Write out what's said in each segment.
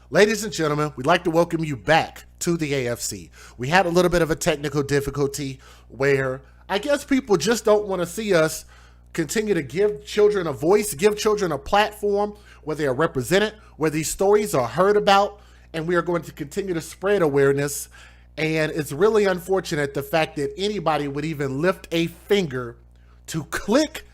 Ladies and gentlemen, we'd like to welcome you back to the AFC. We had a little bit of a technical difficulty where I guess people just don't want to see us continue to give children a voice, give children a platform where they are represented, where these stories are heard about, and we are going to continue to spread awareness. And it's really unfortunate the fact that anybody would even lift a finger to click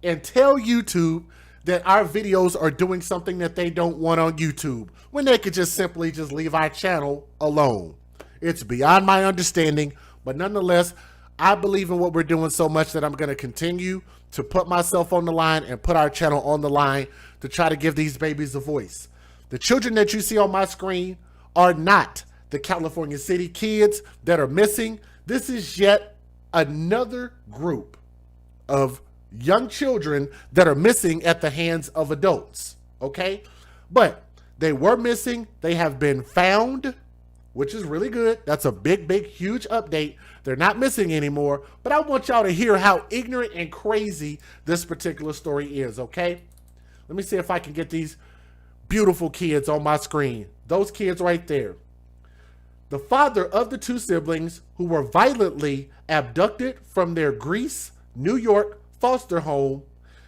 and tell YouTube that our videos are doing something that they don't want on YouTube, when they could just simply just leave our channel alone. It's beyond my understanding, but nonetheless, I believe in what we're doing so much that I'm going to continue to put myself on the line and put our channel on the line to try to give these babies a voice. The children that you see on my screen are not the California City kids that are missing. This is yet another group of young children that are missing at the hands of adults, okay? But they were missing. They have been found, which is really good. That's a big, huge update. They're not missing anymore, but I want y'all to hear how ignorant and crazy this particular story is, okay? Let me see if I can get these beautiful kids on my screen. Those kids right there. The father of the two siblings who were violently abducted from their Greece, New York foster home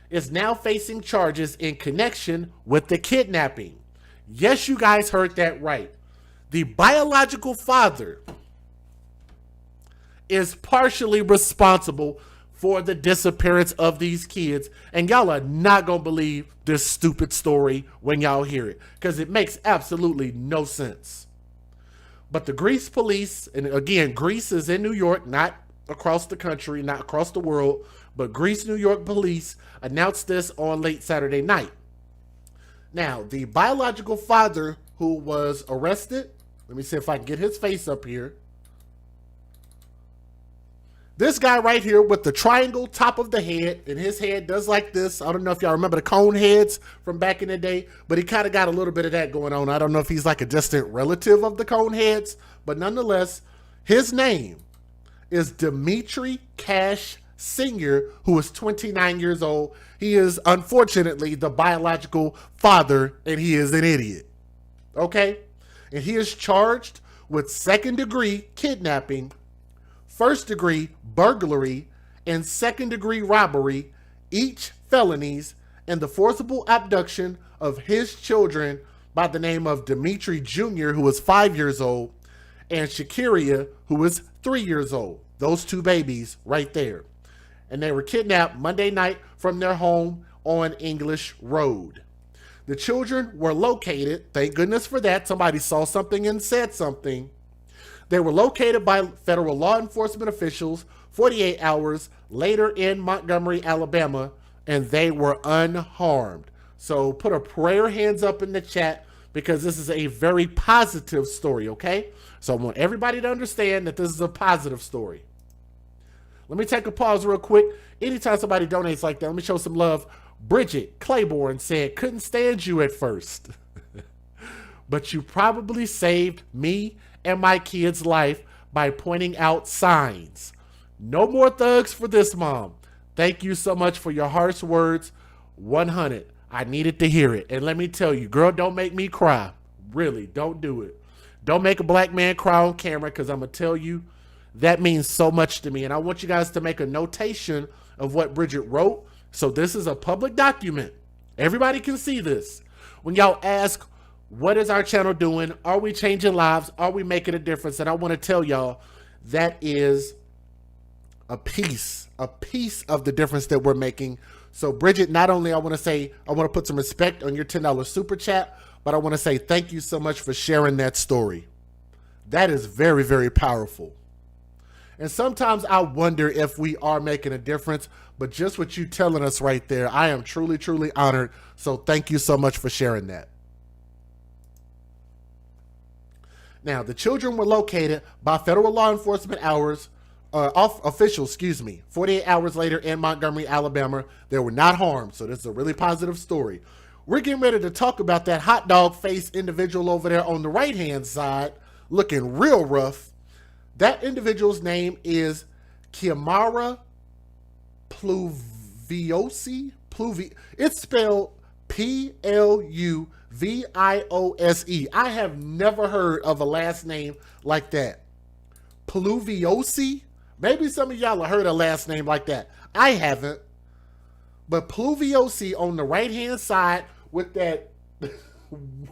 is now facing charges in connection with the kidnapping. Yes, you guys heard that right. The biological father is partially responsible for the disappearance of these kids, and y'all are not gonna believe this stupid story when y'all hear it, because it makes absolutely no sense. But the Greece police, and again, Greece is in New York, not across the country, not across the world, but Greece, New York police announced this on late Saturday night. Now, the biological father who was arrested, let me see if I can get his face up here. This guy right here with the triangle top of the head, and his head does like this. I don't know if y'all remember the cone heads from back in the day, but he kind of got a little bit of that going on. I don't know if he's like a distant relative of the cone heads, but nonetheless, his name is Dimitri Cash Sr., who is 29 years old. He is unfortunately the biological father, and he is an idiot. Okay? And he is charged with second-degree kidnapping, first-degree burglary, and second-degree robbery, each felonies, and the forcible abduction of his children by the name of Dimitri Jr., who is 5 years old, and Shakiria, who is 3 years old. Those two babies right there. And they were kidnapped Monday night from their home on English Road. The children were located, thank goodness for that, somebody saw something and said something. They were located by federal law enforcement officials 48 hours later in Montgomery, Alabama, and they were unharmed. So put a prayer hands up in the chat, because this is a very positive story, okay? So I want everybody to understand that this is a positive story. Let me take a pause real quick. Anytime somebody donates like that, let me show some love. Bridget Claiborne said, couldn't stand you at first, but you probably saved me and my kid's life by pointing out signs. No more thugs for this, Mom. Thank you so much for your harsh words. 100. I needed to hear it. And let me tell you, girl, don't make me cry. Really, don't do it. Don't make a black man cry on camera, because I'm going to tell you, that means so much to me. And I want you guys to make a notation of what Bridget wrote. So this is a public document. Everybody can see this. When y'all ask, what is our channel doing? Are we changing lives? Are we making a difference? And I want to tell y'all, that is a piece of the difference that we're making. So Bridget, not only I want to put some respect on your $10 super chat, but I want to say thank you so much for sharing that story. That is very, very powerful. And sometimes I wonder if we are making a difference, but just what you telling us right there, I am truly, truly honored. So thank you so much for sharing that. Now, the children were located by federal law enforcement officials, 48 hours later in Montgomery, Alabama. They were not harmed, so this is a really positive story. We're getting ready to talk about that hot dog face individual over there on the right-hand side, looking real rough. That individual's name is Kiamara Pluviosi. It's spelled Pluviosi. Viose. I have never heard of a last name like that. Pluviosi? Maybe some of y'all have heard a last name like that. I haven't. But Pluviosi on the right-hand side with that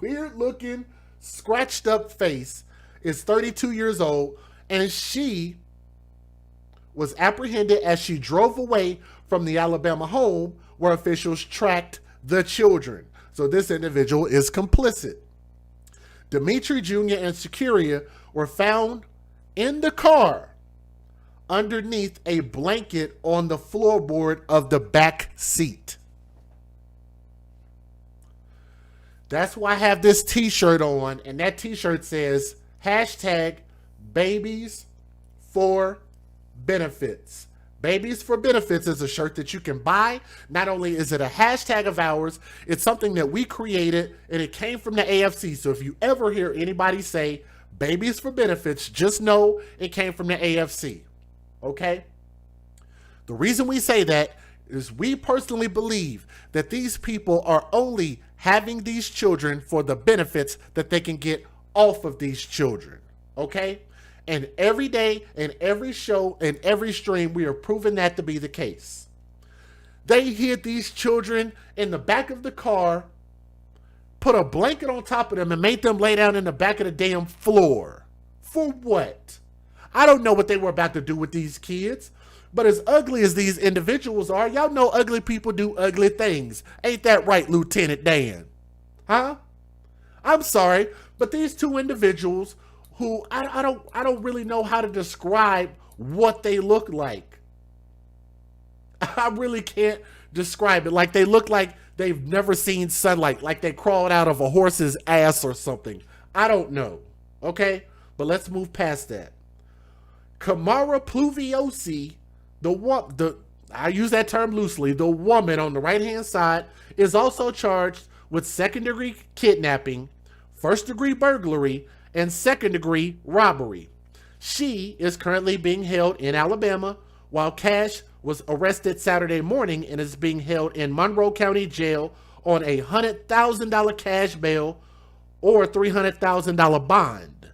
weird-looking, scratched-up face is 32 years old, and she was apprehended as she drove away from the Alabama home where officials tracked the children. So this individual is complicit. Dimitri Jr. and Shakiria were found in the car underneath a blanket on the floorboard of the back seat. That's why I have this t-shirt on, and that t-shirt says hashtag babies for benefits. Babies for Benefits is a shirt that you can buy. Not only is it a hashtag of ours, it's something that we created, and it came from the AFC. So if you ever hear anybody say Babies for Benefits, just know it came from the AFC. Okay? The reason we say that is we personally believe that these people are only having these children for the benefits that they can get off of these children. Okay? And every day, and every show, and every stream, we are proving that to be the case. They hid these children in the back of the car, put a blanket on top of them, and made them lay down in the back of the damn floor. For what? I don't know what they were about to do with these kids. But as ugly as these individuals are, y'all know ugly people do ugly things. Ain't that right, Lieutenant Dan? Huh? I'm sorry, but these two individuals who I don't really know how to describe what they look like. I really can't describe it. Like they look like they've never seen sunlight, like they crawled out of a horse's ass or something. I don't know. Okay? But let's move past that. Kamara Pluviosi, I use that term loosely, the woman on the right-hand side, is also charged with second-degree kidnapping, first-degree burglary, and second-degree robbery. She is currently being held in Alabama, while Cash was arrested Saturday morning and is being held in Monroe County Jail on a $100,000 cash bail or $300,000 bond.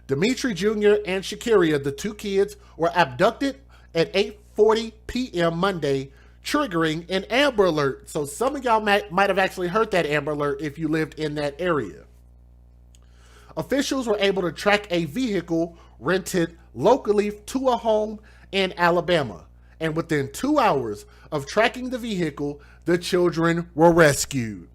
Dimitri Jr. and Shakiria, the two kids, were abducted at 8:40 p.m. Monday, triggering an Amber Alert. So some of y'all might have actually heard that Amber Alert if you lived in that area. Officials were able to track a vehicle rented locally to a home in Alabama. And within 2 hours of tracking the vehicle, the children were rescued.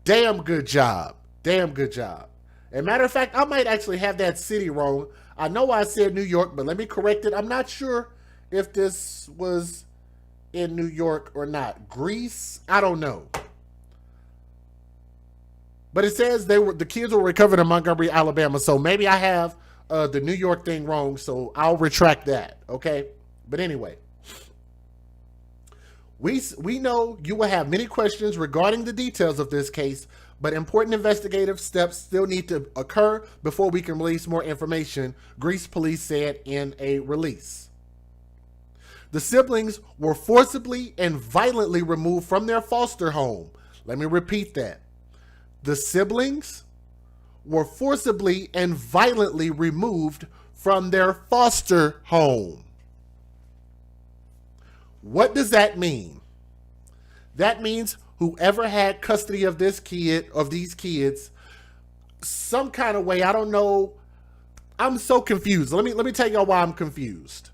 Damn good job. Damn good job. As a matter of fact, I might actually have that city wrong. I know I said New York, but let me correct it. I'm not sure if this was in New York or not. Greece? I don't know. But it says the kids were recovered in Montgomery, Alabama. So maybe I have the New York thing wrong. So I'll retract that. Okay. But anyway, we know you will have many questions regarding the details of this case, but important investigative steps still need to occur before we can release more information, Greece police said in a release. The siblings were forcibly and violently removed from their foster home. Let me repeat that. The siblings were forcibly and violently removed from their foster home. What does that mean? That means whoever had custody of this kid, of these kids, some kind of way, I don't know. I'm so confused. Let me tell y'all why I'm confused.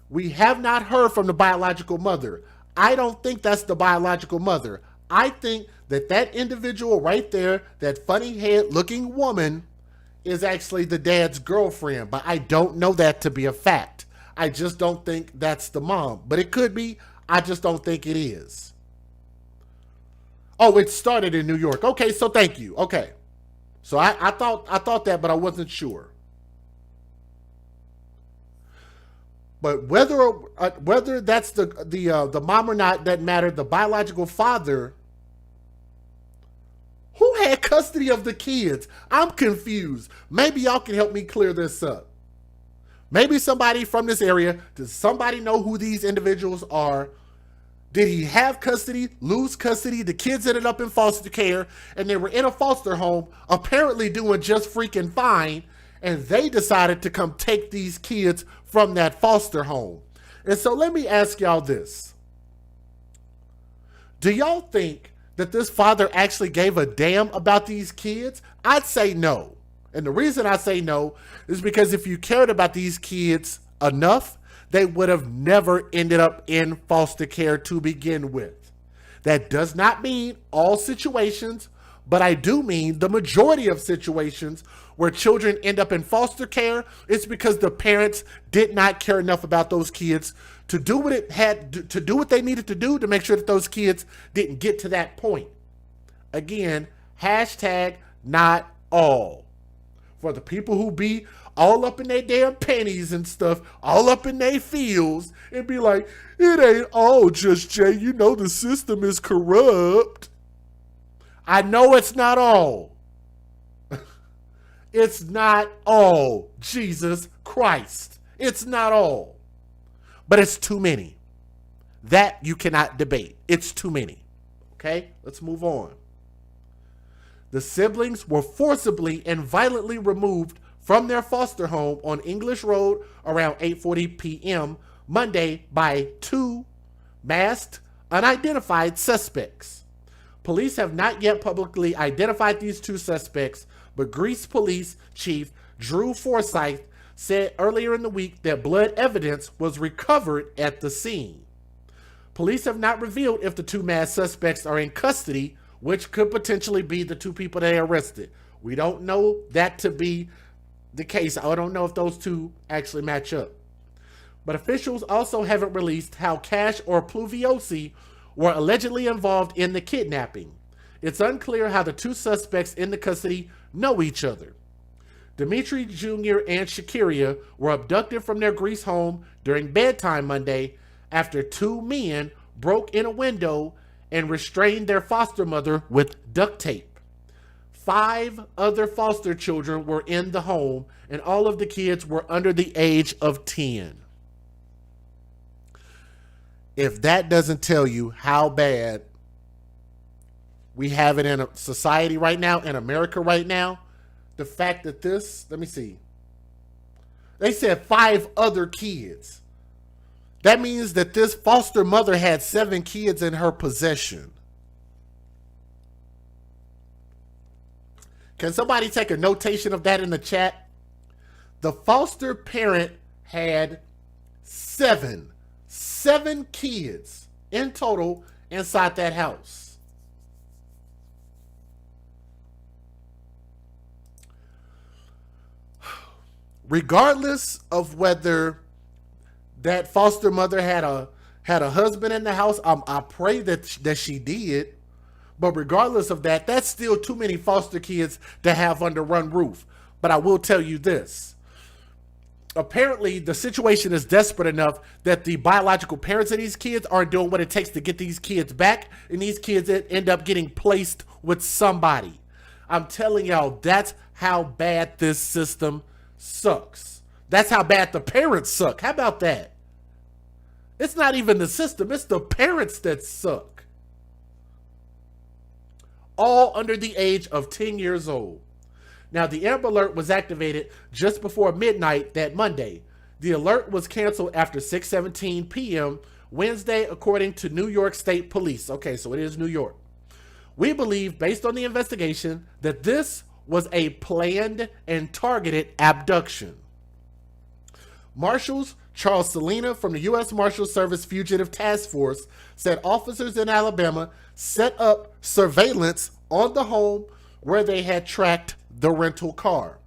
We have not heard from the biological mother. I don't think that's the biological mother. I think that individual right there, that funny head looking woman, is actually the dad's girlfriend, but I don't know that to be a fact. I just don't think that's the mom, but it could be. I just don't think it is. Oh, it started in New York. Okay, so thank you. Okay, so I thought that, but I wasn't sure. But whether that's the mom or not doesn't matter. The biological father, who had custody of the kids? I'm confused. Maybe y'all can help me clear this up. Maybe somebody from this area, does somebody know who these individuals are? Did he have custody, lose custody? The kids ended up in foster care, and they were in a foster home, apparently doing just freaking fine, and they decided to come take these kids from that foster home. And so let me ask y'all this. Do y'all think that this father actually gave a damn about these kids? I'd say no. And the reason I say no is because if you cared about these kids enough, they would have never ended up in foster care to begin with. That does not mean all situations, but I do mean the majority of situations where children end up in foster care. It's because the parents did not care enough about those kids to do what it had to do what they needed to do to make sure that those kids didn't get to that point. Again, hashtag not all. For the people who be all up in their damn panties and stuff, all up in their feels, and be like, it ain't all just Jay, you know the system is corrupt. I know it's not all. It's not all. Jesus Christ. It's not all. But it's too many. That you cannot debate. It's too many. Okay, let's move on. The siblings were forcibly and violently removed from their foster home on English Road around 8:40 p.m. Monday by two masked, unidentified suspects. Police have not yet publicly identified these two suspects, but Greece Police Chief Drew Forsyth said earlier in the week that blood evidence was recovered at the scene. Police have not revealed if the two masked suspects are in custody, which could potentially be the two people they arrested. We don't know that to be the case. I don't know if those two actually match up. But officials also haven't released how Cash or Pluviosi were allegedly involved in the kidnapping. It's unclear how the two suspects in the custody know each other. Dimitri Jr. and Shakiria were abducted from their Greece home during bedtime Monday after two men broke in a window and restrained their foster mother with duct tape. 5 other foster children were in the home, and all of the kids were under the age of 10. If that doesn't tell you how bad we have it in a society right now, in America right now, the fact that this, let me see. They said 5 other kids. That means that this foster mother had 7 kids in her possession. Can somebody take a notation of that in the chat? The foster parent had 7 kids in total inside that house. Regardless of whether that foster mother had a husband in the house, I pray that she did. But regardless of that, that's still too many foster kids to have under one roof. But I will tell you this. Apparently, the situation is desperate enough that the biological parents of these kids aren't doing what it takes to get these kids back. And these kids end up getting placed with somebody. I'm telling y'all, that's how bad this system sucks. That's how bad the parents suck. How about that? It's not even the system. It's the parents that suck. All under the age of 10 years old. Now, the Amber Alert was activated just before midnight that Monday. The alert was canceled after 6:17 p.m. Wednesday, according to New York State Police. Okay, so it is New York. We believe, based on the investigation, that this was a planned and targeted abduction. Marshals Charles Salina from the U.S. Marshal Service Fugitive Task Force said officers in Alabama set up surveillance on the home where they had tracked the rental car.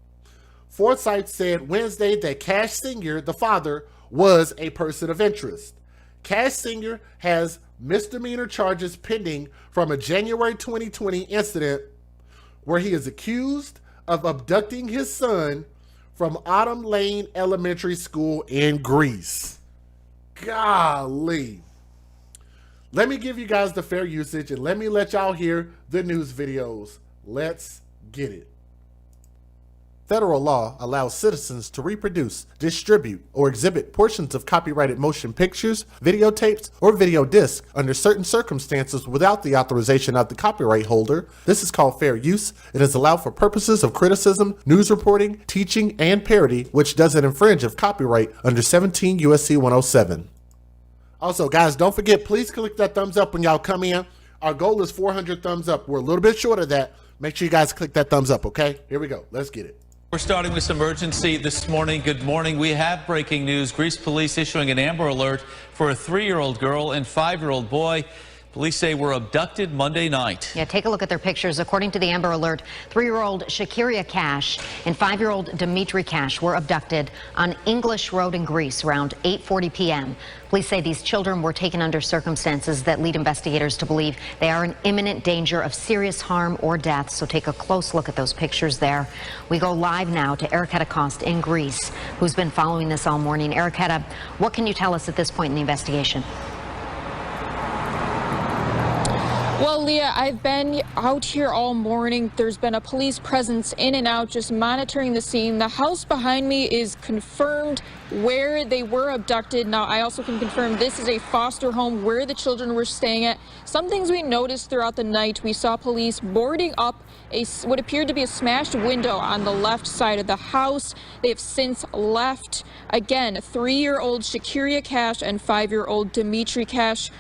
Forsyth said Wednesday that Cash Sr., the father, was a person of interest. Cash Sr. has misdemeanor charges pending from a January 2020 incident where he is accused of abducting his son from Autumn Lane Elementary School in Greece. Golly. Let me give you guys the fair usage and let me let y'all hear the news videos. Let's get it. Federal law allows citizens to reproduce, distribute, or exhibit portions of copyrighted motion pictures, videotapes, or video discs under certain circumstances without the authorization of the copyright holder. This is called fair use. It is allowed for purposes of criticism, news reporting, teaching, and parody, which doesn't infringe of copyright under 17 U.S.C. 107. Also, guys, don't forget, please click that thumbs up when y'all come in. Our goal is 400 thumbs up. We're a little bit short of that. Make sure you guys click that thumbs up, okay? Here we go. Let's get it. We're starting with some urgency this morning. Good morning. We have breaking news. Greece police issuing an Amber Alert for a 3-year-old girl and 5-year-old boy. Police say were abducted Monday night. Yeah, take a look at their pictures. According to the Amber Alert, 3-year-old Shakiria Cash and 5-year-old Dimitri Cash were abducted on English Road in Greece around 8:40 p.m. Police say these children were taken under circumstances that lead investigators to believe they are in imminent danger of serious harm or death. So take a close look at those pictures there. We go live now to Eriketta Cost in Greece, who's been following this all morning. Eriketta, what can you tell us at this point in the investigation? Well, Leah, I've been out here all morning. There's been a police presence in and out, just monitoring the scene. The house behind me is confirmed where they were abducted. Now, I also can confirm this is a foster home where the children were staying at. Some things we noticed throughout the night, we saw police boarding up what appeared to be a smashed window on the left side of the house. They have since left. Again, 3-year-old Shakiria Cash and 5-year-old Dimitri Cash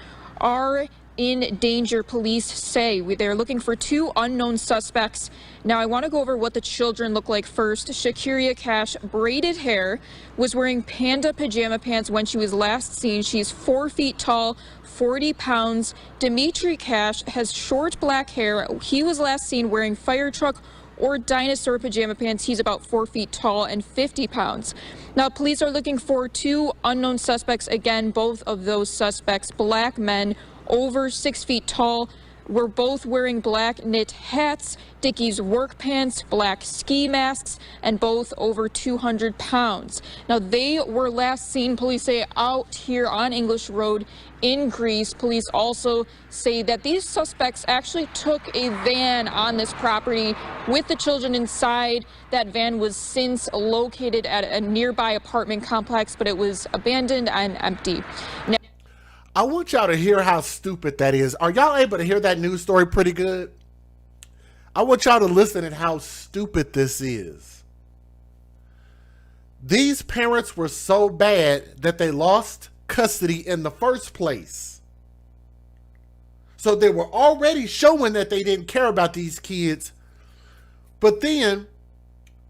are in danger, police say. They're looking for 2 unknown suspects. Now, I want to go over what the children look like first. Shakiria Cash, braided hair, was wearing panda pajama pants when she was last seen. She's 4 feet tall, 40 pounds. Dimitri Cash has short black hair. He was last seen wearing fire truck or dinosaur pajama pants. He's about 4 feet tall and 50 pounds. Now, police are looking for 2 unknown suspects. Again, both of those suspects, black men, over 6 feet tall, were both wearing black knit hats, Dickies work pants, black ski masks, and both over 200 pounds. Now, they were last seen, police say, out here on English Road in Greece. Police also say that these suspects actually took a van on this property with the children inside. That van was since located at a nearby apartment complex, but it was abandoned and empty. Now, I want y'all to hear how stupid that is. Are y'all able to hear that news story pretty good? I want y'all to listen at how stupid this is. These parents were so bad that they lost custody in the first place. So they were already showing that they didn't care about these kids. But then,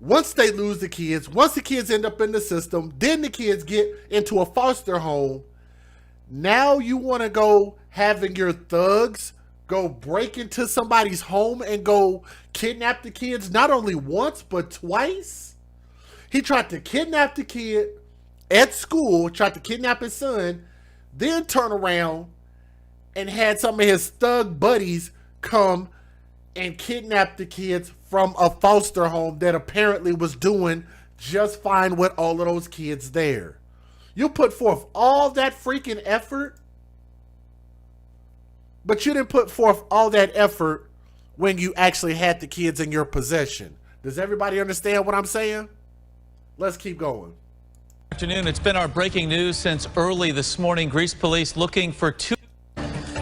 once they lose the kids, once the kids end up in the system, then the kids get into a foster home. Now you want to go having your thugs go break into somebody's home and go kidnap the kids, not only once, but twice? He tried to kidnap the kid at school, tried to kidnap his son, then turn around and had some of his thug buddies come and kidnap the kids from a foster home that apparently was doing just fine with all of those kids there. You put forth all that freaking effort, but you didn't put forth all that effort when you actually had the kids in your possession. Does everybody understand what I'm saying? Let's keep going. Afternoon, it's been our breaking news since early this morning. Greece police looking for 2.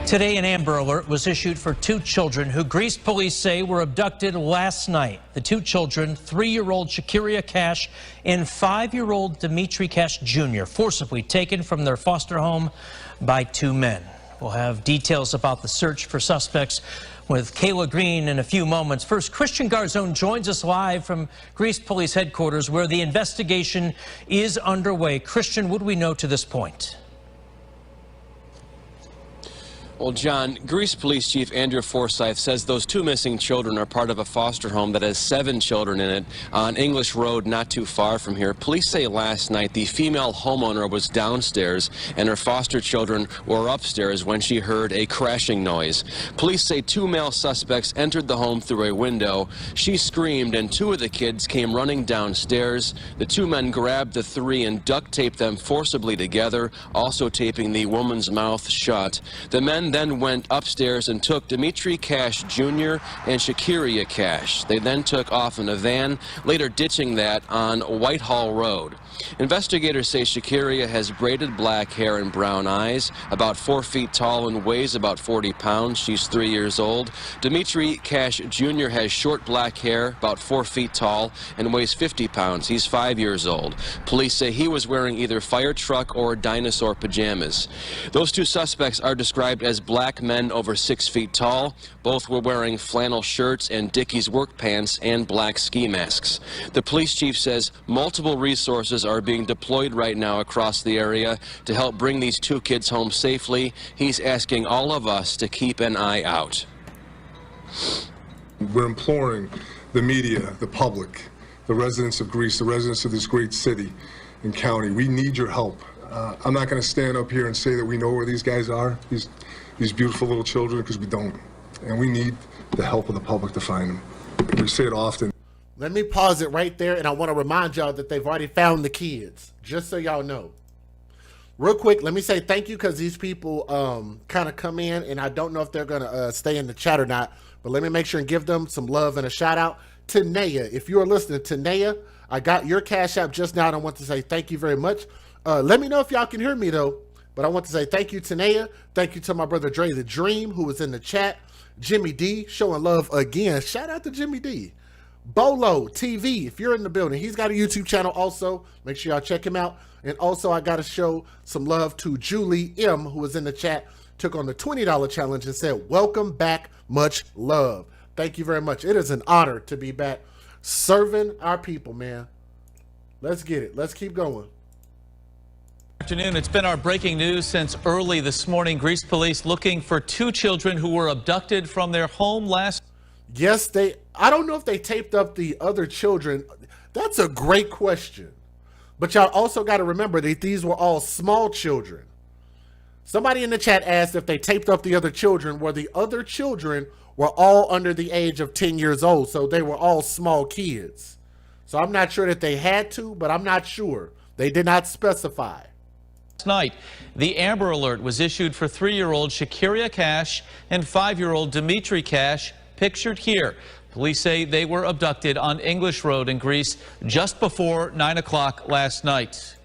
Today, an Amber Alert was issued for 2 children who Greece police say were abducted last night. The 2 children, 3-year-old Shakiria Cash and 5-year-old Dimitri Cash Jr., forcibly taken from their foster home by 2 men. We'll have details about the search for suspects with Kayla Green in a few moments. First, Christian Garzone joins us live from Greece Police Headquarters, where the investigation is underway. Christian, what do we know to this point? Well, John, Greece Police Chief Andrew Forsyth says those 2 missing children are part of a foster home that has 7 children in it on English Road, not too far from here. Police say last night the female homeowner was downstairs and her foster children were upstairs when she heard a crashing noise. Police say 2 male suspects entered the home through a window. She screamed and 2 of the kids came running downstairs. The 2 men grabbed the 3 and duct taped them forcibly together, also taping the woman's mouth shut. The men men then went upstairs and took Dimitri Cash Jr. and Shakiria Cash. They then took off in a van, later ditching that on Whitehall Road. Investigators say Shakiria has braided black hair and brown eyes, about 4 feet tall and weighs about 40 pounds. She's 3 years old. Dimitri Cash Jr. has short black hair, about 4 feet tall, and weighs 50 pounds. He's 5 years old. Police say he was wearing either fire truck or dinosaur pajamas. Those two suspects are described as black men over 6 feet tall. Both were wearing flannel shirts and Dickies work pants and black ski masks. The police chief says multiple resources are being deployed right now across the area to help bring these two kids home safely. He's asking all of us to keep an eye out. We're imploring the media, the public, the residents of Greece, the residents of this great city and county. We need your help. I'm not going to stand up here and say that we know where these guys are, these beautiful little children, because we don't. And we need the help of the public to find them. We say it often. Let me pause it right there, and I want to remind y'all that they've already found the kids, just so y'all know. Real quick, let me say thank you, because these people kind of come in, and I don't know if they're going to stay in the chat or not, but let me make sure and give them some love and a shout out. Tanea, if you are listening, Tanea, I got your Cash App just now, and I want to say thank you very much. Let me know if y'all can hear me, though, but I want to say thank you, Tanea. Thank you to my brother Dre the Dream, who was in the chat. Jimmy D, showing love again. Shout out to Jimmy D. Bolo TV, if you're in the building, he's got a YouTube channel also. Make sure y'all check him out. And also, I got to show some love to Julie M, who was in the chat, took on the $20 challenge and said, welcome back, much love. Thank you very much. It is an honor to be back serving our people, man. Let's get it. Let's keep going. Afternoon. It's been our breaking news since early this morning. Greece police looking for two children who were abducted from their home last. Yes, I don't know if they taped up the other children. That's a great question. But y'all also got to remember that these were all small children. Somebody in the chat asked if they taped up the other children, where the other children were all under the age of 10 years old. So they were all small kids. So I'm not sure that they had to, but I'm not sure. They did not specify. Night, the Amber Alert was issued for 3-year-old Shakiria Cash and 5-year-old Dimitri Cash, pictured here. Police say they were abducted on English Road in Greece just before 9 o'clock last night.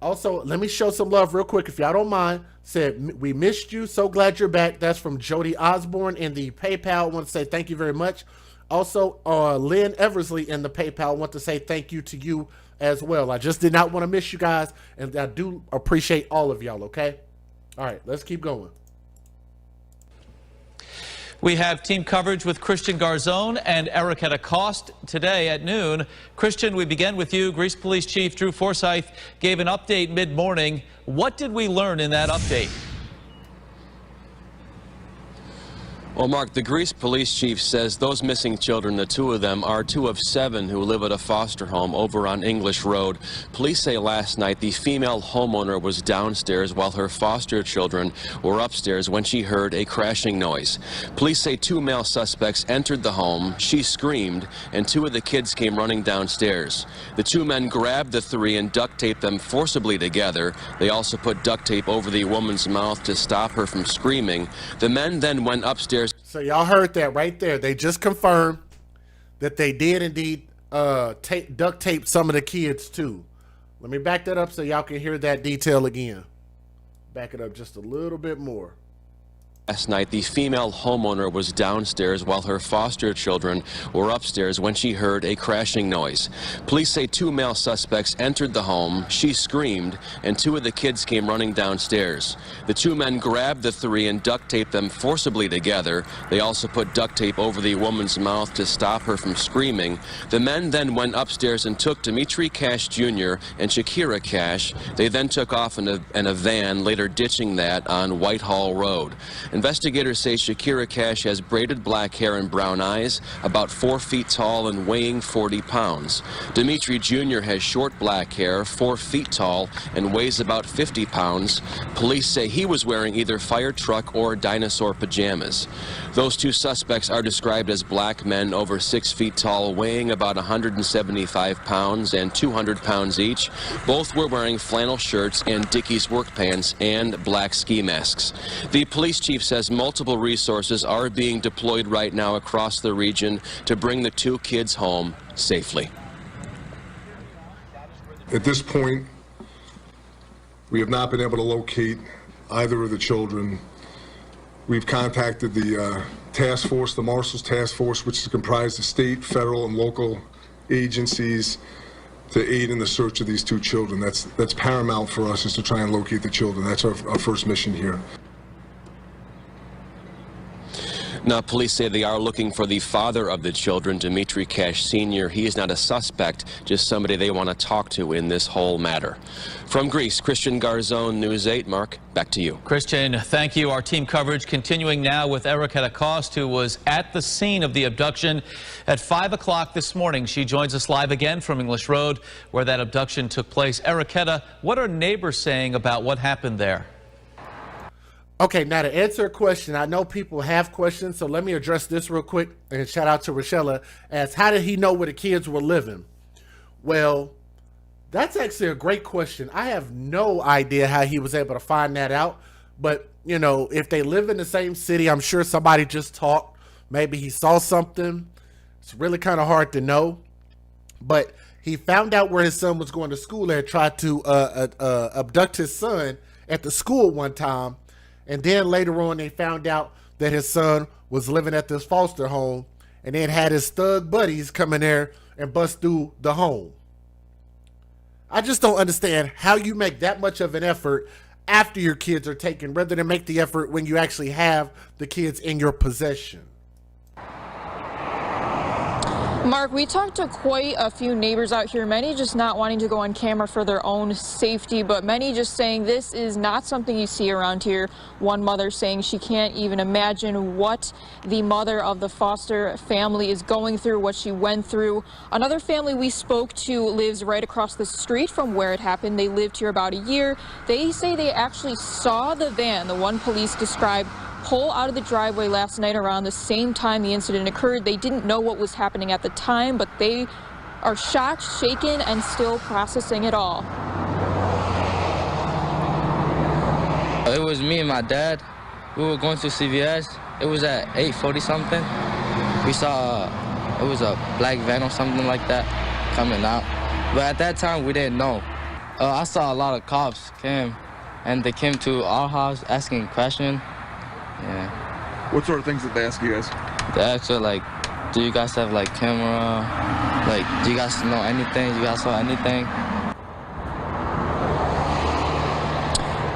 Also, let me show some love real quick, if y'all don't mind. Said, we missed you. So glad you're back. That's from Jody Osborne in the PayPal. I want to say thank you very much. Also, Lynn Eversley in the PayPal. I want to say thank you to you as well. I just did not want to miss you guys, and I do appreciate all of y'all, okay? All right, let's keep going. We have team coverage with Christian Garzone and Erica Cost today at noon. Christian, we begin with you. Greece Police Chief Drew Forsyth gave an update mid-morning. What did we learn in that update? Well, Mark, the Greece police chief says those missing children, the two of them, are 2 of 7 who live at a foster home over on English Road. Police say last night the female homeowner was downstairs while her foster children were upstairs when she heard a crashing noise. Police say 2 male suspects entered the home. She screamed, and 2 of the kids came running downstairs. The 2 men grabbed the 3 and duct taped them forcibly together. They also put duct tape over the woman's mouth to stop her from screaming. The men then went upstairs. So y'all heard that right there. They just confirmed that they did indeed duct tape some of the kids too. Let me back that up so y'all can hear that detail again. Back it up just a little bit more. Last night, the female homeowner was downstairs while her foster children were upstairs when she heard a crashing noise. Police say 2 male suspects entered the home. She screamed, and 2 of the kids came running downstairs. The 2 men grabbed the 3 and duct taped them forcibly together. They also put duct tape over the woman's mouth to stop her from screaming. The men then went upstairs and took Dimitri Cash Jr. and Shakiria Cash. They then took off in a van, later ditching that on Whitehall Road. Investigators say Shakira Cash has braided black hair and brown eyes, about 4 feet tall and weighing 40 pounds. Dimitri Jr. has short black hair, 4 feet tall, and weighs about 50 pounds. Police say he was wearing either fire truck or dinosaur pajamas. Those two suspects are described as black men over 6 feet tall, weighing about 175 pounds and 200 pounds each. Both were wearing flannel shirts and Dickies work pants and black ski masks. The police chief says multiple resources are being deployed right now across the region to bring the two kids home safely. At this point, we have not been able to locate either of the children. We've contacted the task force, the Marshals Task Force, which is comprised of state, federal, and local agencies to aid in the search of these two children. That's paramount for us, is to try and locate the children. That's our first mission here. Now, police say they are looking for the father of the children, Dimitri Cash Sr. He is not a suspect, just somebody they want to talk to in this whole matter. From Greece, Christian Garzone, News 8. Mark, back to you. Christian, thank you. Our team coverage continuing now with Erica Cost, who was at the scene of the abduction at 5 o'clock this morning. She joins us live again from English Road, where that abduction took place. Erica, what are neighbors saying about what happened there? Okay, now to answer a question, I know people have questions, so let me address this real quick. And shout out to Rochella, as how did he know where the kids were living? Well, that's actually a great question. I have no idea how he was able to find that out. But, you know, if they live in the same city, I'm sure somebody just talked. Maybe he saw something. It's really kind of hard to know. But he found out where his son was going to school and tried to abduct his son at the school one time. And then later on, they found out that his son was living at this foster home, and then had his thug buddies come in there and bust through the home. I just don't understand how you make that much of an effort after your kids are taken, rather than make the effort when you actually have the kids in your possession. Mark, we talked to quite a few neighbors out here, many just not wanting to go on camera for their own safety, but many just saying this is not something you see around here. One mother saying she can't even imagine what the mother of the foster family is going through, what she went through. Another family we spoke to lives right across the street from where it happened. They lived here about a year. They say they actually saw the van, the one police described, pull out of the driveway last night around the same time the incident occurred. They didn't know what was happening at the time, but they are shocked, shaken, and still processing it all. It was me and my dad. We were going to CPS. It was at 8:40 something. We saw it was a black van or something like that coming out. But at that time, we didn't know. I saw a lot of cops came, and they came to our house asking questions. Yeah. What sort of things did they ask you guys? They asked her, like, do you guys have, like, camera? Like, do you guys know anything? You guys saw anything?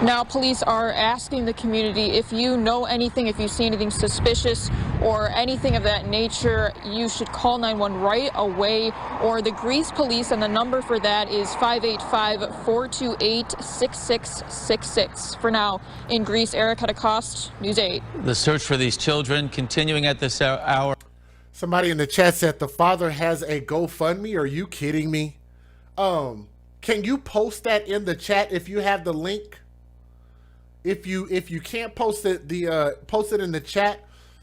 Now, police are asking the community, if you know anything, if you see anything suspicious or anything of that nature, you should call 911 right away, or the Greece police, and the number for that is 585-428-6666. For now, in Greece, Erica Cost, News 8. The search for these children continuing at this hour. Somebody in the chat said the father has a GoFundMe. Are you kidding me? Can you post that in the chat if you have the link? If you can't post it, post it in the chat,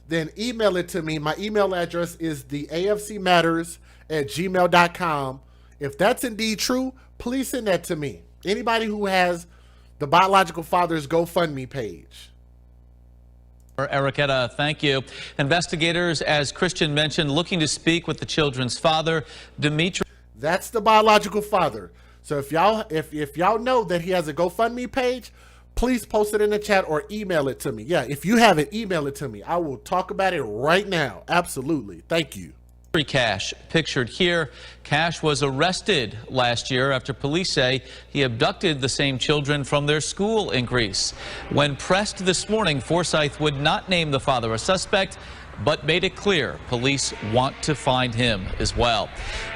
then email it to me. My email address is theafcmatters@gmail.com. If that's indeed true, please send that to me. Anybody who has the biological father's GoFundMe page. Erica, thank you. Investigators, as Christian mentioned, looking to speak with the children's father, Dimitri. That's the biological father. So if y'all know that he has a GoFundMe page, please post it in the chat or email it to me. Yeah, if you have it, email it to me. I will talk about it right now. Absolutely. Thank you. Cash, pictured here. Cash was arrested last year after police say he abducted the same children from their school in Greece. When pressed this morning, Forsyth would not name the father a suspect, but made it clear police want to find him as well.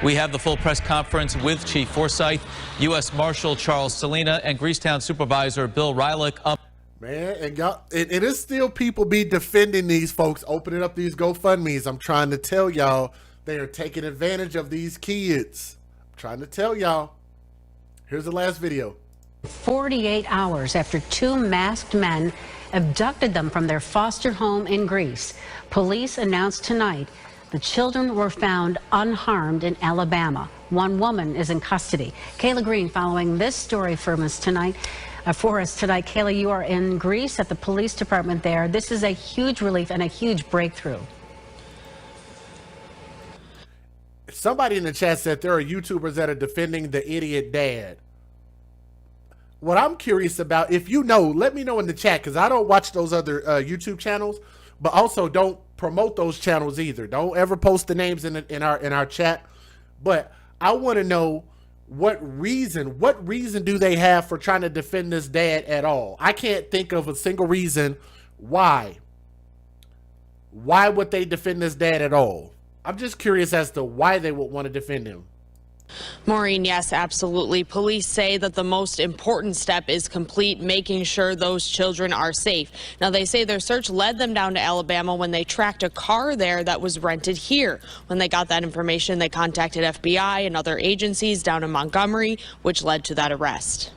We have the full press conference with Chief Forsyth, U.S. Marshal Charles Salina, and Greecetown Supervisor Bill Rylick up. Man, and y'all, it is still people be defending these folks, opening up these GoFundMes. I'm trying to tell y'all, they are taking advantage of these kids. I'm trying to tell y'all. Here's the last video. 48 hours after two masked men abducted them from their foster home in Greece. Police announced tonight the children were found unharmed in Alabama. One woman is in custody. Kayla Green following this story for us tonight. Kayla, you are in Greece at the police department there. This is a huge relief and a huge breakthrough. Somebody in the chat said there are YouTubers that are defending the idiot dad. What I'm curious about, if you know, let me know in the chat, because I don't watch those other YouTube channels, but also don't promote those channels either. Don't ever post the names in our chat. But I want to know what reason do they have for trying to defend this dad at all? I can't think of a single reason why. Why would they defend this dad at all? I'm just curious as to why they would want to defend him. Maureen, yes, absolutely. Police say that the most important step is complete, making sure those children are safe. Now, they say their search led them down to Alabama when they tracked a car there that was rented here. When they got that information, they contacted FBI and other agencies down in Montgomery, which led to that arrest.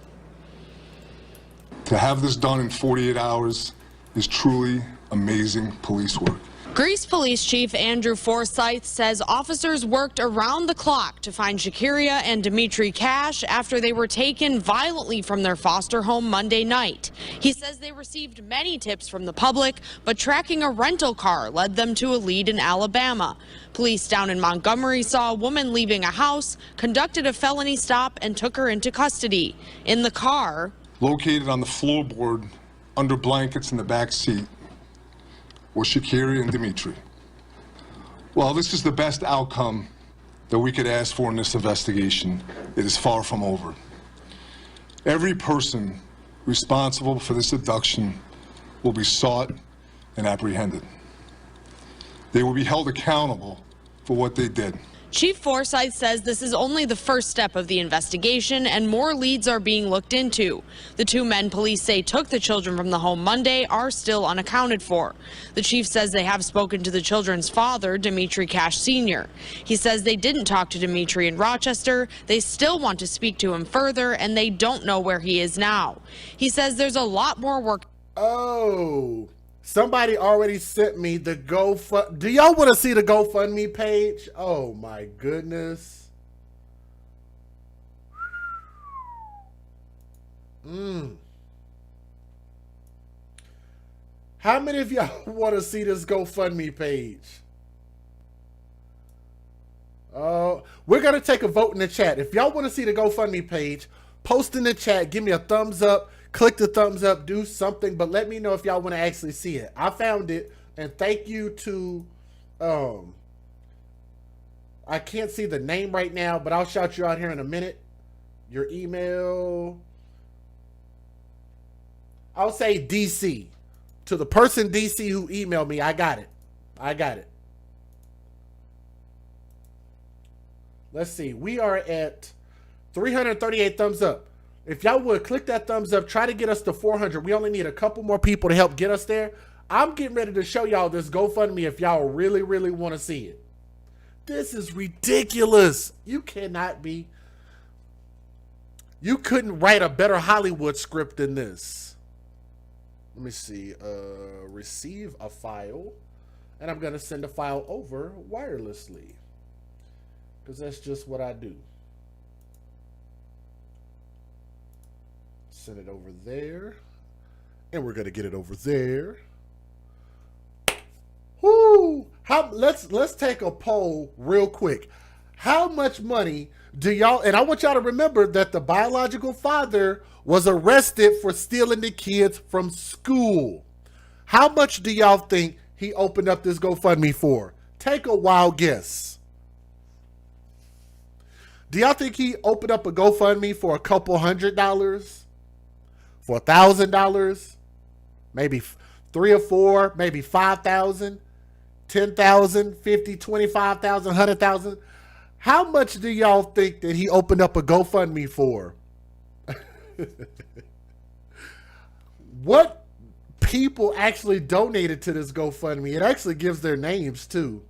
To have this done in 48 hours is truly amazing police work. Greece Police Chief Andrew Forsyth says officers worked around the clock to find Shakiria and Dimitri Cash after they were taken violently from their foster home Monday night. He says they received many tips from the public, but tracking a rental car led them to a lead in Alabama. Police down in Montgomery saw a woman leaving a house, conducted a felony stop, and took her into custody. In the car, located on the floorboard under blankets in the back seat, was Shakiria and Dimitri. Well, this is the best outcome that we could ask for in this investigation. It is far from over. Every person responsible for this abduction will be sought and apprehended. They will be held accountable for what they did. Chief Forsyth says this is only the first step of the investigation and more leads are being looked into. The two men police say took the children from the home Monday are still unaccounted for. The chief says they have spoken to the children's father, Dimitri Cash Sr. He says they didn't talk to Dimitri in Rochester. They still want to speak to him further and they don't know where he is now. He says there's a lot more work. Oh, somebody already sent me the GoFundMe. Do y'all want to see the GoFundMe page? Oh my goodness. How many of y'all want to see this GoFundMe page? We're going to take a vote in the chat. If y'all want to see the GoFundMe page, post in the chat, give me a thumbs up. Click the thumbs up, do something, but let me know if y'all want to actually see it. I found it, and thank you to, I can't see the name right now, but I'll shout you out here in a minute. Your email, I'll say DC. To the person DC who emailed me, I got it. I got it. Let's see, we are at 338 thumbs up. If y'all would click that thumbs up, try to get us to 400. We only need a couple more people to help get us there. I'm getting ready to show y'all this GoFundMe if y'all really, really want to see it. This is ridiculous. You cannot be. You couldn't write a better Hollywood script than this. Let me see. Receive a file. And I'm going to send a file over wirelessly. Because that's just what I do. Send it over there, and we're gonna get it over there. Whoo! Let's take a poll real quick. How much money do y'all? And I want y'all to remember that the biological father was arrested for stealing the kids from school. How much do y'all think he opened up this GoFundMe for? Take a wild guess. Do y'all think he opened up a GoFundMe for a couple $100? For $1,000, maybe 3 or 4, maybe 5,000, 10,000, 50, 25,000, 100,000. How much do y'all think that he opened up a GoFundMe for? What people actually donated to this GoFundMe. It actually gives their names too.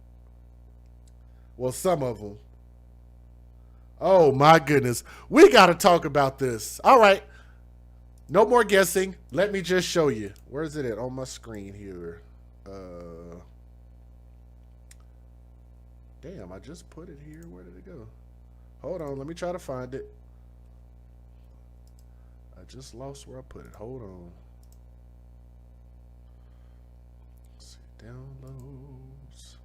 Well, some of them. Oh my goodness. We got to talk about this. All right. No more guessing. Let me just show you. Where is it at on my screen here? Damn, I just put it here. Where did it go? Hold on. Let me try to find it. I just lost where I put it. Hold on. Let's see. Downloads.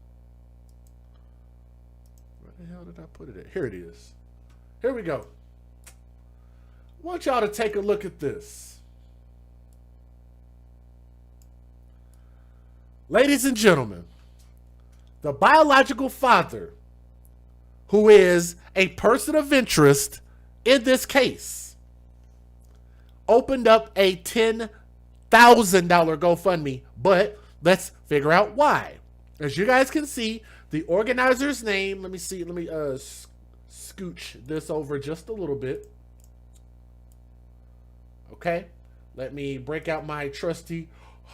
Where the hell did I put it at? Here it is. Here we go. I want y'all to take a look at this. Ladies and gentlemen, the biological father, who is a person of interest in this case, opened up a $10,000 GoFundMe, but let's figure out why. As you guys can see, the organizer's name, let me scooch this over just a little bit. Okay, let me break out my trusty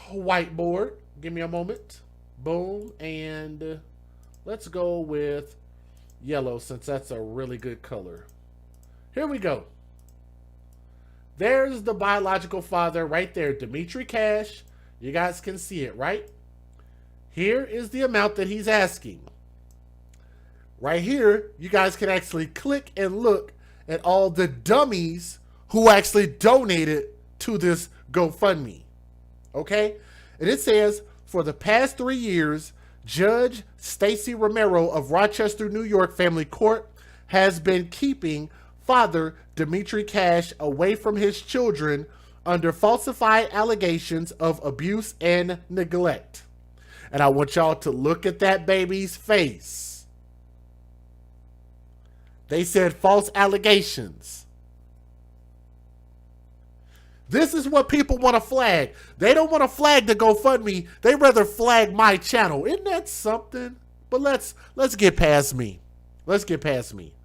whiteboard. Give me a moment. Boom, and let's go with yellow since that's a really good color. Here we go. There's the biological father right there, Dimitri Cash. You guys can see it, right? Here is the amount that he's asking. Right here, you guys can actually click and look at all the dummies who actually donated to this GoFundMe. Okay? And it says, for the past 3 years, Judge Stacy Romero of Rochester, New York Family Court has been keeping Father Dimitri Cash away from his children under falsified allegations of abuse and neglect. And I want y'all to look at that baby's face. They said false allegations. This is what people want to flag. They don't want to flag the GoFundMe. They rather flag my channel. Isn't that something? But let's get past me. Let's get past me.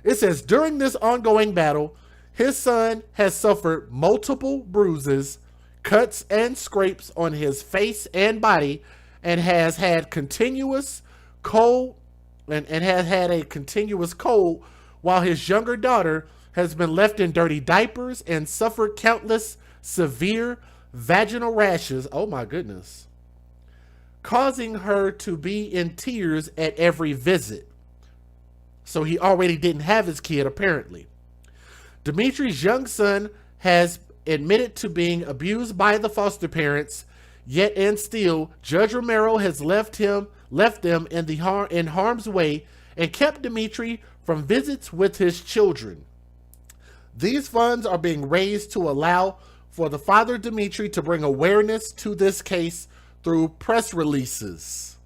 It says, during this ongoing battle, his son has suffered multiple bruises, cuts, and scrapes on his face and body, and has had continuous cold and has had a continuous cold, while his younger daughter has been left in dirty diapers and suffered countless severe vaginal rashes. Oh my goodness. Causing her to be in tears at every visit. So he already didn't have his kid, apparently. Dimitri's young son has admitted to being abused by the foster parents, yet and still, Judge Romero has left them in harm's way and kept Dimitri from visits with his children. These funds are being raised to allow for the father Dimitri to bring awareness to this case through press releases,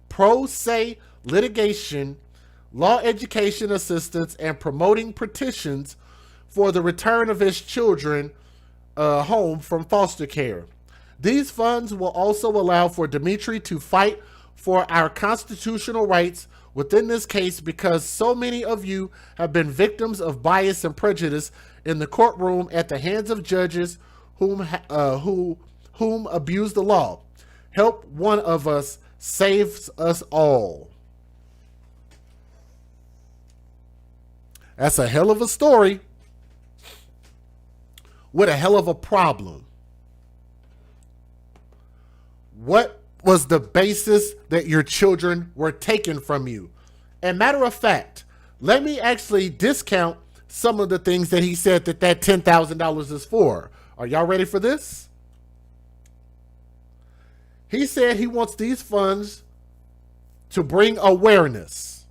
pro se litigation, law education assistance, and promoting petitions for the return of his children home from foster care. These funds will also allow for Dimitri to fight for our constitutional rights within this case, because so many of you have been victims of bias and prejudice in the courtroom at the hands of judges whom abuse the law. Help one of us saves us all. That's a hell of a story with a hell of a problem. What was the basis that your children were taken from you? And matter of fact, let me actually discount some of the things that he said that $10,000 is for. Are y'all ready for this? He said he wants these funds to bring awareness.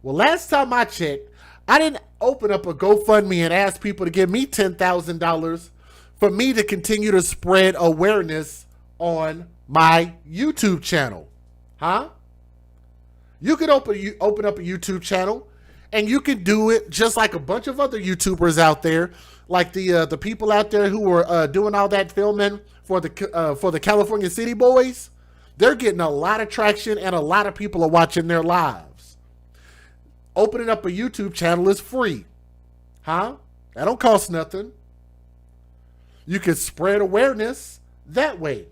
Well, last time I checked, I didn't open up a GoFundMe and ask people to give me $10,000 for me to continue to spread awareness on my YouTube channel. Huh? You could open up a YouTube channel and you can do it just like a bunch of other YouTubers out there, like the people out there who were doing all that filming for the California City Boys. They're getting a lot of traction and a lot of people are watching their lives. Opening up a YouTube channel is free. Huh? That don't cost nothing. You can spread awareness that way.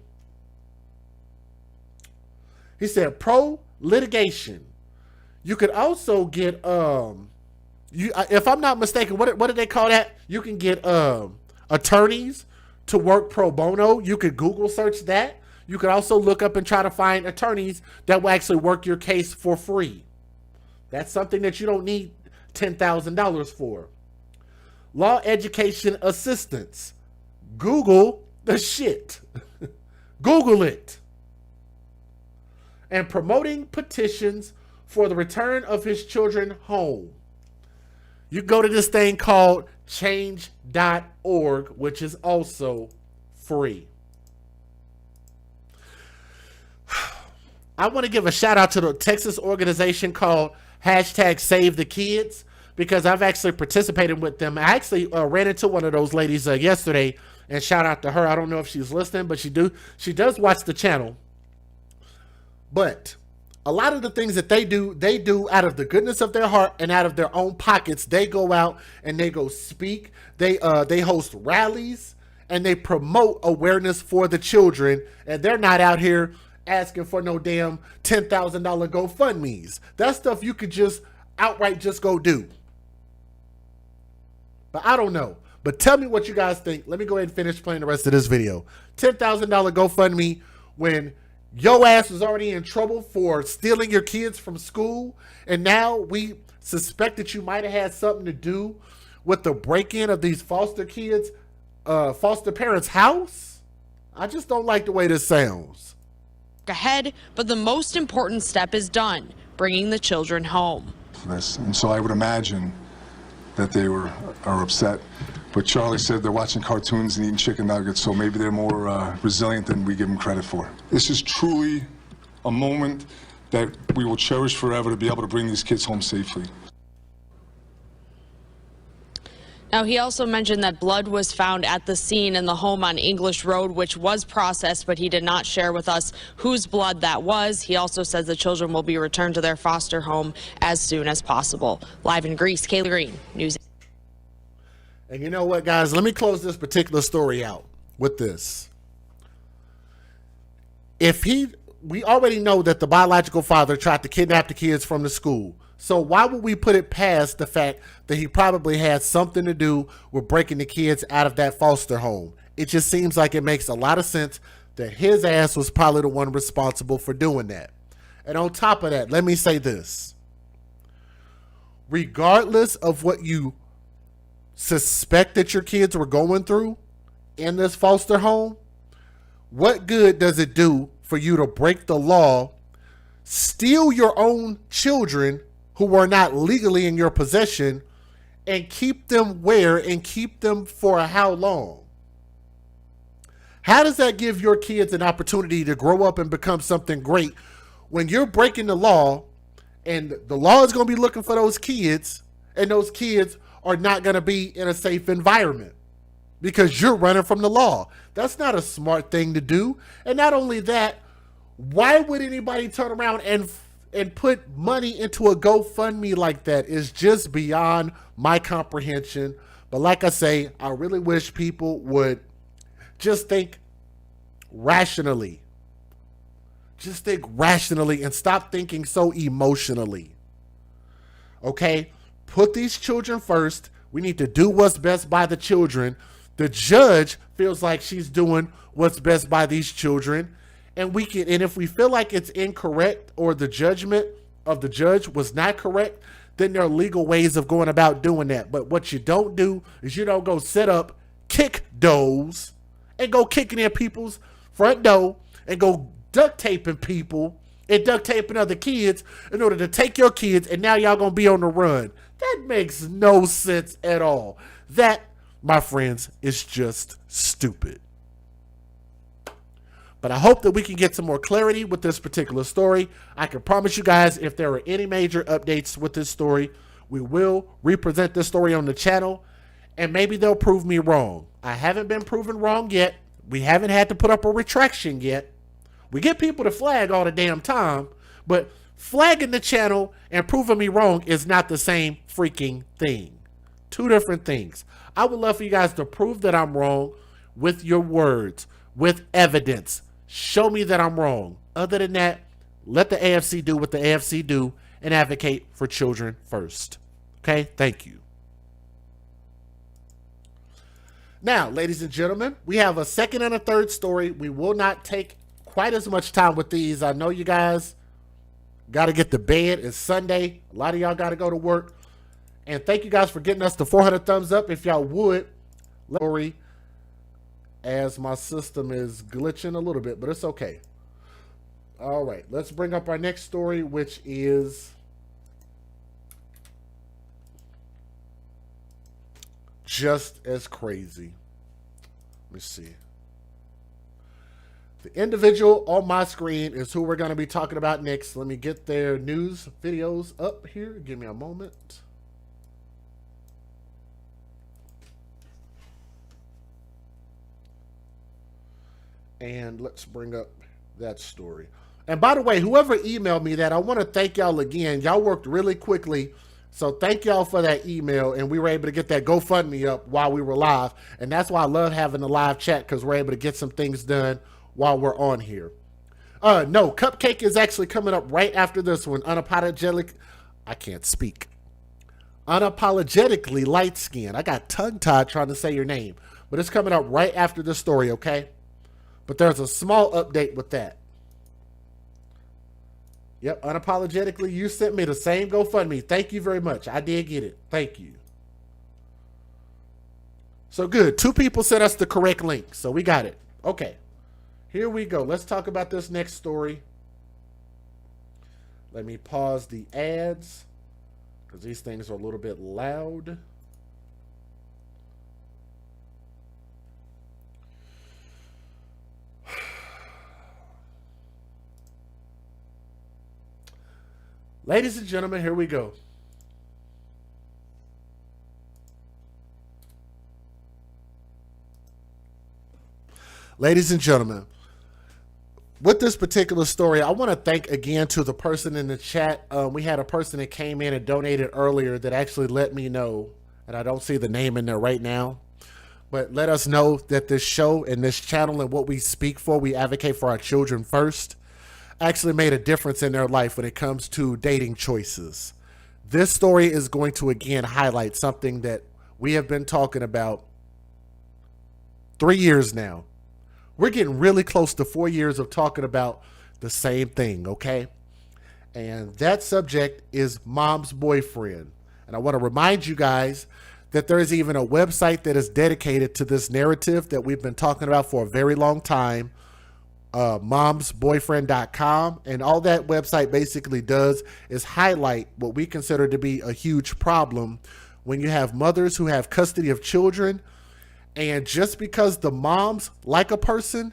He said pro litigation. You could also get if I'm not mistaken, what do they call that? You can get attorneys to work pro bono. You could Google search that. You could also look up and try to find attorneys that will actually work your case for free. That's something that you don't need $10,000 for. Law education assistance. Google the shit. Google it. And promoting petitions for the return of his children home. You go to this thing called change.org, which is also free. I want to give a shout out to the Texas organization called #SaveTheKids, because I've actually participated with them. I actually ran into one of those ladies yesterday, and shout out to her. I don't know if she's listening, but she does watch the channel. But a lot of the things that they do out of the goodness of their heart and out of their own pockets. They go out and they go speak. They host rallies and they promote awareness for the children. And they're not out here asking for no damn $10,000 GoFundMes. That stuff you could just outright just go do. But I don't know. But tell me what you guys think. Let me go ahead and finish playing the rest of this video. $10,000 GoFundMe when your ass was already in trouble for stealing your kids from school, and now we suspect that you might have had something to do with the break-in of these foster kids, foster parents' house? I just don't like the way this sounds. Ahead, but the most important step is done, bringing the children home. And so I would imagine that they are upset. But Charlie said they're watching cartoons and eating chicken nuggets, so maybe they're more resilient than we give them credit for. This is truly a moment that we will cherish forever, to be able to bring these kids home safely. Now, he also mentioned that blood was found at the scene in the home on English Road, which was processed, but he did not share with us whose blood that was. He also says the children will be returned to their foster home as soon as possible. Live in Greece, Kaylee Green, News. And you know what, guys? Let me close this particular story out with this. We already know that the biological father tried to kidnap the kids from the school. So why would we put it past the fact that he probably had something to do with breaking the kids out of that foster home? It just seems like it makes a lot of sense that his ass was probably the one responsible for doing that. And on top of that, let me say this. Regardless of what you suspect that your kids were going through in this foster home, what good does it do for you to break the law, steal your own children who were not legally in your possession, and keep them where and keep them for how long? How does that give your kids an opportunity to grow up and become something great when you're breaking the law and the law is going to be looking for those kids, and those kids are not going to be in a safe environment because you're running from the law? That's not a smart thing to do. And not only that, why would anybody turn around and put money into a GoFundMe like that? Is just beyond my comprehension. But like I say, I really wish people would just think rationally. Just think rationally and stop thinking so emotionally. Okay? Put these children first. We need to do what's best by the children. The judge feels like she's doing what's best by these children. And if we feel like it's incorrect or the judgment of the judge was not correct, then there are legal ways of going about doing that. But what you don't do is you don't go set up kick doors and go kicking in people's front door and go duct taping people and duct taping other kids in order to take your kids, and now y'all gonna be on the run. That makes no sense at all. That, my friends, is just stupid. But I hope that we can get some more clarity with this particular story. I can promise you guys, if there are any major updates with this story, we will represent this story on the channel, and maybe they'll prove me wrong. I haven't been proven wrong yet. We haven't had to put up a retraction yet. We get people to flag all the damn time, but flagging the channel and proving me wrong is not the same freaking thing. Two different things. I would love for you guys to prove that I'm wrong. with your words, with evidence. Show me that I'm wrong. Other than that, let the AFC do what the AFC do and advocate for children first. Okay, thank you. Now, ladies and gentlemen, we have a second and a third story. We will not take quite as much time with these. I know you guys got to get to bed. It's Sunday. A lot of y'all got to go to work. And thank you guys for getting us to 400 thumbs up. If y'all would, story, as my system is glitching a little bit, but it's okay. All right, let's bring up our next story, which is just as crazy. Let me see. The individual on my screen is who we're going to be talking about next. Let me get their news videos up here. Give me a moment. And let's bring up that story. And by the way, whoever emailed me that, I want to thank y'all again. Y'all worked really quickly. So thank y'all for that email. And we were able to get that GoFundMe up while we were live. And that's why I love having the live chat, because we're able to get some things done while we're on here. No, Cupcake is actually coming up right after this one. I can't speak. Unapologetically light skinned. I got tongue tied trying to say your name. But it's coming up right after this story, okay? But there's a small update with that. Yep, unapologetically, you sent me the same GoFundMe. Thank you very much. I did get it. Thank you. So good. 2 people sent us the correct link. So we got it. Okay. Here we go. Let's talk about this next story. Let me pause the ads, because these things are a little bit loud. Ladies and gentlemen, here we go. Ladies and gentlemen, with this particular story, I want to thank again to the person in the chat. We had a person that came in and donated earlier that actually let me know, and I don't see the name in there right now, but let us know that this show and this channel and what we speak for, we advocate for our children first, actually made a difference in their life when it comes to dating choices. This story is going to again highlight something that we have been talking about 3 years now. We're getting really close to 4 years of talking about the same thing, okay? And that subject is mom's boyfriend. And I want to remind you guys that there is even a website that is dedicated to this narrative that we've been talking about for a very long time, momsboyfriend.com. And all that website basically does is highlight what we consider to be a huge problem when you have mothers who have custody of children, and just because the moms like a person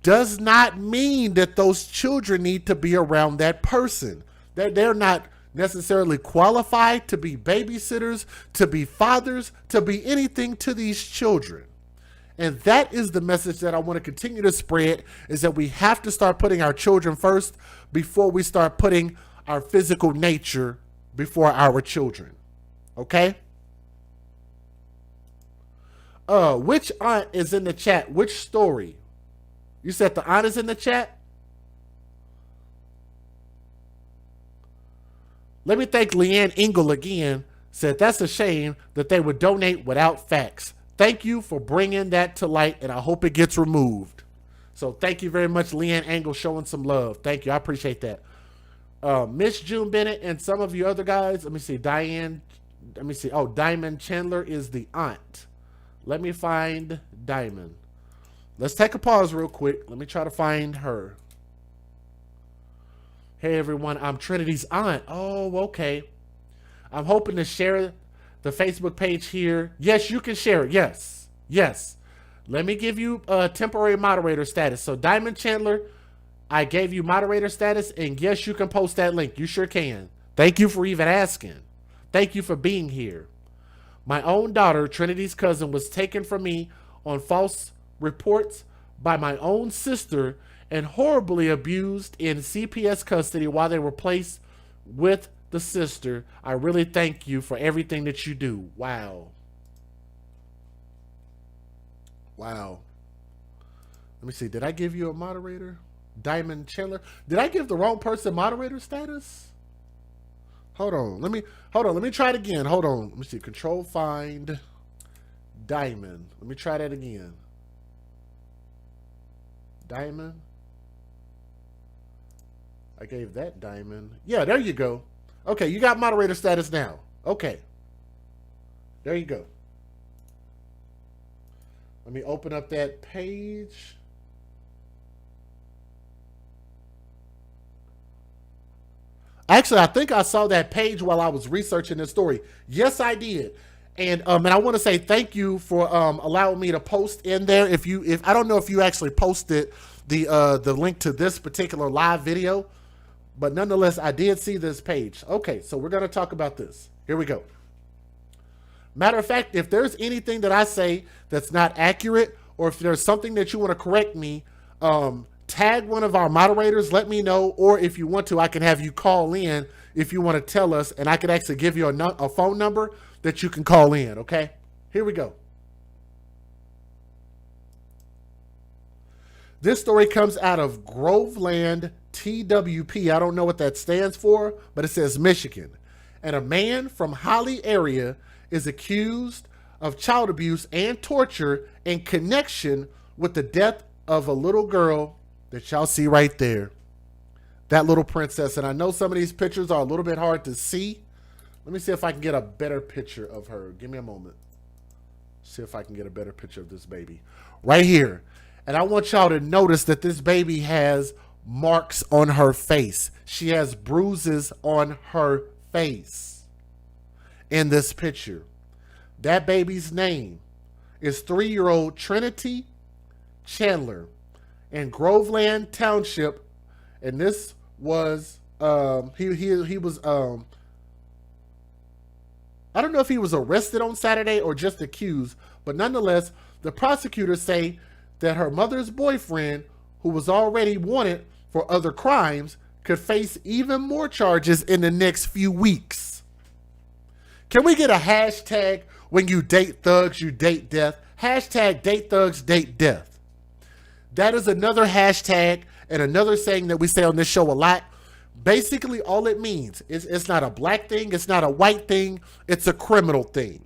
does not mean that those children need to be around that person. They're not necessarily qualified to be babysitters, to be fathers, to be anything to these children. And that is the message that I want to continue to spread, is that we have to start putting our children first before we start putting our physical nature before our children. Okay? Which aunt is in the chat? Which story? You said the aunt is in the chat? Let me thank Leanne Engel again. Said that's a shame that they would donate without facts. Thank you for bringing that to light, and I hope it gets removed. So thank you very much, Leanne Engel, showing some love. Thank you. I appreciate that. Miss June Bennett and some of you other guys. Let me see. Diane. Let me see. Oh, Diamond Chandler is the aunt. Let me find Diamond. Let's take a pause real quick. Let me try to find her. Hey, everyone. I'm Trinity's aunt. Oh, okay. I'm hoping to share the Facebook page here. Yes, you can share it. Yes. Yes. Let me give you a temporary moderator status. So, Diamond Chandler, I gave you moderator status, and yes, you can post that link. You sure can. Thank you for even asking. Thank you for being here. My own daughter, Trinity's cousin, was taken from me on false reports by my own sister and horribly abused in CPS custody while they were placed with the sister. I really thank you for everything that you do. Wow. Wow. Let me see. Did I give you a moderator? Diamond Chandler. Did I give the wrong person moderator status? Hold on. Let me try it again. Hold on. Let me see. Control find Diamond. Let me try that again. Diamond. I gave that Diamond. Yeah, there you go. Okay, you got moderator status now. Okay. There you go. Let me open up that page. Actually, I think I saw that page while I was researching this story. Yes, I did. And I want to say thank you for allowing me to post in there. If I don't know if you actually posted the link to this particular live video, but nonetheless, I did see this page. Okay, so we're going to talk about this. Here we go. Matter of fact, if there's anything that I say that's not accurate, or if there's something that you want to correct me, tag one of our moderators, let me know, or if you want to, I can have you call in if you want to tell us, and I could actually give you a phone number that you can call in, okay? Here we go. This story comes out of Groveland TWP. I don't know what that stands for, but it says Michigan. And a man from Holly area is accused of child abuse and torture in connection with the death of a little girl that y'all see right there. That little princess. And I know some of these pictures are a little bit hard to see. Let me see if I can get a better picture of her. Give me a moment. See if I can get a better picture of this baby. Right here. And I want y'all to notice that this baby has marks on her face. She has bruises on her face in this picture. That baby's name is 3-year-old Trinity Chandler in Groveland Township, and this was he was I don't know if he was arrested on Saturday or just accused, but nonetheless, the prosecutors say that her mother's boyfriend, who was already wanted for other crimes, could face even more charges in the next few weeks. Can we get a hashtag when you date thugs, you date death? Hashtag date thugs, date death. That is another hashtag and another saying that we say on this show a lot. Basically, all it means is it's not a black thing, it's not a white thing, it's a criminal thing.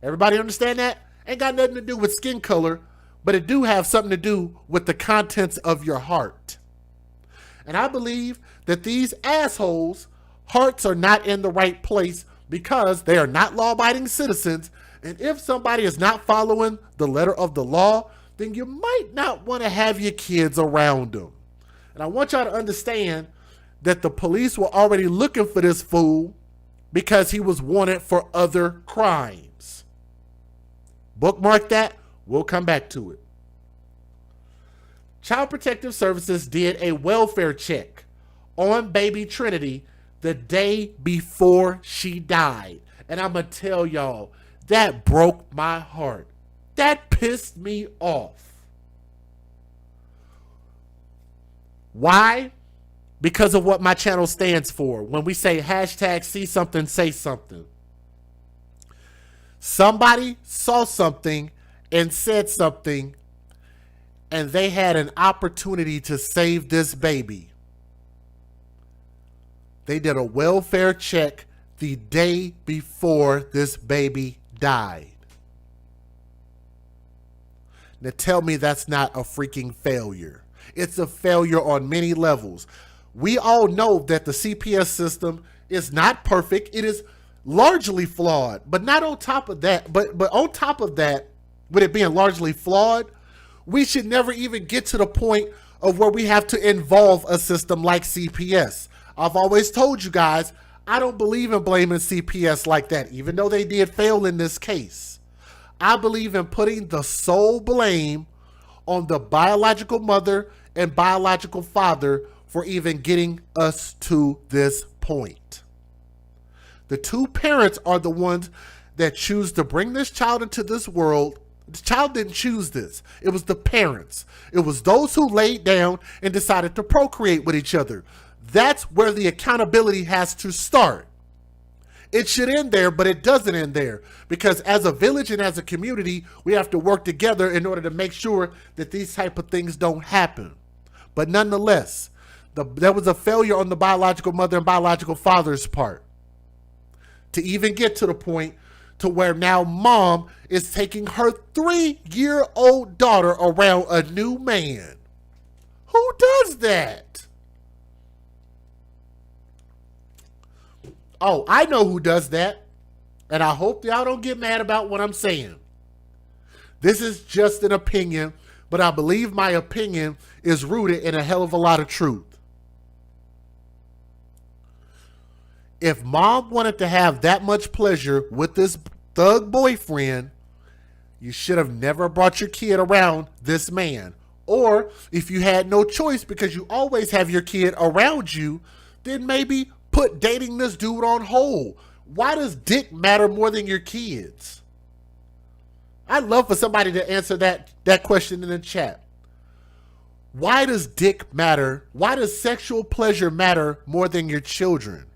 Everybody understand that? Ain't got nothing to do with skin color, but it do have something to do with the contents of your heart. And I believe that these assholes' hearts are not in the right place because they are not law-abiding citizens. And if somebody is not following the letter of the law, then you might not want to have your kids around them. And I want y'all to understand that the police were already looking for this fool because he was wanted for other crimes. Bookmark that. We'll come back to it. Child Protective Services did a welfare check on baby Trinity the day before she died. And I'm going to tell y'all, that broke my heart. That pissed me off. Why? Because of what my channel stands for. When we say hashtag see something, say something. Somebody saw something and said something, and they had an opportunity to save this baby. They did a welfare check the day before this baby died. Now tell me that's not a freaking failure. It's a failure on many levels. We all know that the CPS system is not perfect. It is largely flawed, but not on top of that. But on top of that, with it being largely flawed, we should never even get to the point of where we have to involve a system like CPS. I've always told you guys, I don't believe in blaming CPS like that, even though they did fail in this case. I believe in putting the sole blame on the biological mother and biological father for even getting us to this point. The two parents are the ones that choose to bring this child into this world. The child didn't choose this. It was the parents. It was those who laid down and decided to procreate with each other. That's where the accountability has to start. It should end there, but it doesn't end there, because as a village and as a community, we have to work together in order to make sure that these type of things don't happen. But nonetheless, there was a failure on the biological mother and biological father's part to even get to the point to where now mom is taking her 3-year-old daughter around a new man. Who does that? Oh, I know who does that. And I hope y'all don't get mad about what I'm saying. This is just an opinion, but I believe my opinion is rooted in a hell of a lot of truth. If mom wanted to have that much pleasure with this thug boyfriend, you should have never brought your kid around this man. Or if you had no choice because you always have your kid around you, then maybe put dating this dude on hold. Why does dick matter more than your kids? I'd love for somebody to answer that question in the chat. Why does dick matter? Why does sexual pleasure matter more than your children?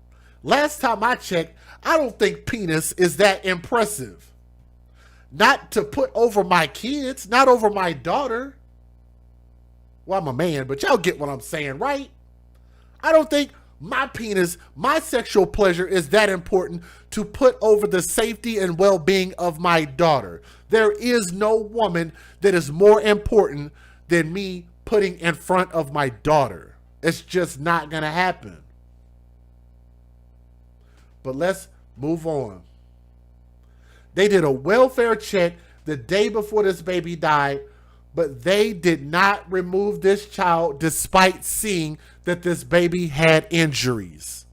Last time I checked, I don't think penis is that impressive. Not to put over my kids, not over my daughter. Well, I'm a man, but y'all get what I'm saying, right? I don't think my penis, my sexual pleasure is that important to put over the safety and well-being of my daughter. There is no woman that is more important than me putting in front of my daughter. It's just not gonna happen. But let's move on. They did a welfare check the day before this baby died, but they did not remove this child despite seeing that this baby had injuries.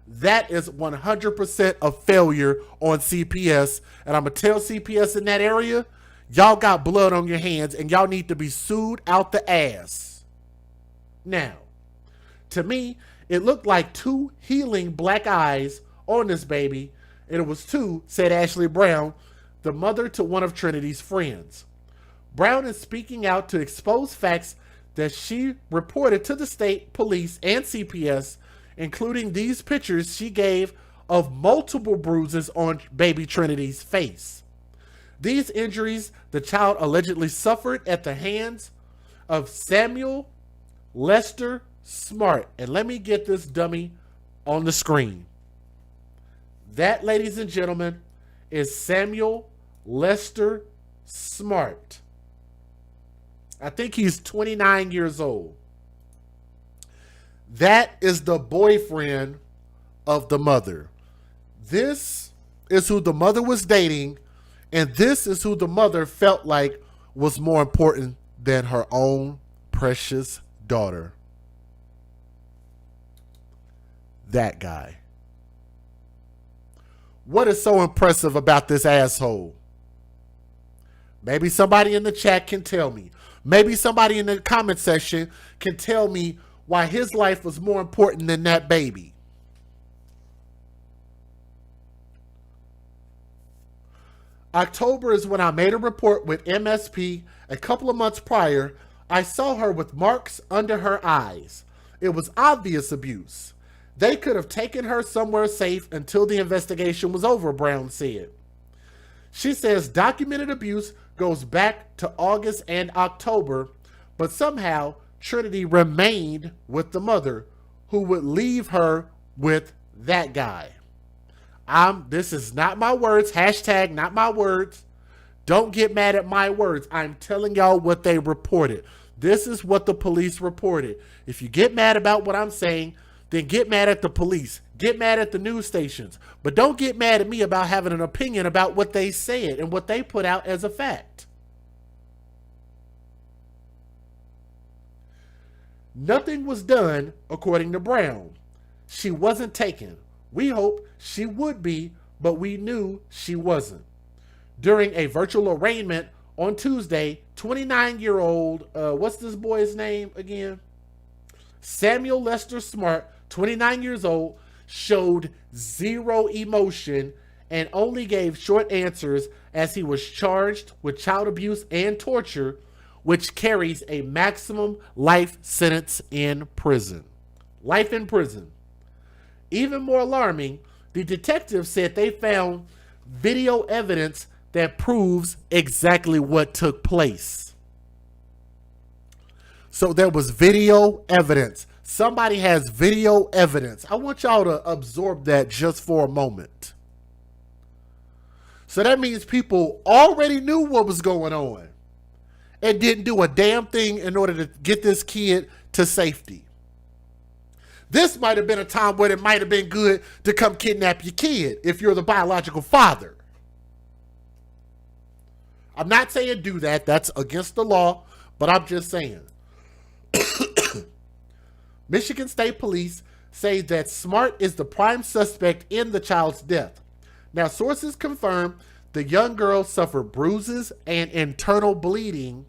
That is 100% a failure on CPS. And I'm going to tell CPS in that area, y'all got blood on your hands and y'all need to be sued out the ass. Now, to me, it looked like 2 healing black eyes on this baby, and it was 2, said Ashley Brown, the mother to one of Trinity's friends. Brown is speaking out to expose facts that she reported to the state police and CPS, including these pictures she gave of multiple bruises on baby Trinity's face. These injuries the child allegedly suffered at the hands of Samuel Lester Smart. And let me get this dummy on the screen. That, ladies and gentlemen, is Samuel Lester Smart. I think he's 29 years old. That is the boyfriend of the mother. This is who the mother was dating, and this is who the mother felt like was more important than her own precious daughter. That guy. What is so impressive about this asshole? Maybe somebody in the chat can tell me. Maybe somebody in the comment section can tell me why his life was more important than that baby. October is when I made a report with MSP. A couple of months prior, I saw her with marks under her eyes. It was obvious abuse. They could have taken her somewhere safe until the investigation was over, Brown said. She says documented abuse goes back to August and October, but somehow Trinity remained with the mother, who would leave her with that guy. This is not my words, hashtag not my words. Don't get mad at my words. I'm telling y'all what they reported. This is what the police reported. If you get mad about what I'm saying, then get mad at the police. Get mad at the news stations. But don't get mad at me about having an opinion about what they said and what they put out as a fact. Nothing was done, according to Brown. She wasn't taken. We hoped she would be, but we knew she wasn't. During a virtual arraignment on Tuesday, 29-year-old, what's this boy's name again? Samuel Lester Smart, 29 years old, showed zero emotion and only gave short answers as he was charged with child abuse and torture, which carries a maximum life sentence in prison. Life in prison. Even more alarming, The detectives said they found video evidence that proves exactly what took place. So there was video evidence. Somebody has video evidence. I want y'all to absorb that just for a moment. So that means people already knew what was going on and didn't do a damn thing in order to get this kid to safety. This might have been a time where it might have been good to come kidnap your kid if you're the biological father. I'm not saying do that. That's against the law, but I'm just saying. Michigan State Police say that Smart is the prime suspect in the child's death. Now, sources confirm the young girl suffered bruises and internal bleeding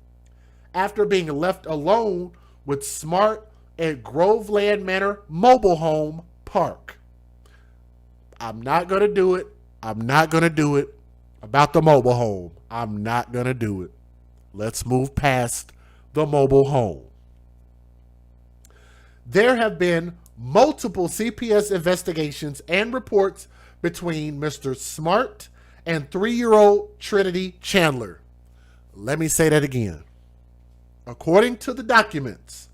after being left alone with Smart at Groveland Manor Mobile Home Park. I'm not going to do it. I'm not going to do it about the mobile home. I'm not going to do it. Let's move past the mobile home. There have been multiple CPS investigations and reports between Mr. Smart and 3-year-old Trinity Chandler. Let me say that again. According to the documents,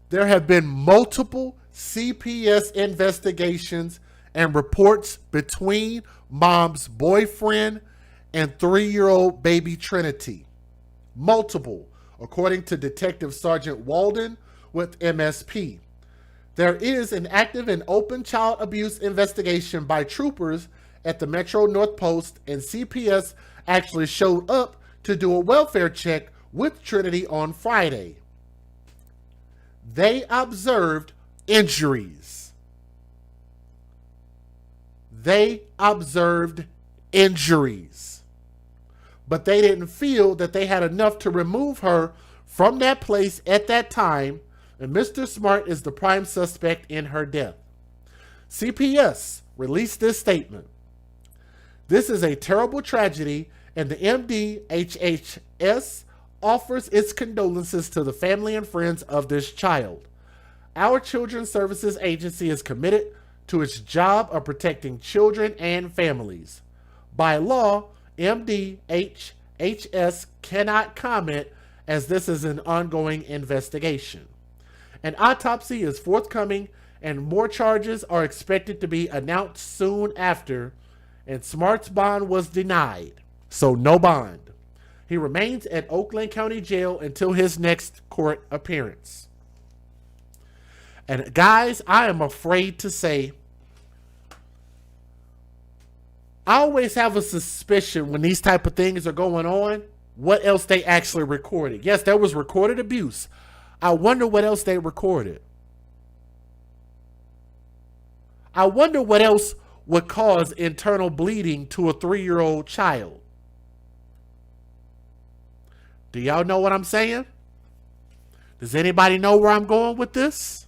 there have been multiple CPS investigations and reports between mom's boyfriend and 3-year-old baby Trinity. Multiple, according to Detective Sergeant Walden with MSP. There is an active and open child abuse investigation by troopers at the Metro North Post, and CPS actually showed up to do a welfare check with Trinity on Friday. They observed injuries. They observed injuries. But they didn't feel that they had enough to remove her from that place at that time, and Mr. Smart is the prime suspect in her death. CPS released this statement. This is a terrible tragedy, and the MDHHS offers its condolences to the family and friends of this child. Our Children's Services Agency is committed to its job of protecting children and families. By law, MDHHS cannot comment as this is an ongoing investigation. An autopsy is forthcoming and more charges are expected to be announced soon after, and Smart's bond was denied, so no bond. He remains at Oakland County Jail until his next court appearance. And guys, I am afraid to say, I always have a suspicion when these type of things are going on, what else they actually recorded. Yes, there was recorded abuse. I wonder what else they recorded. I wonder what else would cause internal bleeding to a 3-year-old child. Do y'all know what I'm saying? Does anybody know where I'm going with this?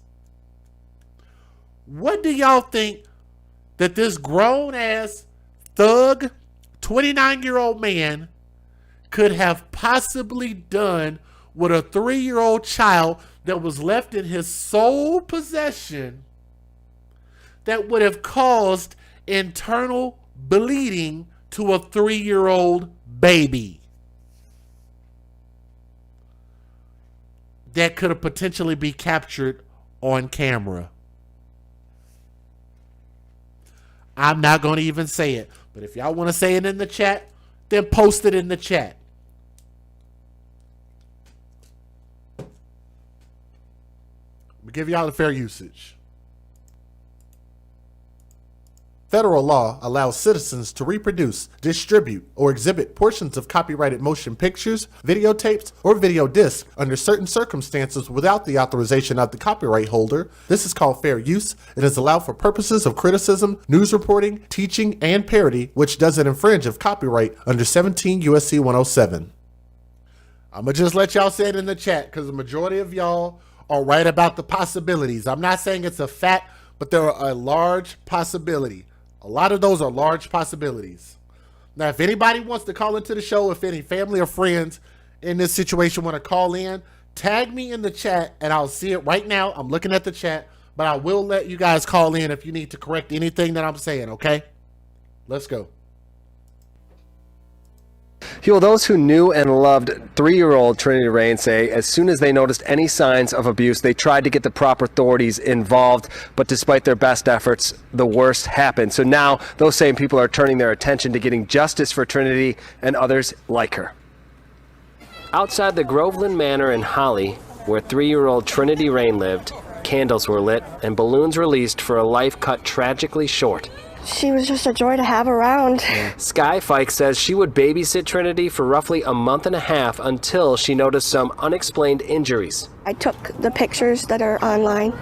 What do y'all think that this grown-ass thug, 29-year-old man could have possibly done with a 3-year-old child that was left in his sole possession that would have caused internal bleeding to a 3-year-old baby that could have potentially be captured on camera? I'm not going to even say it, but if y'all want to say it in the chat, then post it in the chat. We give y'all the fair usage. Federal law allows citizens to reproduce, distribute, or exhibit portions of copyrighted motion pictures, videotapes, or video discs under certain circumstances without the authorization of the copyright holder. This is called fair use. It is allowed for purposes of criticism, news reporting, teaching, and parody, which doesn't infringe of copyright under 17 U.S.C. 107. I'm going to just let y'all say it in the chat because the majority of y'all are right about the possibilities. I'm not saying it's a fact, but there are a large possibility. A lot of those are large possibilities. Now, if anybody wants to call into the show, if any family or friends in this situation want to call in, tag me in the chat and I'll see it right now. I'm looking at the chat, but I will let you guys call in if you need to correct anything that I'm saying, okay? Let's go. Well, those who knew and loved 3-year-old Trinity Rain say as soon as they noticed any signs of abuse, they tried to get the proper authorities involved. But despite their best efforts, the worst happened. So now those same people are turning their attention to getting justice for Trinity and others like her. Outside the Groveland Manor in Holly, where 3-year-old Trinity Rain lived, candles were lit and balloons released for a life cut tragically short. She was just a joy to have around. Sky Fike says she would babysit Trinity for roughly a month and a half until she noticed some unexplained injuries. I took the pictures that are online,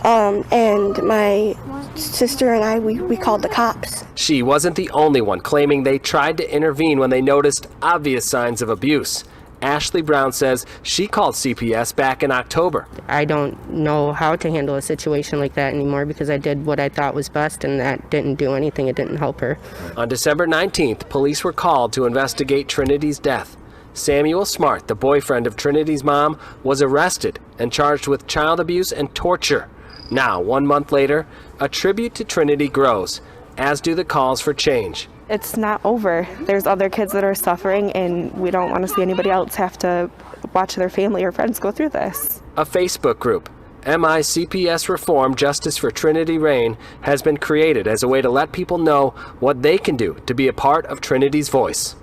and my sister and I, we called the cops. She wasn't the only one claiming they tried to intervene when they noticed obvious signs of abuse. Ashley Brown says she called CPS back in October. I don't know how to handle a situation like that anymore because I did what I thought was best and that didn't do anything. It didn't help her. On December 19th, police were called to investigate Trinity's death. Samuel Smart, the boyfriend of Trinity's mom, was arrested and charged with child abuse and torture. Now, 1 month later, a tribute to Trinity grows, as do the calls for change. It's not over. There's other kids that are suffering, and we don't want to see anybody else have to watch their family or friends go through this. A Facebook group, MICPS Reform Justice for Trinity Rain, has been created as a way to let people know what they can do to be a part of Trinity's voice.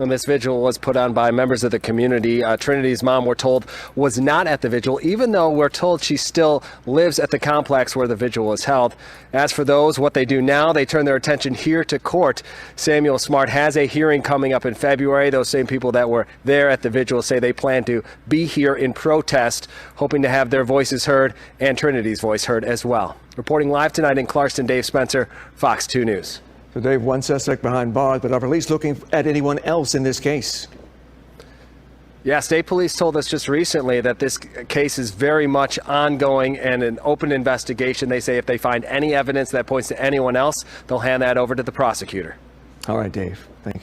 And this vigil was put on by members of the community. Trinity's mom, we're told, was not at the vigil, even though we're told she still lives at the complex where the vigil was held. As for those, what they do now, they turn their attention here to court. Samuel Smart has a hearing coming up in February. Those same people that were there at the vigil say they plan to be here in protest, hoping to have their voices heard and Trinity's voice heard as well. Reporting live tonight in Clarkston, Dave Spencer, Fox 2 News. So Dave, one suspect behind bars, but are police looking at anyone else in this case? Yeah, state police told us just recently that this case is very much ongoing and an open investigation. They say if they find any evidence that points to anyone else, they'll hand that over to the prosecutor. All right, Dave. Thank you.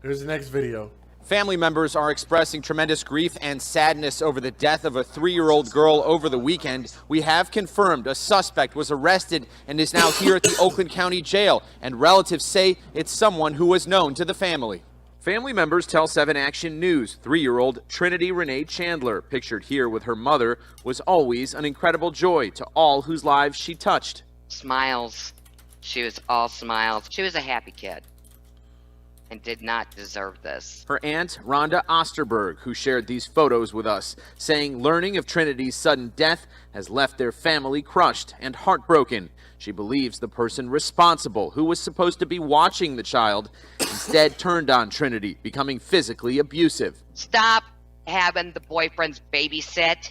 Here's the next video. Family members are expressing tremendous grief and sadness over the death of a 3-year-old girl over the weekend. We have confirmed a suspect was arrested and is now here at the Oakland County Jail, and relatives say it's someone who was known to the family. Family members tell 7 Action News 3-year-old Trinity Renee Chandler, pictured here with her mother, was always an incredible joy to all whose lives she touched. Smiles. She was all smiles. She was a happy kid and did not deserve this. Her aunt, Rhonda Osterberg, who shared these photos with us, saying learning of Trinity's sudden death has left their family crushed and heartbroken. She believes the person responsible, who was supposed to be watching the child, instead turned on Trinity, becoming physically abusive. Stop having the boyfriends babysit.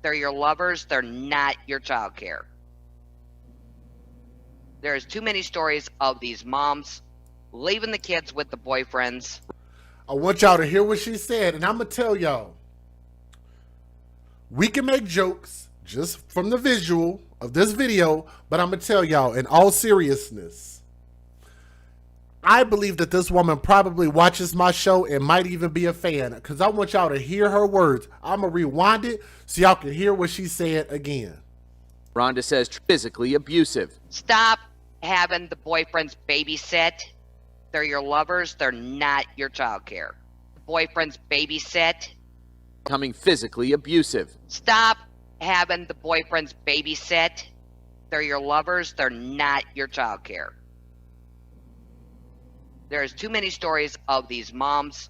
They're your lovers. They're not your child care. There's too many stories of these moms leaving the kids with the boyfriends. I want y'all to hear what she said, and I'm going to tell y'all. We can make jokes just from the visual of this video, but I'm going to tell y'all, in all seriousness, I believe that this woman probably watches my show and might even be a fan, because I want y'all to hear her words. I'm going to rewind it so y'all can hear what she said again. Rhonda says physically abusive. Stop having the boyfriends babysit. They're your lovers. They're not your child care. Boyfriends babysit. Becoming physically abusive. Stop having the boyfriends babysit. They're your lovers. They're not your child care. There's too many stories of these moms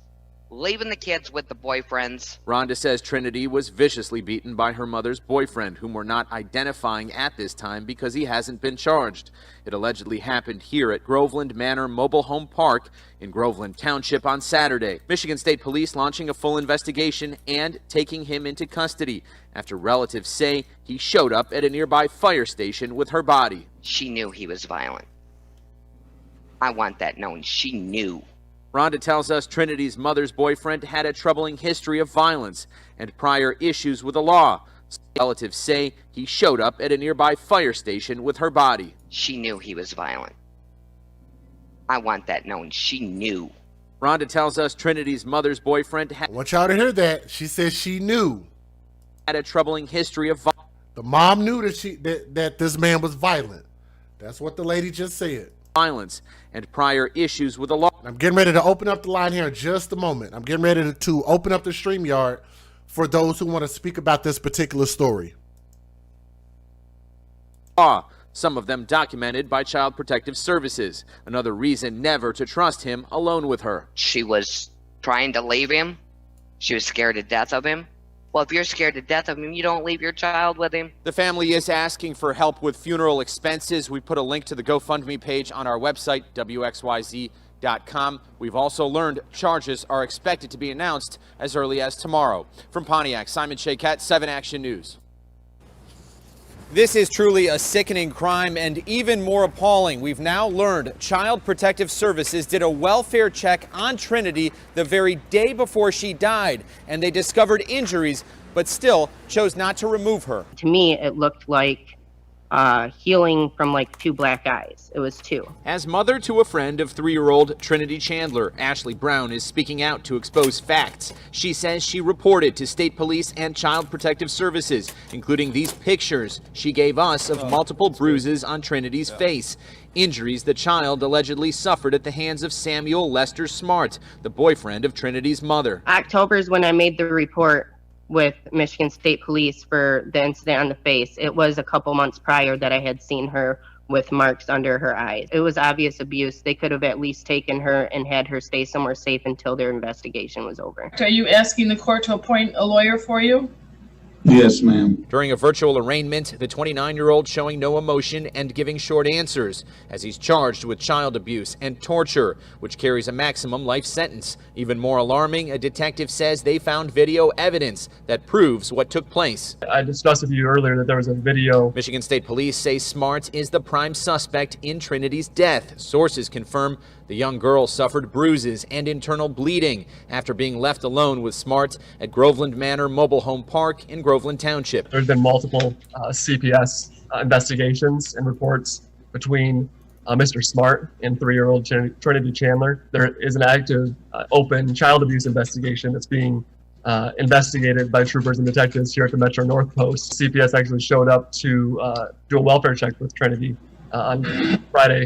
leaving the kids with the boyfriends. Rhonda says Trinity was viciously beaten by her mother's boyfriend, whom we're not identifying at this time because he hasn't been charged. It allegedly happened here at Groveland Manor Mobile Home Park in Groveland Township on Saturday. Michigan State Police launching a full investigation and taking him into custody after relatives say he showed up at a nearby fire station with her body. She knew he was violent. I want that known. She knew. Rhonda tells us Trinity's mother's boyfriend had a troubling history of violence and prior issues with the law. Relatives say he showed up at a nearby fire station with her body. She knew he was violent. I want that known. She knew. Rhonda tells us Trinity's mother's boyfriend had... I want y'all to hear that. She says she knew. Had a troubling history of violence. The mom knew that this man was violent. That's what the lady just said. Violence and prior issues with the law. I'm getting ready to open up the line here in just a moment. I'm getting ready to open up the StreamYard for those who want to speak about this particular story. Some of them documented by Child Protective Services. Another reason never to trust him alone with her. She was trying to leave him. She was scared to death of him. Well, if you're scared to death of him, you don't leave your child with him. The family is asking for help with funeral expenses. We put a link to the GoFundMe page on our website, wxyz.com. We've also learned charges are expected to be announced as early as tomorrow. From Pontiac, Simon Shaykat, 7 Action News. This is truly a sickening crime, and even more appalling. We've now learned Child Protective Services did a welfare check on Trinity the very day before she died, and they discovered injuries, but still chose not to remove her. To me, it looked like healing from like 2 black eyes. It was 2. As mother to a friend of 3-year-old Trinity Chandler, Ashley Brown is speaking out to expose facts. She says she reported to state police and Child Protective Services, including these pictures she gave us of multiple bruises on Trinity's face. Injuries the child allegedly suffered at the hands of Samuel Lester Smart, the boyfriend of Trinity's mother. October is when I made the report with Michigan State Police for the incident on the face. It was a couple months prior that I had seen her with marks under her eyes. It was obvious abuse. They could have at least taken her and had her stay somewhere safe until their investigation was over. Are you asking the court to appoint a lawyer for you? Yes, ma'am. During a virtual arraignment, the 29-year-old showing no emotion and giving short answers as he's charged with child abuse and torture, which carries a maximum life sentence. Even more alarming, a detective says they found video evidence that proves what took place. I discussed with you earlier that there was a video. Michigan State Police say Smart is the prime suspect in Trinity's death. Sources confirm the young girl suffered bruises and internal bleeding after being left alone with Smart at Groveland Manor Mobile Home Park in Groveland Township. There's been multiple CPS investigations and reports between Mr. Smart and 3-year-old Trinity Chandler. There is an active open child abuse investigation that's being investigated by troopers and detectives here at the Metro North Post. CPS actually showed up to do a welfare check with Trinity on Friday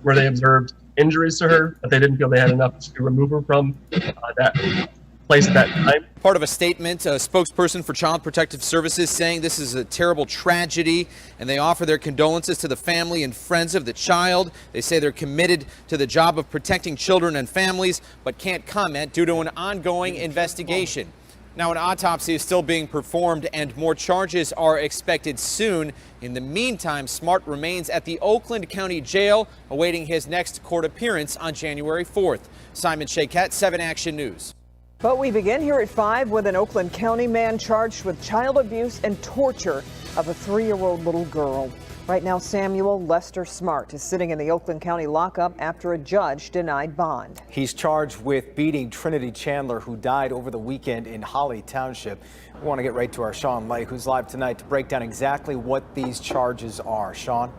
where they observed injuries to her, but they didn't feel they had enough to remove her from that place at that time. Part of a statement, a spokesperson for Child Protective Services saying this is a terrible tragedy, and they offer their condolences to the family and friends of the child. They say they're committed to the job of protecting children and families, but can't comment due to an ongoing investigation. Now, an autopsy is still being performed and more charges are expected soon. In the meantime, Smart remains at the Oakland County Jail awaiting his next court appearance on January 4th. Simon Shaykat, 7 Action News. But we begin here at 5 with an Oakland County man charged with child abuse and torture of a 3-year-old little girl. Right now, Samuel Lester Smart is sitting in the Oakland County lockup after a judge denied bond. He's charged with beating Trinity Chandler, who died over the weekend in Holly Township. We want to get right to our Sean Lake, who's live tonight to break down exactly what these charges are. Sean?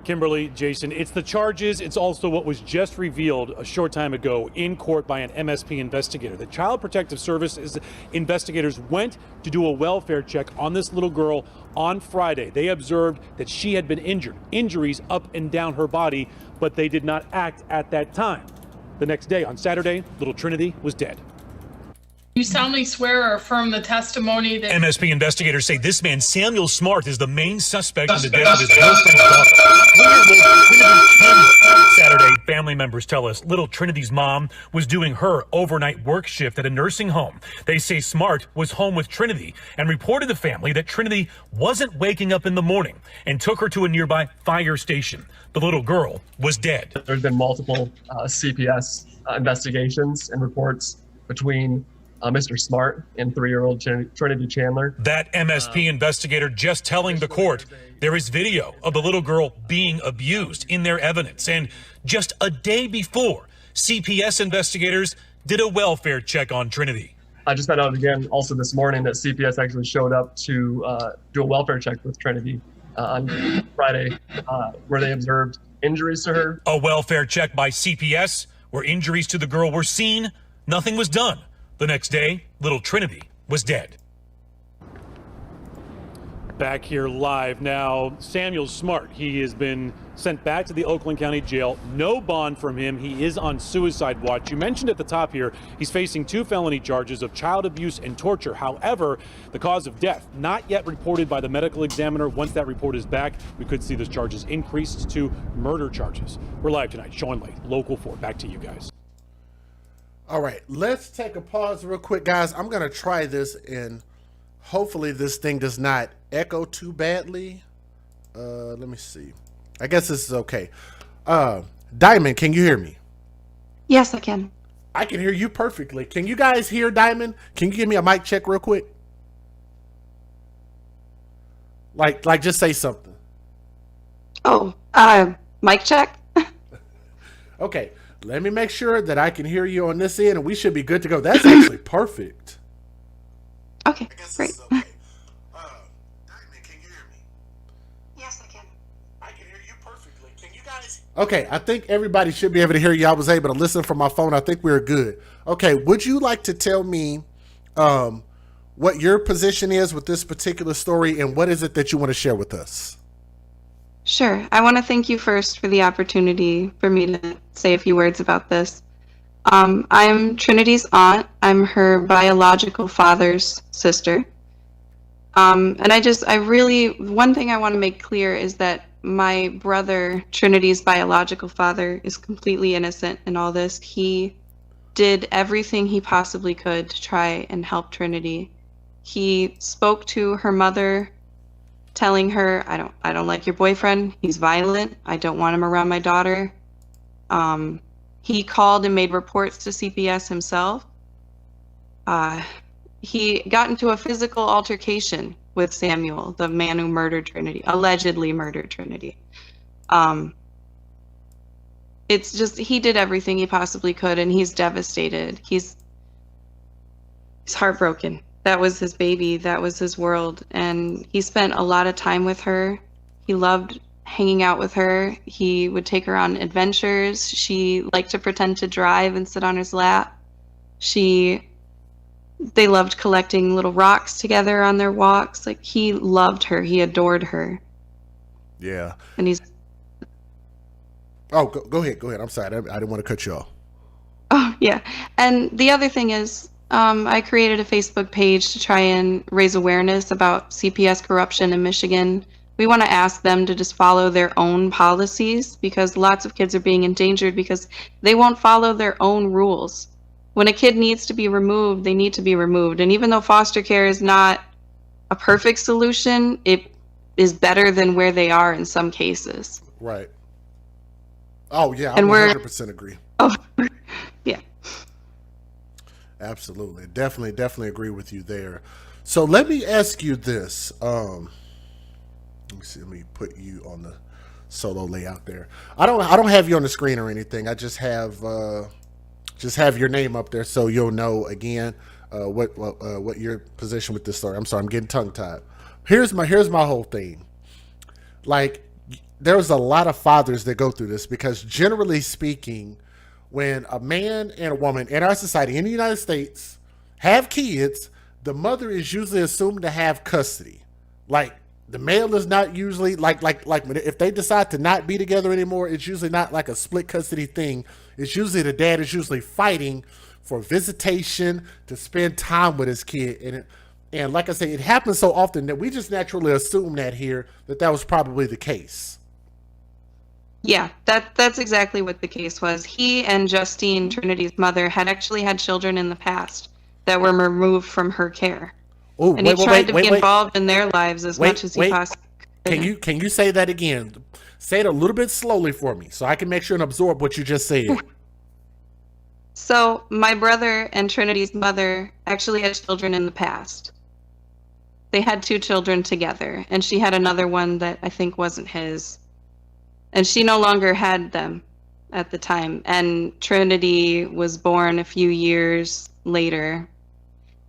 Kimberly, Jason, it's the charges. It's also what was just revealed a short time ago in court by an MSP investigator. The Child Protective Services investigators went to do a welfare check on this little girl on Friday. They observed that she had been injured, injuries up and down her body, but they did not act at that time. The next day, on Saturday, little Trinity was dead. You solemnly swear or affirm the testimony that MSP investigators say this man, Samuel Smart, is the main suspect in the death of his girlfriend's daughter. Saturday, family members tell us little Trinity's mom was doing her overnight work shift at a nursing home. They say Smart was home with Trinity and reported to family that Trinity wasn't waking up in the morning and took her to a nearby fire station. The little girl was dead. There's been multiple CPS investigations and reports between Mr. Smart and 3-year-old Trinity Chandler. That MSP investigator just telling the court there is video of the little girl being abused in their evidence. And just a day before, CPS investigators did a welfare check on Trinity. I just found out again also this morning that CPS actually showed up to do a welfare check with Trinity on Friday where they observed injuries to her. A welfare check by CPS where injuries to the girl were seen. Nothing was done. The next day, little Trinity was dead. Back here live now, Samuel Smart. He has been sent back to the Oakland County Jail. No bond from him. He is on suicide watch. You mentioned at the top here, he's facing 2 felony charges of child abuse and torture. However, the cause of death not yet reported by the medical examiner. Once that report is back, we could see those charges increased to murder charges. We're live tonight. Sean Lake, Local 4. Back to you guys. All right, let's take a pause real quick, guys. I'm going to try this, and hopefully this thing does not echo too badly. Let me see. I guess this is okay. Diamond, can you hear me? Yes, I can. I can hear you perfectly. Can you guys hear Diamond? Can you give me a mic check real quick? Like just say something. Oh, mic check? Okay, let me make sure that I can hear you on this end, and we should be good to go. That's actually perfect. Okay, great. Diamond, can you hear me? Yes, I can. I can hear you perfectly. Can you guys? Okay, I think everybody should be able to hear you. I was able to listen from my phone. I think we were good. Okay, would you like to tell me what your position is with this particular story, and what is it that you want to share with us? Sure. I want to thank you first for the opportunity for me to say a few words about this. I'm Trinity's aunt. I'm her biological father's sister. One thing I want to make clear is that my brother, Trinity's biological father, is completely innocent in all this. He did everything he possibly could to try and help Trinity. He spoke to her mother, telling her, I don't like your boyfriend. He's violent. I don't want him around my daughter. He called and made reports to CPS himself. He got into a physical altercation with Samuel, the man who murdered Trinity, allegedly murdered Trinity. It's just, he did everything he possibly could, and he's devastated. He's heartbroken. That was his baby. That was his world. And he spent a lot of time with her. He loved hanging out with her. He would take her on adventures. She liked to pretend to drive and sit on his lap. They loved collecting little rocks together on their walks. Like, he loved her. He adored her. Yeah. And he's... Oh, go ahead. I'm sorry. I didn't want to cut you off. Oh, yeah. And the other thing is, I created a Facebook page to try and raise awareness about CPS corruption in Michigan. We want to ask them to just follow their own policies, because lots of kids are being endangered because they won't follow their own rules. When a kid needs to be removed, they need to be removed. And even though foster care is not a perfect solution, it is better than where they are in some cases. Right. Oh, yeah, I 100% agree. Oh, yeah. Absolutely. Definitely agree with you there. So let me ask you this. Let me see. Let me put you on the solo layout there. I don't have you on the screen or anything. I just have your name up there so you'll know again what your position with this story. I'm sorry, I'm getting tongue tied. Here's my whole thing. Like, there's a lot of fathers that go through this, because generally speaking, when a man and a woman in our society in the United States have kids, the mother is usually assumed to have custody. Like, the male is not usually like if they decide to not be together anymore, it's usually not like a split custody thing. It's usually the dad is usually fighting for visitation, to spend time with his kid. And like I say, it happens so often that we just naturally assume that was probably the case. Yeah, that's exactly what the case was. He and Justine, Trinity's mother, had actually had children in the past that were removed from her care. Ooh, and he tried to be involved in their lives as much as he possibly could. Can you say that again? Say it a little bit slowly for me so I can make sure and absorb what you just said. So my brother and Trinity's mother actually had children in the past. They had 2 children together, and she had another one that I think wasn't his. And she no longer had them at the time. And Trinity was born a few years later.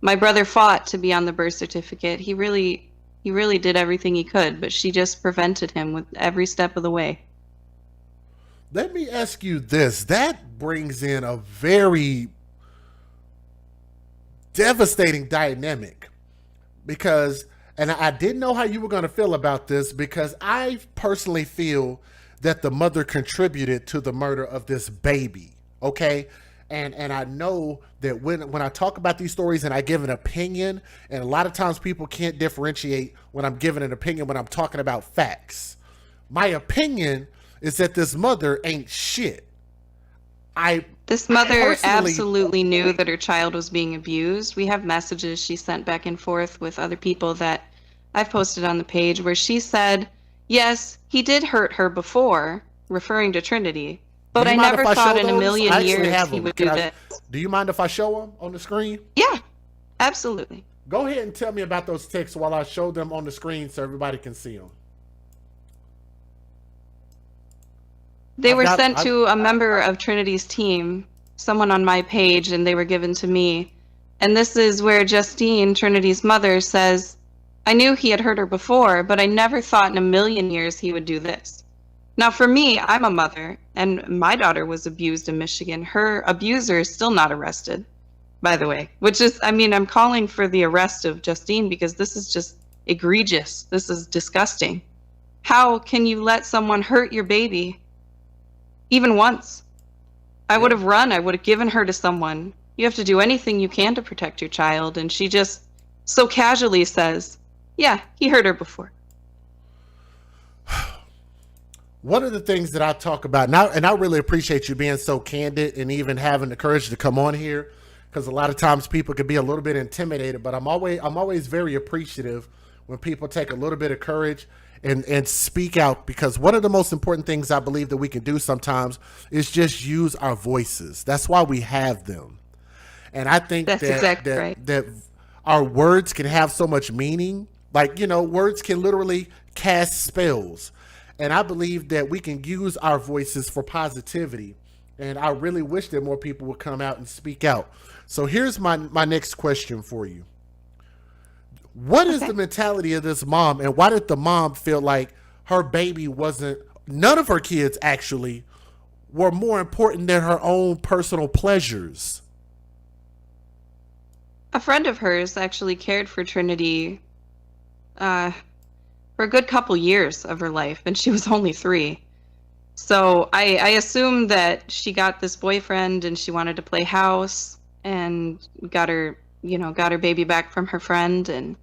My brother fought to be on the birth certificate. He really did everything he could, but she just prevented him with every step of the way. Let me ask you this. That brings in a very devastating dynamic, because And I didn't know how you were going to feel about this because I personally feel that the mother contributed to the murder of this baby. Okay. And I know that when I talk about these stories and I give an opinion, and a lot of times people can't differentiate when I'm giving an opinion when I'm talking about facts. My opinion is that this mother ain't shit. This mother absolutely knew that her child was being abused. We have messages she sent back and forth with other people that I've posted on the page where she said, yes, he did hurt her before, referring to Trinity, but I never thought in a million years he would do this. Do you mind if I show them on the screen? Yeah, absolutely. Go ahead and tell me about those texts while I show them on the screen so everybody can see them. They were sent to a member of Trinity's team, someone on my page, and they were given to me. And this is where Justine, Trinity's mother, says, I knew he had hurt her before, but I never thought in a million years he would do this. Now, for me, I'm a mother, and my daughter was abused in Michigan. Her abuser is still not arrested, by the way, which is, I mean, I'm calling for the arrest of Justine because this is just egregious. This is disgusting. How can you let someone hurt your baby? Even once. I would have run. I would have given her to someone. You have to do anything you can to protect your child. And she just so casually says, yeah, he hurt her before. One of the things that I talk about now, and I really appreciate you being so candid and even having the courage to come on here, because a lot of times people can be a little bit intimidated, but I'm always very appreciative when people take a little bit of courage and speak out, because one of the most important things I believe that we can do sometimes is just use our voices. That's why we have them. And I think that our words can have so much meaning. Like, you know, words can literally cast spells. And I believe that we can use our voices for positivity. And I really wish that more people would come out and speak out. So here's my next question for you. What is the mentality of this mom, and why did the mom feel like her baby none of her kids actually were more important than her own personal pleasures? A friend of hers actually cared for Trinity for a good couple years of her life, and she was only 3. So I assume that she got this boyfriend and she wanted to play house and got her baby back from her friend. And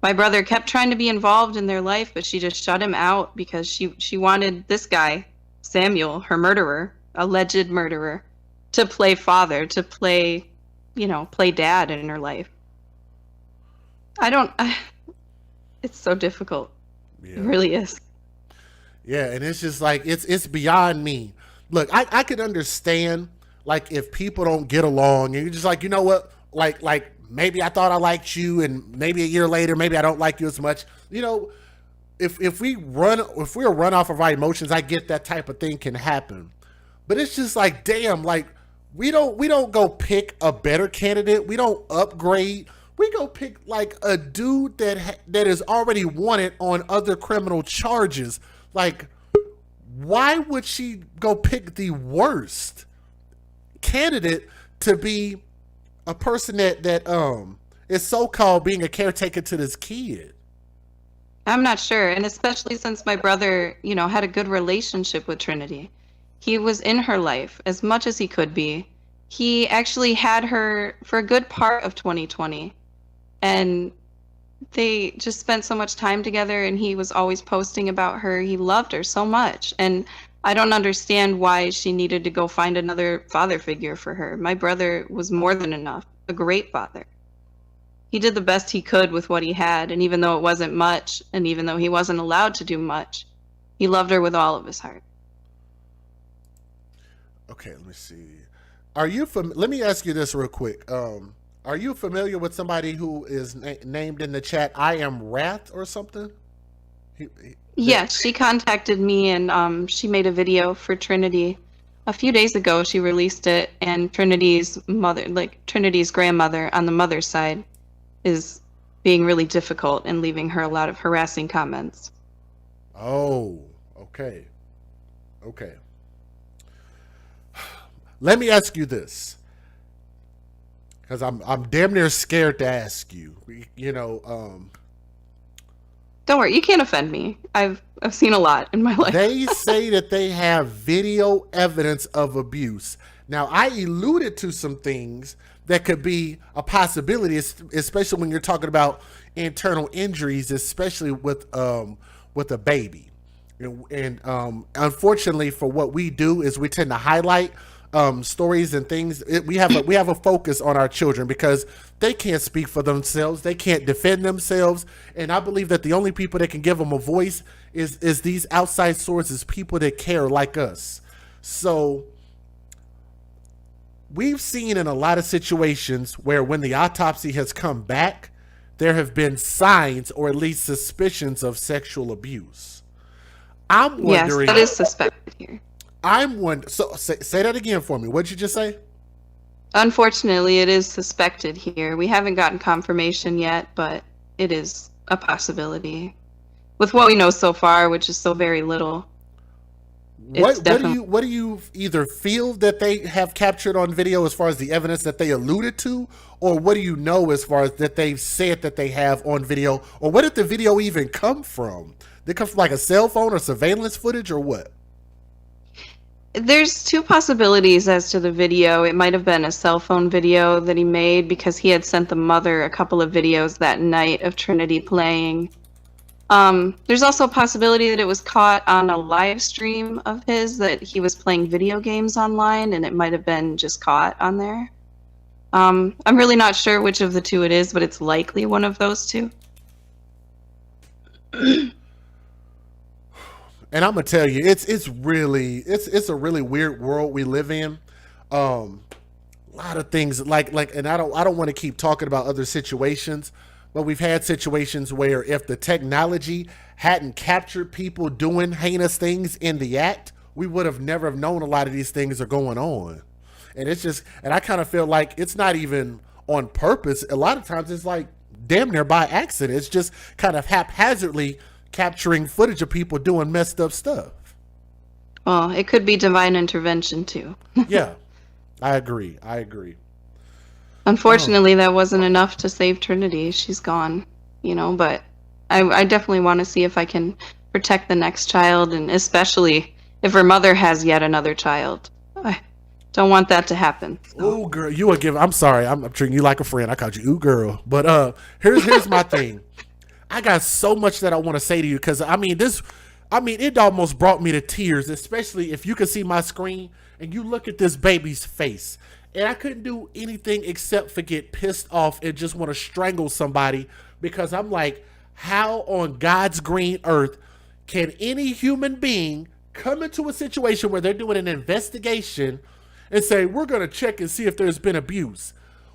my brother kept trying to be involved in their life, but she just shut him out because she wanted this guy, Samuel, her murderer, alleged murderer, to play father, to play dad in her life. It's so difficult. Yeah. It really is. Yeah, and it's just like, it's beyond me. Look, I could understand, like, if people don't get along and you're just like, you know what, like maybe I thought I liked you, and maybe a year later, maybe I don't like you as much. You know, if we're run off of our emotions, I get that type of thing can happen. But it's just like, damn, like we don't go pick a better candidate. We don't upgrade. We go pick like a dude that is already wanted on other criminal charges. Like, why would she go pick the worst candidate to be a person that is so-called being a caretaker to this kid? I'm not sure. And especially since my brother, had a good relationship with Trinity. He was in her life as much as he could be. He actually had her for a good part of 2020. And they just spent so much time together, and he was always posting about her. He loved her so much. And I don't understand why she needed to go find another father figure for her. My brother was more than enough, a great father. He did the best he could with what he had, and even though it wasn't much, and even though he wasn't allowed to do much, he loved her with all of his heart. Okay, let me see. Let me ask you this real quick. Are you familiar with somebody who is named in the chat, I am Wrath or something? Yes, she contacted me, and she made a video for Trinity. A few days ago, she released it, and Trinity's grandmother on the mother's side is being really difficult and leaving her a lot of harassing comments. Oh, okay. Okay. Let me ask you this, because I'm damn near scared to ask you. Don't worry, you can't offend me. I've seen a lot in my life. They say that they have video evidence of abuse. Now, I alluded to some things that could be a possibility, especially when you're talking about internal injuries, especially with a baby. And unfortunately, for what we do is we tend to highlight stories and things. We have a focus on our children because they can't speak for themselves, they can't defend themselves, and I believe that the only people that can give them a voice is these outside sources, people that care like us. So we've seen in a lot of situations where when the autopsy has come back, there have been signs or at least suspicions of sexual abuse. I'm wondering. Yes, that is suspected here. I'm wondering. So say that again for me. What'd you just say? Unfortunately, it is suspected here. We haven't gotten confirmation yet, but it is a possibility. With what we know so far, which is so very little. What do you either feel that they have captured on video as far as the evidence that they alluded to, or what do you know as far as that they've said that they have on video, or where did the video even come from? Did it come from like a cell phone or surveillance footage or what? There's two possibilities as to the video. It might have been a cell phone video that he made because he had sent the mother a couple of videos that night of Trinity playing. There's also a possibility that it was caught on a live stream of his, that he was playing video games online and it might have been just caught on there. I'm really not sure which of the two it is, but it's likely one of those two. And I'm gonna tell you, it's a really weird world we live in. A lot of things like, and I don't want to keep talking about other situations, but we've had situations where if the technology hadn't captured people doing heinous things in the act, we would have never have known a lot of these things are going on. And it's just, and I kind of feel like it's not even on purpose. A lot of times it's like damn near by accident. It's just kind of haphazardly capturing footage of people doing messed up stuff. Well, it could be divine intervention too. Yeah, I agree. Unfortunately, that wasn't enough to save Trinity. She's gone, but I definitely want to see if I can protect the next child, and especially if her mother has yet another child. I don't want that to happen. So. Ooh, girl, I'm sorry. I'm treating you like a friend. I called you ooh, girl. But here's my thing. I got so much that I want to say to you because it almost brought me to tears, especially if you can see my screen and you look at this baby's face. And I couldn't do anything except for get pissed off and just want to strangle somebody because I'm like, how on God's green earth can any human being come into a situation where they're doing an investigation and say, we're going to check and see if there's been abuse?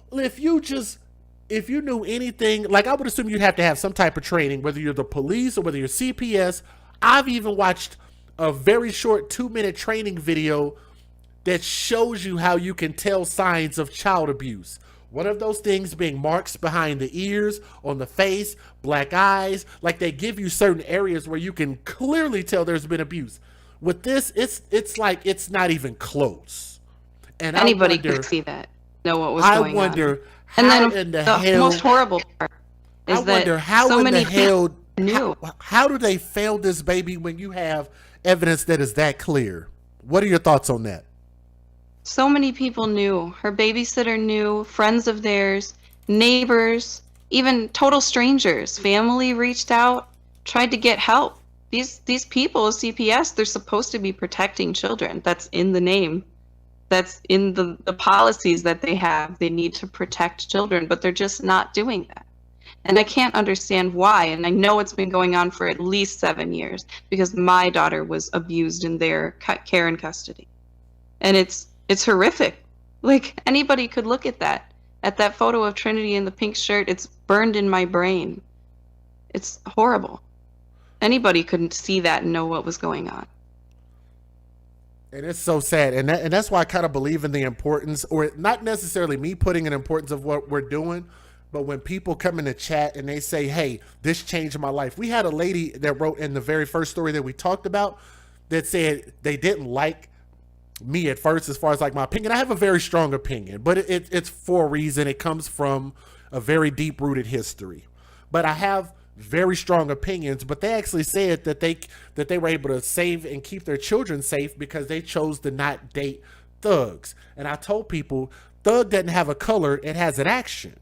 Well, if you knew anything, like I would assume you'd have to have some type of training, whether you're the police or whether you're CPS. I've even watched a very short 2-minute training video that shows you how you can tell signs of child abuse. One of those things being marks behind the ears, on the face, black eyes, like they give you certain areas where you can clearly tell there's been abuse. With this, it's like it's not even close. And anybody could see that, know what was going on. I wonder and how then in the hell. Most horrible part is that so many people knew. How do they fail this baby when you have evidence that is that clear? What are your thoughts on that? So many people knew. Her babysitter knew, friends of theirs, neighbors, even total strangers. Family reached out, tried to get help. These people, CPS, they're supposed to be protecting children. That's in the name. That's in the policies that they have. They need to protect children, but they're just not doing that. And I can't understand why. And I know it's been going on for at least 7 years because my daughter was abused in their care and custody. And it's horrific. Like, anybody could look at that photo of Trinity in the pink shirt. It's burned in my brain. It's horrible. Anybody couldn't see that and know what was going on. And it's so sad. And that's why I kind of believe in the importance, or not necessarily me putting an importance of what we're doing, but when people come in the chat and they say, hey, this changed my life. We had a lady that wrote in the very first story that we talked about that said they didn't like me at first as far as like my opinion. I have a very strong opinion, but it's for a reason. It comes from a very deep-rooted history. But I have very strong opinions, but they actually said that they were able to save and keep their children safe because they chose to not date thugs. And I told people, thug doesn't have a color, it has an action.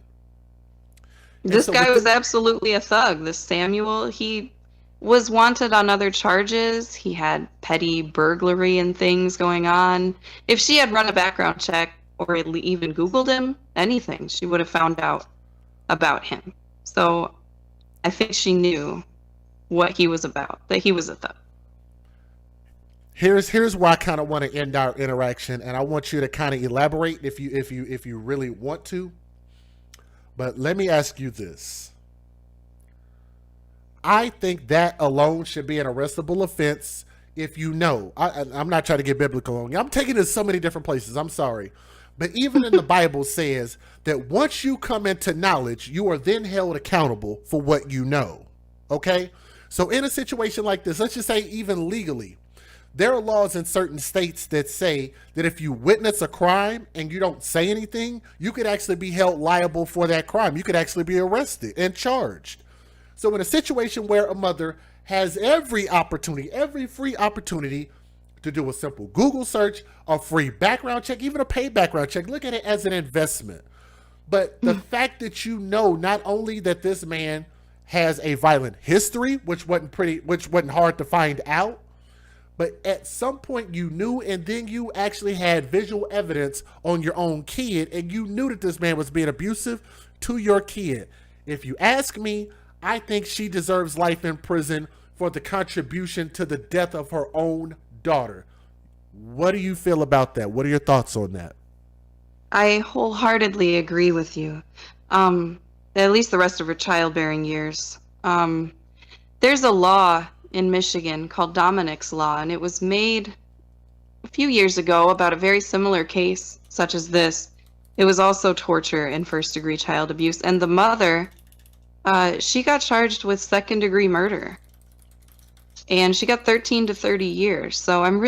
This guy was absolutely a thug. This Samuel, he was wanted on other charges. He had petty burglary and things going on. If she had run a background check or even Googled him, anything, she would have found out about him. So I think she knew what he was about, that he was a thug. Here's where I kind of want to end our interaction, and I want you to kind of elaborate if you really want to. But let me ask you this. I think that alone should be an arrestable offense if you know. I'm not trying to get biblical on you. I'm taking it to so many different places. I'm sorry. But even in the Bible says that once you come into knowledge, you are then held accountable for what you know. Okay? So in a situation like this, let's just say even legally, there are laws in certain states that say that if you witness a crime and you don't say anything, you could actually be held liable for that crime. You could actually be arrested and charged. So in a situation where a mother has every opportunity, every free opportunity to do a simple Google search, a free background check, even a paid background check, look at it as an investment. But the fact that you know not only that this man has a violent history, which wasn't hard to find out, but at some point you knew, and then you actually had visual evidence on your own kid, and you knew that this man was being abusive to your kid. If you ask me, I think she deserves life in prison for the contribution to the death of her own daughter. What do you feel about that? What are your thoughts on that? I wholeheartedly agree with you. At least the rest of her childbearing years. There's a law in Michigan called Dominic's Law, and it was made a few years ago about a very similar case such as this. It was also torture and first-degree child abuse, and the mother, she got charged with second-degree murder, and she got 13 to 30 years. So I'm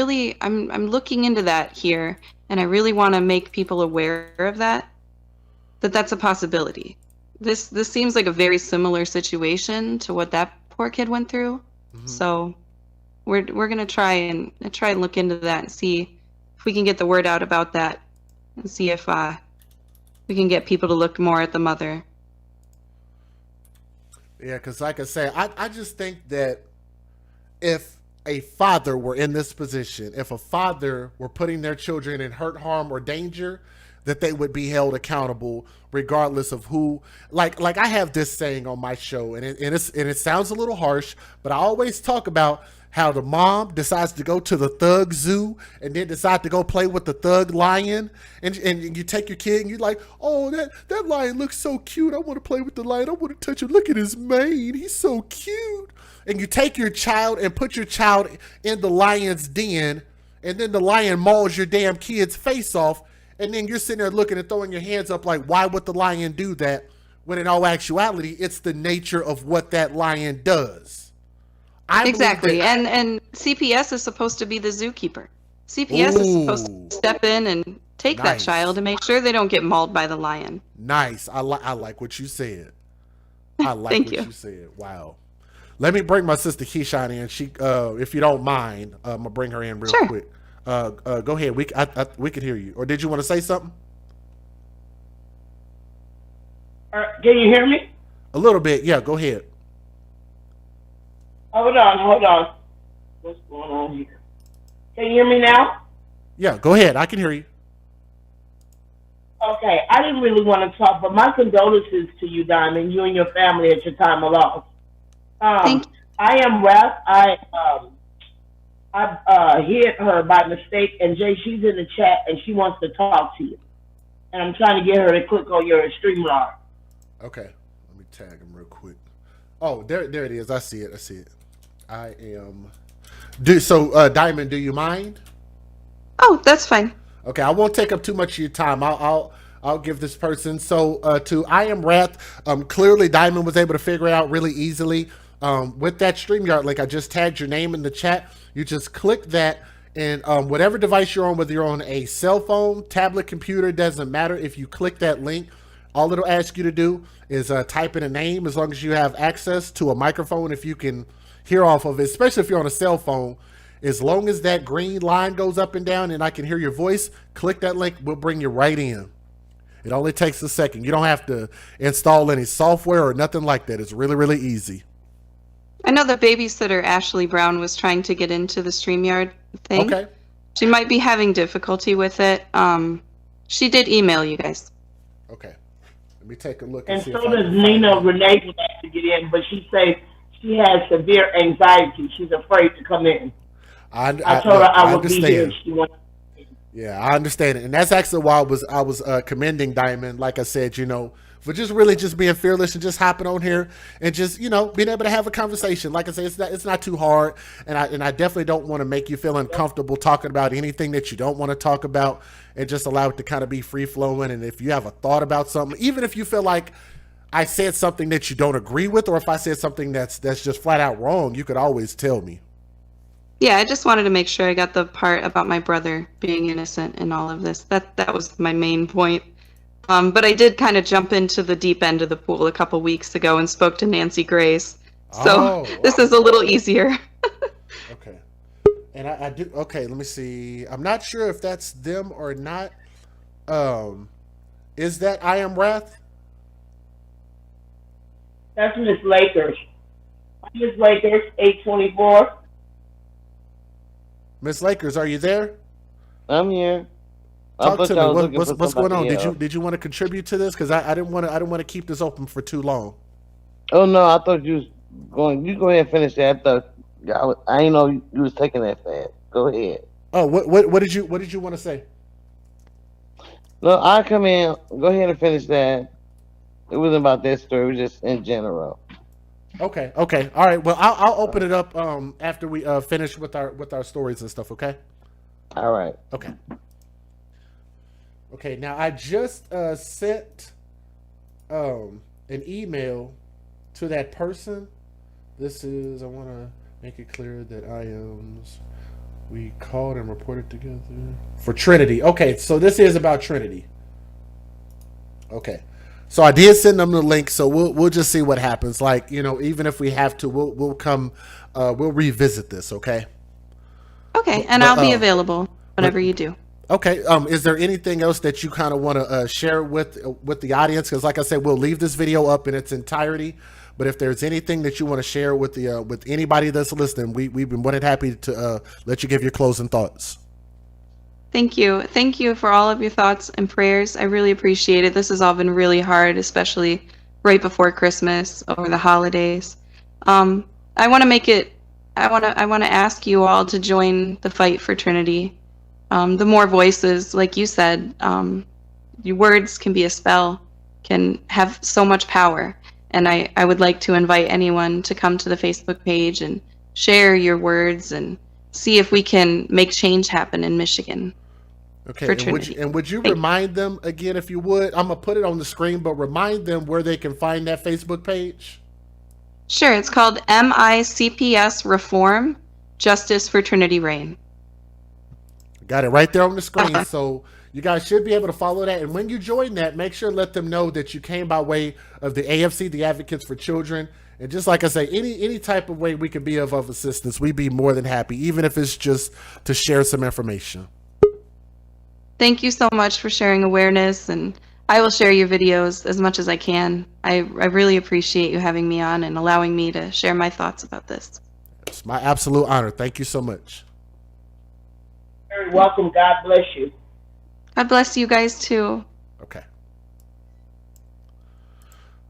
looking into that here, and I really want to make people aware of that's a possibility. This seems like a very similar situation to what that poor kid went through. Mm-hmm. So we're gonna try and look into that and see if we can get the word out about that, and see if we can get people to look more at the mother. Yeah, because like I say, I just think that if a father were in this position, if a father were putting their children in hurt, harm, or danger, that they would be held accountable regardless of who. Like I have this saying on my show, and it sounds a little harsh, but I always talk about how the mom decides to go to the thug zoo and then decide to go play with the thug lion, and you take your kid and you're like, oh, that lion looks so cute, I want to play with the lion, I want to touch him, look at his mane, he's so cute. And you take your child and put your child in the lion's den, and then the lion mauls your damn kid's face off, and then you're sitting there looking and throwing your hands up like, why would the lion do that? When in all actuality, it's the nature of what that lion does. Exactly. And CPS is supposed to be the zookeeper. CPS is supposed to step in and take that child and make sure they don't get mauled by the lion. Nice. I like what you said. I like what you said. Wow. Let me bring my sister Keyshawn in. She, if you don't mind, I'm gonna bring her in real quick. Go ahead. We could hear you. Or did you want to say something? Can you hear me? A little bit. Yeah, go ahead. Hold on. What's going on here? Can you hear me now? Yeah, go ahead. I can hear you. Okay. I didn't really want to talk, but my condolences to you, Diamond, you and your family at your time of loss. I am Wrath. I hit her by mistake, and Jay, she's in the chat, and she wants to talk to you. And I'm trying to get her to click on your stream log. Okay, let me tag him real quick. Oh, there it is. I see it. I am. Diamond, do you mind? Oh, that's fine. Okay, I won't take up too much of your time. I'll give this person. So to I Am Wrath, clearly Diamond was able to figure it out really easily. With that StreamYard link, I just tagged your name in the chat. You just click that, and whatever device you're on, whether you're on a cell phone, tablet, computer, doesn't matter. If you click that link, All it'll ask you to do is type in a name, as long as you have access to a microphone, if you can hear off of it, especially if you're on a cell phone. As long as that green line goes up and down and I can hear your voice, click that link. We'll bring you right in. It only takes a second. You don't have to install any software or nothing like that. It's really, really easy. I know the babysitter, Ashley Brown, was trying to get into the StreamYard thing. Okay. She might be having difficulty with it. She did email you guys. Okay. Let me take a look. And see so if I does can find Nina it. Renee would like to get in, but she says she has severe anxiety. She's afraid to come in. I told her I would be here. She wants. Yeah, I understand it, and that's actually why I was commending Diamond, like I said, for just really just being fearless and just hopping on here and just being able to have a conversation. Like I said, it's not too hard, and I definitely don't want to make you feel uncomfortable talking about anything that you don't want to talk about, and just allow it to kind of be free flowing. And if you have a thought about something, even if you feel like I said something that you don't agree with, or if I said something that's just flat out wrong, you could always tell me. Yeah, I just wanted to make sure I got the part about my brother being innocent in all of this. That was my main point. But I did kind of jump into the deep end of the pool a couple weeks ago and spoke to Nancy Grace. So this is a little easier. Okay. And I do. Okay, let me see. I'm not sure if that's them or not. Is that I Am Wrath? That's Miss Lakers. Miss Lakers, 824. Miss Lakers, are you there? I'm here. Talk to me. What's going on? Did you want to contribute to this? Because I didn't want to keep this open for too long. Oh no, I thought you was going. You go ahead and finish that. I didn't know you was taking that fast. Go ahead. Oh, what did you want to say? No, I come in. Go ahead and finish that. It wasn't about that story. It was just in general. Okay. All right. Well, I'll open it up after we finish with our stories and stuff. Okay. All right. Okay. Now I just sent an email to that person. This is. I want to make it clear that we called and reported together for Trinity. Okay. So this is about Trinity. Okay. So I did send them the link, so we'll just see what happens. Like, even if we have to, we'll come, we'll revisit this, okay? Okay, and I'll be available whenever you do. Okay. Is there anything else that you kind of want to share with the audience? Because, like I said, we'll leave this video up in its entirety. But if there's anything that you want to share with with anybody that's listening, we've been more than happy to let you give your closing thoughts. Thank you. Thank you for all of your thoughts and prayers. I really appreciate it. This has all been really hard, especially right before Christmas, over the holidays. I want to ask you all to join the fight for Trinity. The more voices, like you said, your words can be a spell, can have so much power. And I would like to invite anyone to come to the Facebook page and share your words and see if we can make change happen in Michigan. Okay, would you remind them again, if you would? I'm gonna put it on the screen, but remind them where they can find that Facebook page. Sure, it's called MICPS Reform, Justice for Trinity Reign. Got it right there on the screen. So you guys should be able to follow that. And when you join that, make sure to let them know that you came by way of the AFC, the Advocates for Children. And just like I say, any type of way we can be of assistance, we'd be more than happy, even if it's just to share some information. Thank you so much for sharing awareness, and I will share your videos as much as I can. I really appreciate you having me on and allowing me to share my thoughts about this. It's my absolute honor. Thank you so much. Very welcome. God bless you. God bless you guys too. Okay.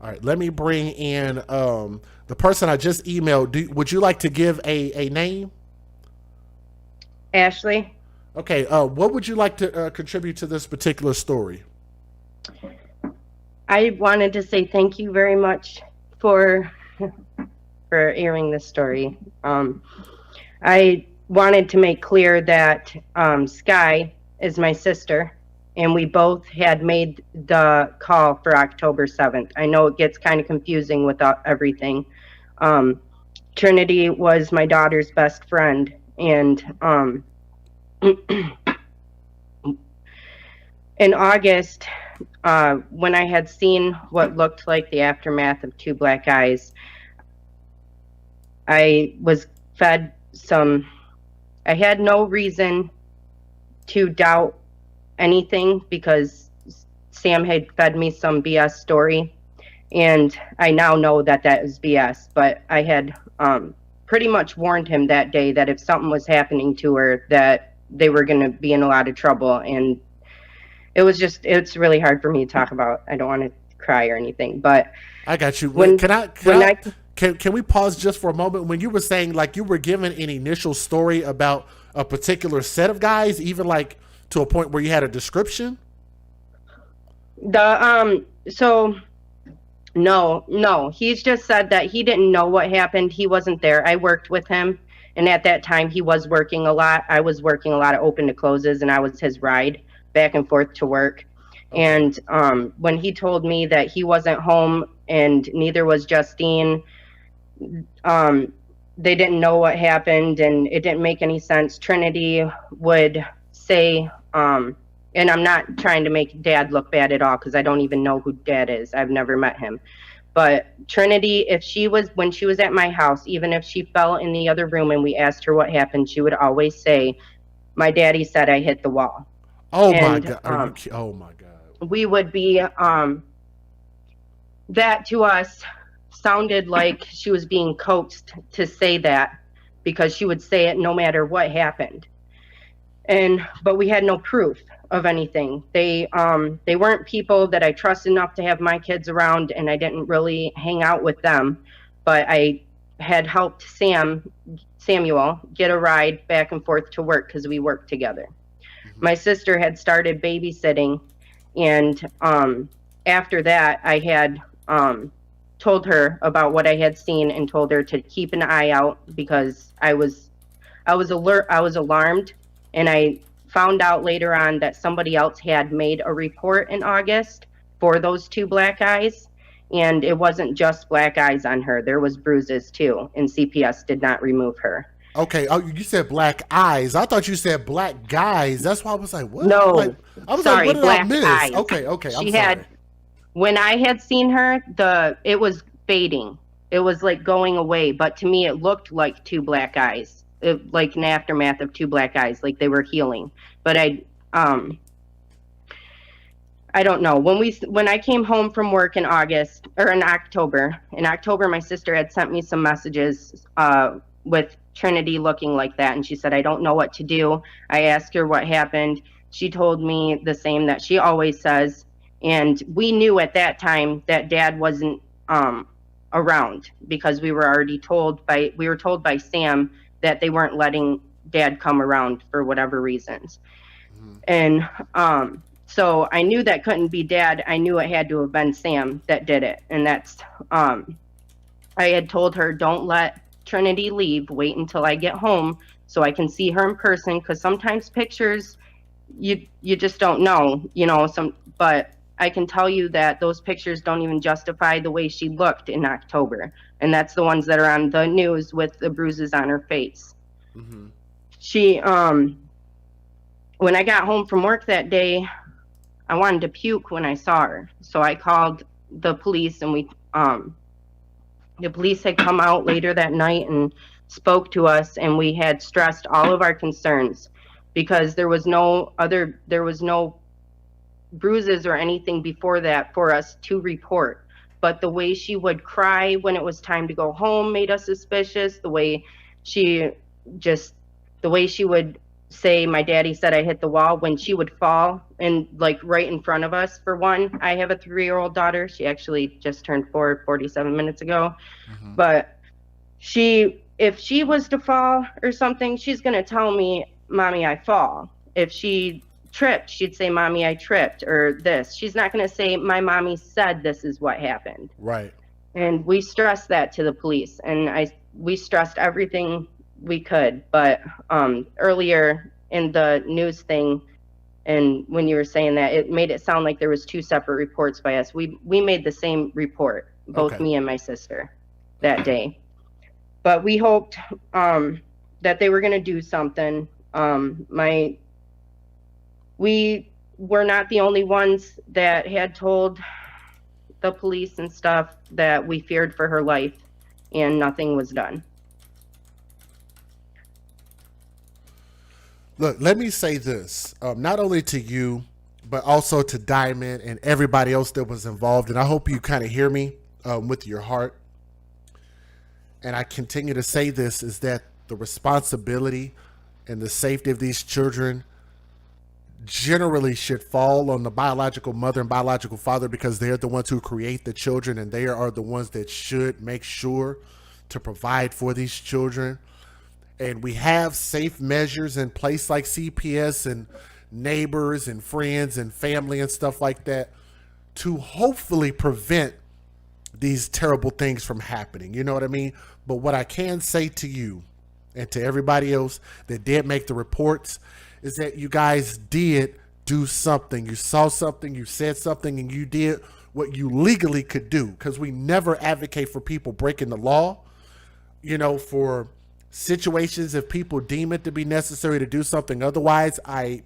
All right, let me bring in the person I just emailed. Would you like to give a name? Ashley. Okay, what would you like to contribute to this particular story? I wanted to say thank you very much for airing this story. I wanted to make clear that Sky is my sister, and we both had made the call for October 7th. I know it gets kind of confusing with everything. Trinity was my daughter's best friend, and in August, when I had seen what looked like the aftermath of two black eyes, I was fed I had no reason to doubt anything because Sam had fed me some BS story, and I now know that that is BS, but I had pretty much warned him that day that if something was happening to her, that they were going to be in a lot of trouble. And it's really hard for me to talk about. I don't want to cry or anything, but I got you. Can we pause just for a moment? When you were saying like you were given an initial story about a particular set of guys, even like to a point where you had a description? No, he's just said that he didn't know what happened. He wasn't there. I worked with him, and at that time he was working a lot. I was working a lot of open to closes, and I was his ride back and forth to work. And when he told me that he wasn't home and neither was Justine, they didn't know what happened, and it didn't make any sense. Trinity would say, and I'm not trying to make Dad look bad at all because I don't even know who Dad is. I've never met him. But Trinity, when she was at my house, even if she fell in the other room and we asked her what happened, she would always say, "My daddy said I hit the wall." Oh my God. Oh my God. We would be, that to us sounded like she was being coaxed to say that because she would say it no matter what happened. But we had no proof of anything. They weren't people that I trust enough to have my kids around, and I didn't really hang out with them. But I had helped Samuel get a ride back and forth to work because we worked together. Mm-hmm. My sister had started babysitting, and after that, I had told her about what I had seen and told her to keep an eye out because I was alarmed, and I found out later on that somebody else had made a report in August for those two black eyes, and it wasn't just black eyes on her. There was bruises too, and CPS did not remove her. Okay. Oh, you said black eyes. I thought you said black guys. That's why I was like, what? No. I was sorry, like, what did black I miss? eyes. Okay. She had, when I had seen her, it was fading. It was like going away, but to me it looked like two black eyes. Like an aftermath of two black eyes, like they were healing. But I don't know. When I came home from work in October, my sister had sent me some messages with Trinity looking like that, and she said, "I don't know what to do." I asked her what happened. She told me the same that she always says, and we knew at that time that Dad wasn't around because we were told by Sam that they weren't letting Dad come around for whatever reasons. And so I knew that couldn't be Dad. I knew it had to have been Sam that did it. And that's, I had told her, don't let Trinity leave. Wait until I get home so I can see her in person. Because sometimes pictures, you just don't know, but I can tell you that those pictures don't even justify the way she looked in October. And that's the ones that are on the news with the bruises on her face. Mm-hmm. She, when I got home from work that day, I wanted to puke when I saw her. So I called the police, and the police had come out later that night and spoke to us, and we had stressed all of our concerns because there was no bruises or anything before that for us to report. But the way she would cry when it was time to go home made us suspicious. The way she would say, "My daddy said I hit the wall," when she would fall and like right in front of us. For one, I have a 3-year-old daughter. She actually just turned 47 minutes ago. Mm-hmm. But if she was to fall or something, she's going to tell me, "Mommy, I fall." If she tripped, she'd say, "Mommy, I tripped," or this. She's not going to say, "My mommy said this is what happened." Right. And we stressed that to the police, and we stressed everything we could. But earlier in the news thing, and when you were saying that, it made it sound like there was 2 separate reports by us. We made the same report, both me and my sister, that day. But we hoped that they were going to do something. we're not the only ones that had told the police and stuff that we feared for her life, and nothing was done. Look, let me say this, not only to you, but also to Diamond and everybody else that was involved. And I hope you kind of hear me with your heart. And I continue to say this, is that the responsibility and the safety of these children generally should fall on the biological mother and biological father, because they're the ones who create the children, and they are the ones that should make sure to provide for these children. And we have safe measures in place like CPS and neighbors and friends and family and stuff like that to hopefully prevent these terrible things from happening. You know what I mean? But what I can say to you and to everybody else that did make the reports is that you guys did do something. You saw something, you said something, and you did what you legally could do, because we never advocate for people breaking the law. You know, for situations, if people deem it to be necessary to do something otherwise, I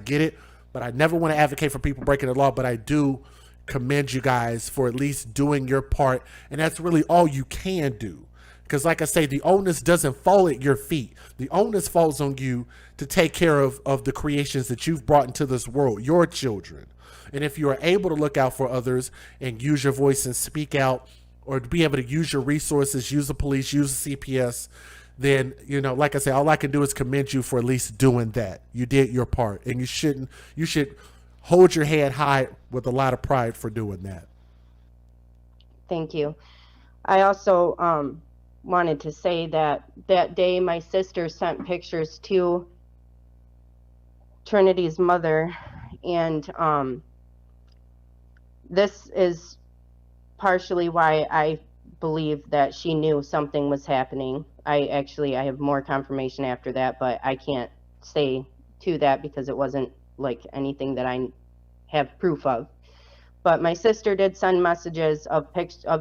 get it, but I never want to advocate for people breaking the law. But I do commend you guys for at least doing your part, and that's really all you can do, because like I say, the onus doesn't fall at your feet. The onus falls on you to take care of the creations that you've brought into this world, your children. And if you are able to look out for others and use your voice and speak out, or to be able to use your resources, use the police, use the CPS, then, you know, like I say, all I can do is commend you for at least doing that. You did your part, and you should hold your head high with a lot of pride for doing that. Thank you. I also wanted to say that that day my sister sent pictures to Trinity's mother, and this is partially why I believe that she knew something was happening. I have more confirmation after that, but I can't say to that because it wasn't like anything that I have proof of. But my sister did send messages of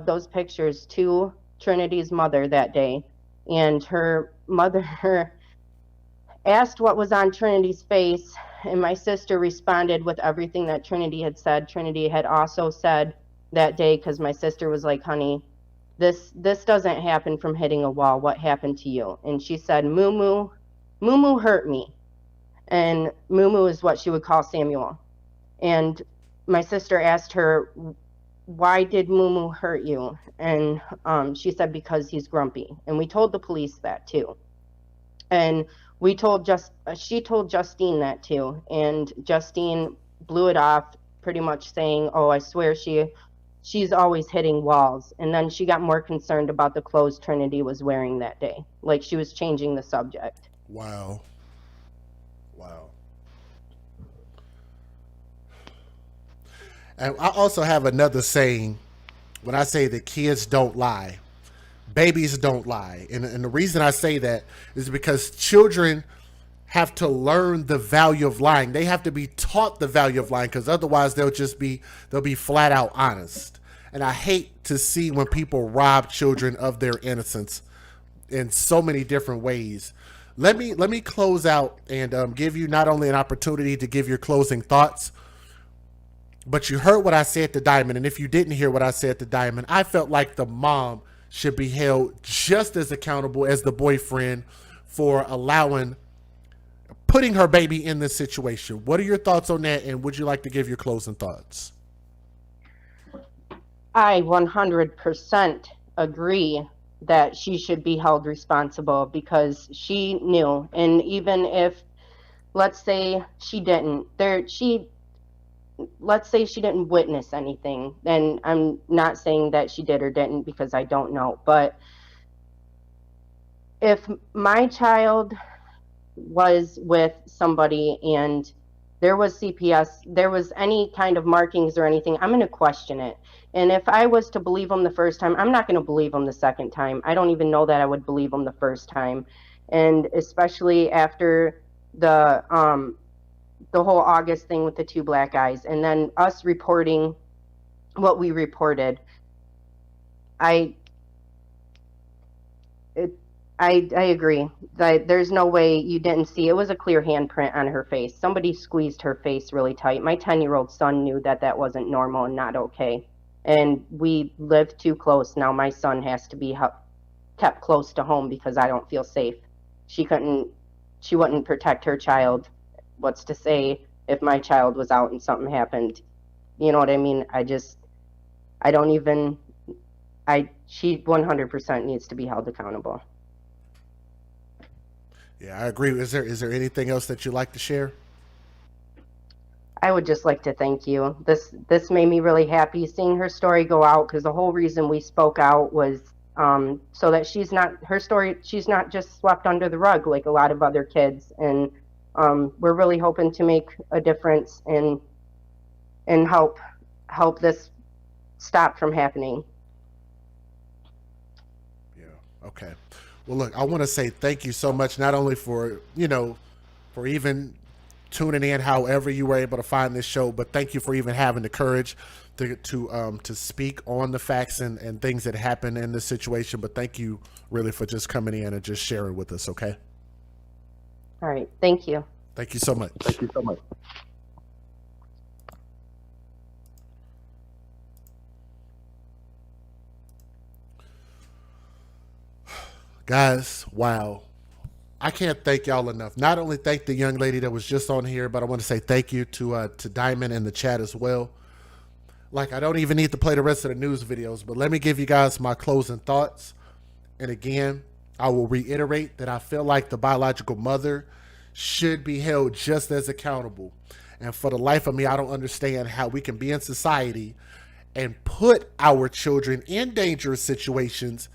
those pictures to Trinity's mother that day, and her mother asked what was on Trinity's face, and my sister responded with everything that Trinity had said. Trinity had also said that day, because my sister was like, honey, this doesn't happen from hitting a wall. What happened to you? And she said, Moo hurt me. And Moo is what she would call Samuel. And my sister asked her, why did Moo hurt you? And she said, because he's grumpy. And we told the police that too. And she told Justine that too. And Justine blew it off, pretty much saying, oh, I swear she's always hitting walls. And then she got more concerned about the clothes Trinity was wearing that day. Like she was changing the subject. Wow. And I also have another saying when I say that kids don't lie. Babies don't lie. And the reason I say that is because children have to learn the value of lying. They have to be taught the value of lying, because otherwise they'll be flat out honest. And I hate to see when people rob children of their innocence in so many different ways. Let me close out and give you not only an opportunity to give your closing thoughts, but you heard what I said to Diamond. And if you didn't hear what I said to Diamond, I felt like the mom should be held just as accountable as the boyfriend for putting her baby in this situation. What are your thoughts on that? And would you like to give your closing thoughts? I 100% agree that she should be held responsible, because she knew. And even if, let's say she didn't, let's say she didn't witness anything, and I'm not saying that she did or didn't because I don't know, but if my child was with somebody and there was CPS, there was any kind of markings or anything, I'm going to question it. And if I was to believe them the first time, I'm not going to believe them the second time. I don't even know that I would believe them the first time. And especially after the whole August thing with the 2 black guys, and then us reporting what we reported, I agree. There's no way you didn't see. It was a clear handprint on her face. Somebody squeezed her face really tight. My 10-year-old son knew that that wasn't normal and not okay. And we live too close. Now my son has to be kept close to home because I don't feel safe. She wouldn't protect her child. What's to say if my child was out and something happened? You know what I mean? She 100% needs to be held accountable. Yeah, I agree. Is there anything else that you'd like to share? I would just like to thank you. This made me really happy seeing her story go out, because the whole reason we spoke out was so that she's not just swept under the rug like a lot of other kids. And we're really hoping to make a difference and help this stop from happening. Okay. Well, look, I want to say thank you so much, not only for even tuning in however you were able to find this show, but thank you for even having the courage to speak on the facts and things that happened in this situation. But thank you really for just coming in and just sharing with us, okay? All right. Thank you. Thank you so much. Thank you so much. Guys, wow. I can't thank y'all enough. Not only thank the young lady that was just on here, but I want to say thank you to Diamond in the chat as well. Like, I don't even need to play the rest of the news videos, but let me give you guys my closing thoughts. And again, I will reiterate that I feel like the biological mother should be held just as accountable. And for the life of me, I don't understand how we can be in society and put our children in dangerous situations,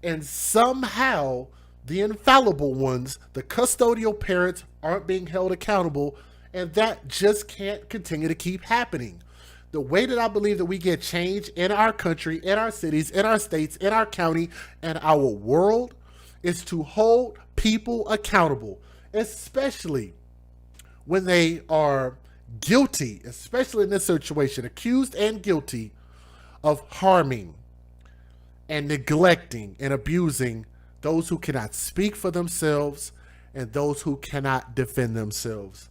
and somehow the infallible ones, the custodial parents, aren't being held accountable, and that just can't continue to keep happening. The way that I believe that we get change in our country, in our cities, in our states, in our county, and our world is to hold people accountable, especially when they are guilty, especially in this situation, accused and guilty of harming and neglecting and abusing those who cannot speak for themselves and those who cannot defend themselves.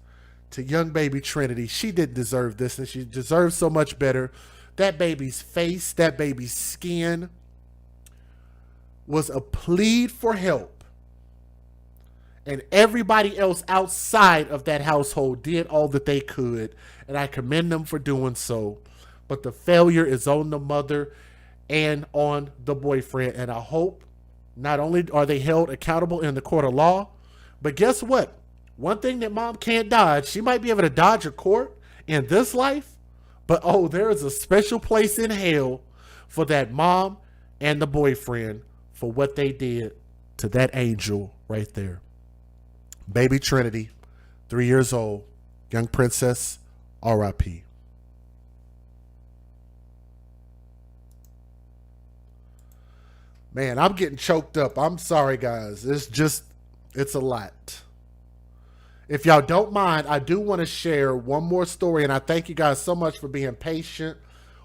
To young baby Trinity, she didn't deserve this, and she deserves so much better. That baby's face, that baby's skin was a plead for help. And everybody else outside of that household did all that they could, and I commend them for doing so. But the failure is on the mother and on the boyfriend. And I hope not only are they held accountable in the court of law, but guess what? One thing that mom can't dodge, she might be able to dodge a court in this life, but oh, there is a special place in hell for that mom and the boyfriend for what they did to that angel right there. Baby Trinity, 3 years old, young princess, R.I.P. Man, I'm getting choked up. I'm sorry, guys. It's a lot. If y'all don't mind, I do want to share one more story, and I thank you guys so much for being patient.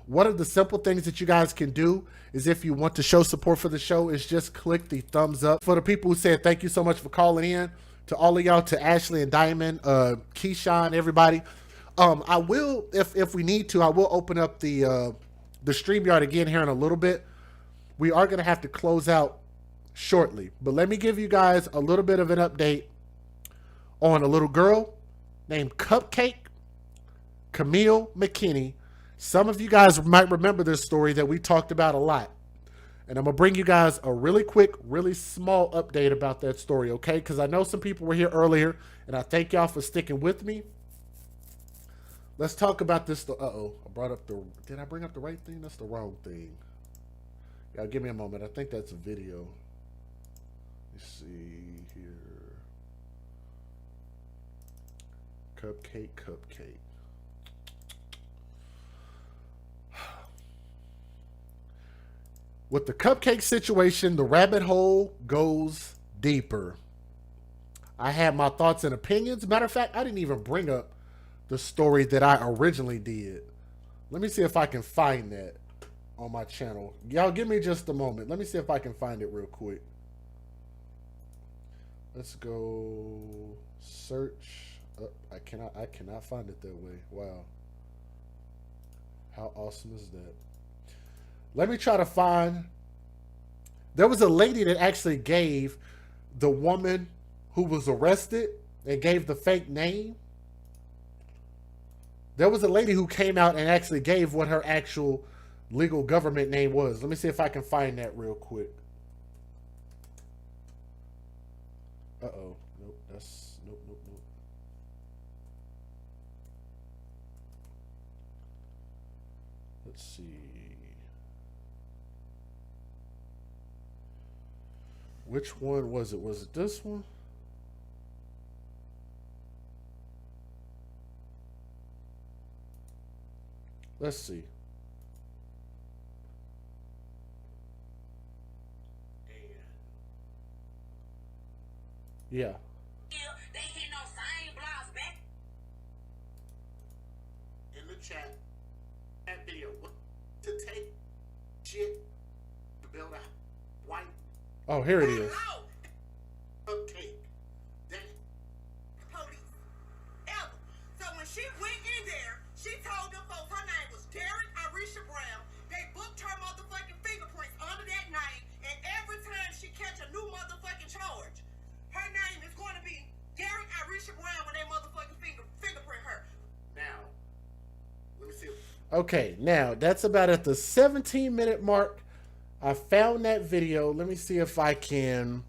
One of the simple things that you guys can do is, if you want to show support for the show, is just click the thumbs up. For the people who said thank you so much for calling in, to all of y'all, to Ashley and Diamond, Keyshawn, everybody. I will, if we need to, I will open up the StreamYard again here in a little bit. We are going to have to close out shortly, but let me give you guys a little bit of an update on a little girl named Cupcake McKinney. Some of you guys might remember this story that we talked about a lot, and I'm going to bring you guys a really quick, really small update about that story, okay? Because I know some people were here earlier, and I thank y'all for sticking with me. Let's talk about this. Uh-oh, did I bring up the right thing? That's the wrong thing. Y'all give me a moment. I think that's a video. Let's see here. Cupcake. With the Cupcake situation, the rabbit hole goes deeper. I had my thoughts and opinions. Matter of fact, I didn't even bring up the story that I originally did. Let me see if I can find that on my channel. Y'all give me just a moment. Let me see if I can find it real quick. Let's go search. I cannot find it that way. Wow. How awesome is that? Let me try to find. There was a lady that actually gave the woman who was arrested and gave the fake name. There was a lady who came out and actually gave what her actual legal government name was. Let me see if I can find that real quick. Uh-oh. Nope, that's... Nope. Let's see. Which one was it? Was it this one? Let's see. Yeah. In the chat, that video to take shit to build a white. Oh, here it is. Cupcake. Police. Ever. So when she went in there, she told them folks her name was Derek Arisha Brown. They booked her motherfucking fingerprints under that name, and every time she catch a new motherfucking charge, her name is going to be Derek Arisha Brown when they motherfucking fingerprint her. Now, let me see. Okay, now that's about at the 17-minute mark. I found that video. Let me see if I can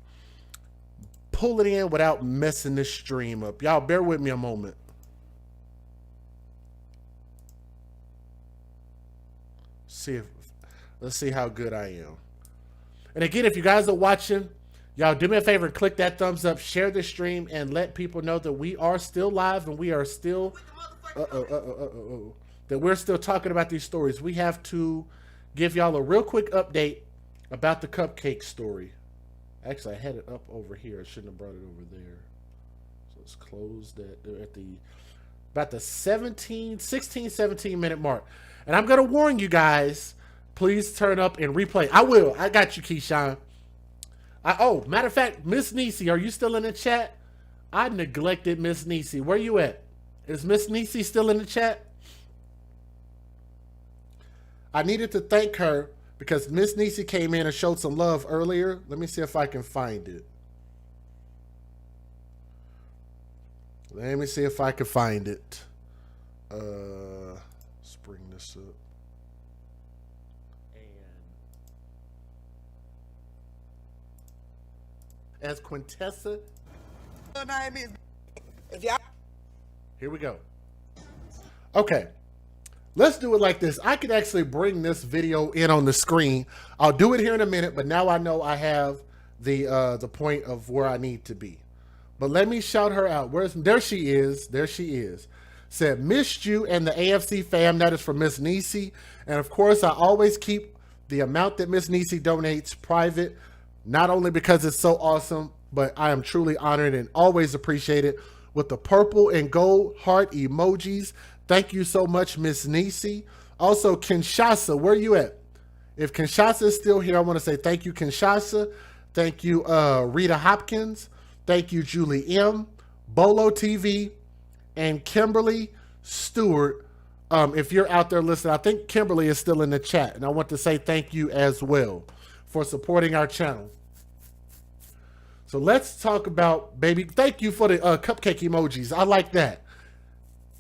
pull it in without messing this stream up. Y'all bear with me a moment. Let's see how good I am. And again, if you guys are watching, y'all do me a favor and click that thumbs up, share the stream, and let people know that we are still live and we are still that we're still talking about these stories. We have to give y'all a real quick update about the cupcake story. Actually, I had it up over here. I shouldn't have brought it over there. So let's close that at about the 16, 17 minute mark. And I'm going to warn you guys, please turn up and replay. I will. I got you, Keyshawn. Oh, matter of fact, Miss Niecy, are you still in the chat? I neglected Miss Niecy. Where you at? Is Miss Niecy still in the chat? I needed to thank her because Miss Niecy came in and showed some love earlier. Let me see if I can find it. Let me see if I can find it. Let's bring this up. And as Quintessa. Her name is. Here we go. Okay. Let's do it like this. I could actually bring this video in on the screen. I'll do it here in a minute, but now I know I have the point of where I need to be. But let me shout her out. There she is. There she is. Said, missed you and the AFC fam. That is for Miss Niecy. And of course, I always keep the amount that Miss Niecy donates private, not only because it's so awesome, but I am truly honored and always appreciate it with the purple and gold heart emojis. Thank you so much, Miss Niecy. Also, Kinshasa, where you at? If Kinshasa is still here, I want to say thank you, Kinshasa. Thank you, Rita Hopkins. Thank you, Julie M. Bolo TV, and Kimberly Stewart. If you're out there listening, I think Kimberly is still in the chat, and I want to say thank you as well for supporting our channel. So let's talk about, baby. Thank you for the cupcake emojis. I like that.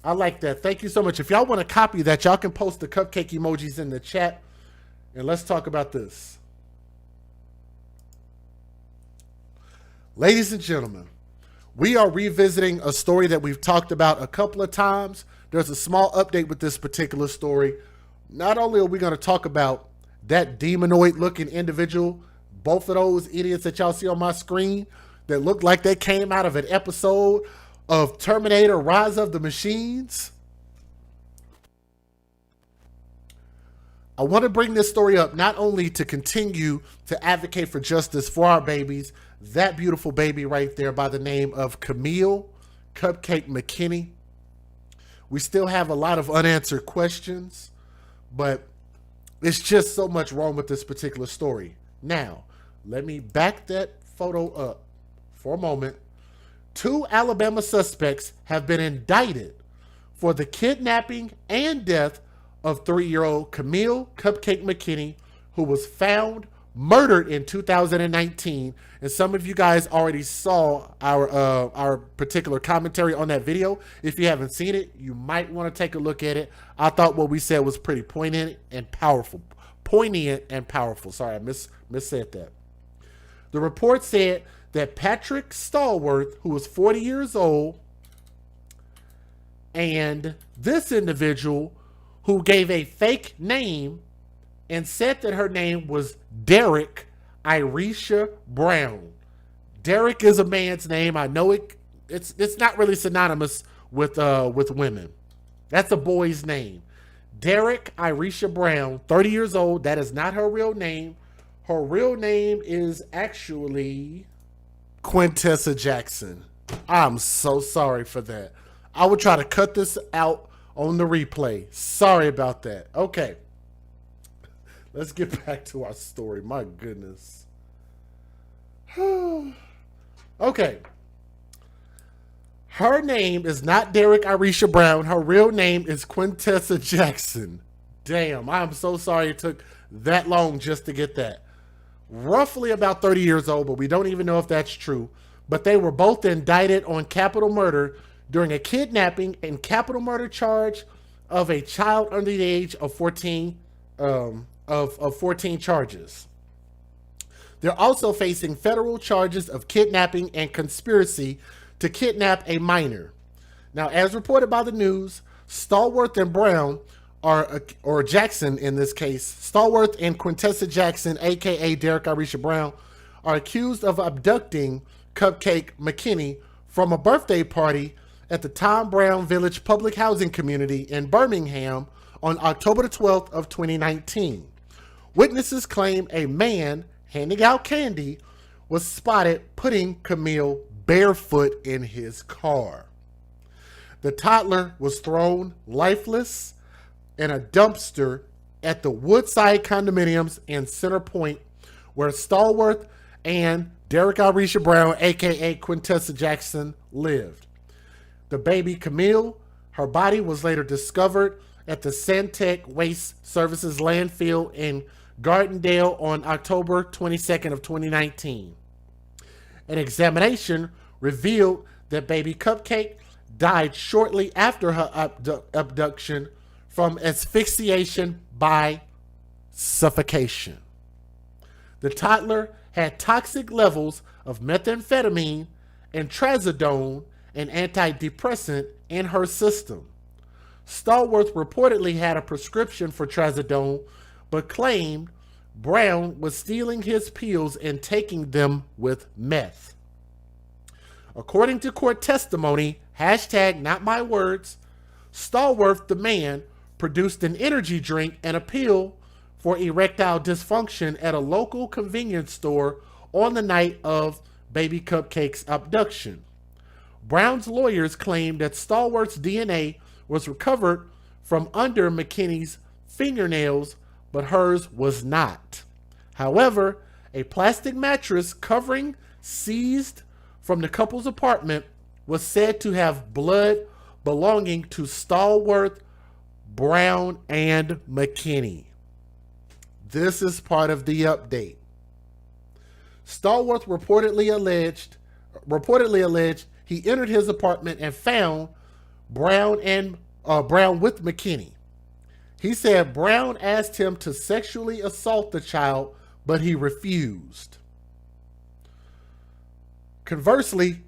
I like that. Thank you so much. If y'all want to copy that, y'all can post the cupcake emojis in the chat. And let's talk about this. Ladies and gentlemen, we are revisiting a story that we've talked about a couple of times. There's a small update with this particular story. Not only are we going to talk about that demonoid looking individual, both of those idiots that y'all see on my screen that look like they came out of an episode of Terminator Rise of the Machines. I want to bring this story up not only to continue to advocate for justice for our babies, that beautiful baby right there by the name of Camille Cupcake McKinney. We still have a lot of unanswered questions, but it's just so much wrong with this particular story. Now, let me back that photo up for a moment. 2 Alabama suspects have been indicted for the kidnapping and death of 3-year-old Camille Cupcake McKinney, who was found murdered in 2019. And some of you guys already saw our particular commentary on that video. If you haven't seen it, you might want to take a look at it. I thought what we said was pretty poignant and powerful. Sorry, I missaid that. The report said that Patrick Stallworth, who was 40 years old, and this individual who gave a fake name and said that her name was Derek Irisha Brown. Derek is a man's name. I know it's not really synonymous with women. That's a boy's name. Derek Irisha Brown, 30 years old. That is not her real name. Her real name is actually Quintessa Jackson. I'm so sorry for that. I will try to cut this out on the replay. Sorry about that. Okay. Let's get back to our story. My goodness. Okay. Her name is not Derek Irisha Brown. Her real name is Quintessa Jackson. Damn, I'm so sorry it took that long just to get that. Roughly about 30 years old, but we don't even know if that's true. But they were both indicted on capital murder during a kidnapping and capital murder charge of a child under the age of 14, of 14 charges. They're also facing federal charges of kidnapping and conspiracy to kidnap a minor. Now, as reported by the news, Stallworth and Brown or Jackson in this case, Stallworth and Quintessa Jackson, aka Derek Irisha Brown, are accused of abducting Cupcake McKinney from a birthday party at the Tom Brown Village Public Housing Community in Birmingham on October the 12th of 2019. Witnesses claim a man handing out candy was spotted putting Camille barefoot in his car. The toddler was thrown lifeless in a dumpster at the Woodside condominiums in Center Point, where Stallworth and Derek Irisha Brown, aka Quintessa Jackson, lived. The baby Camille, her body was later discovered at the Santec Waste Services landfill in Gardendale on October 22nd of 2019. An examination revealed that baby Cupcake died shortly after her abduction from asphyxiation by suffocation. The toddler had toxic levels of methamphetamine and trazodone, an antidepressant, in her system. Stallworth reportedly had a prescription for trazodone, but claimed Brown was stealing his pills and taking them with meth. According to court testimony, #NotMyWords, Stallworth, the man, produced an energy drink and a pill for erectile dysfunction at a local convenience store on the night of baby Cupcake's abduction. Brown's lawyers claimed that Stallworth's DNA was recovered from under McKinney's fingernails, but hers was not. However, a plastic mattress covering seized from the couple's apartment was said to have blood belonging to Stallworth, Brown, and McKinney. This is part of the update. Stallworth reportedly alleged he entered his apartment and found Brown with McKinney. He said Brown asked him to sexually assault the child, but he refused. Conversely,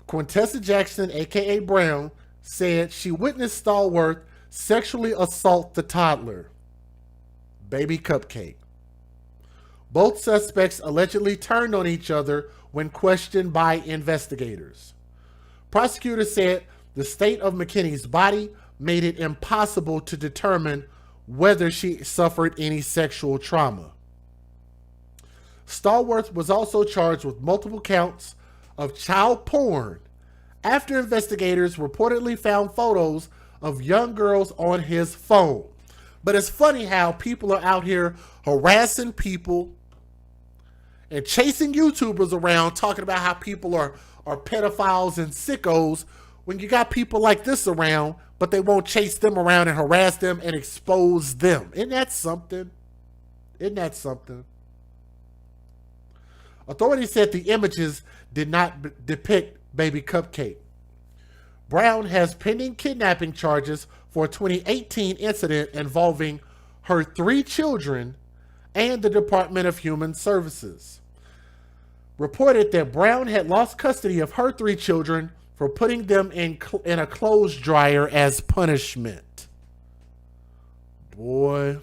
Quintessa Jackson, aka Brown, said she witnessed Stallworth sexually assault the toddler, baby Cupcake. Both suspects allegedly turned on each other when questioned by investigators. Prosecutors said the state of McKinney's body made it impossible to determine whether she suffered any sexual trauma. Stallworth was also charged with multiple counts of child porn after investigators reportedly found photos of young girls on his phone. But it's funny how people are out here harassing people and chasing YouTubers around talking about how people are pedophiles and sickos when you got people like this around, but they won't chase them around and harass them and expose them. Isn't that something? Isn't that something? Authorities said the images did not depict baby Cupcake. Brown has pending kidnapping charges for a 2018 incident involving her 3 children and the Department of Human Services. Reported that Brown had lost custody of her 3 children for putting them in a clothes dryer as punishment. Boy.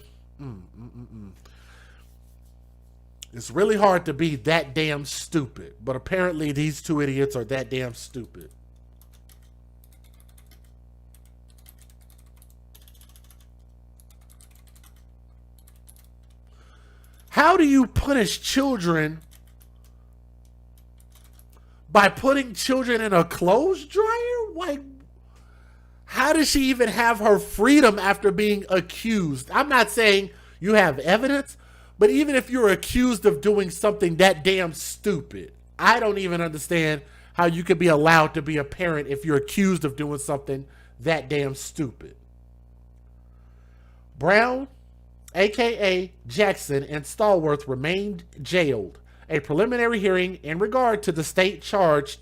It's really hard to be that damn stupid, but apparently these 2 idiots are that damn stupid. How do you punish children by putting children in a clothes dryer? Like, how does she even have her freedom after being accused? I'm not saying you have evidence, but even if you're accused of doing something that damn stupid, I don't even understand how you could be allowed to be a parent if you're accused of doing something that damn stupid. Brown, aka Jackson, and Stallworth remained jailed. A preliminary hearing in regard to the state charges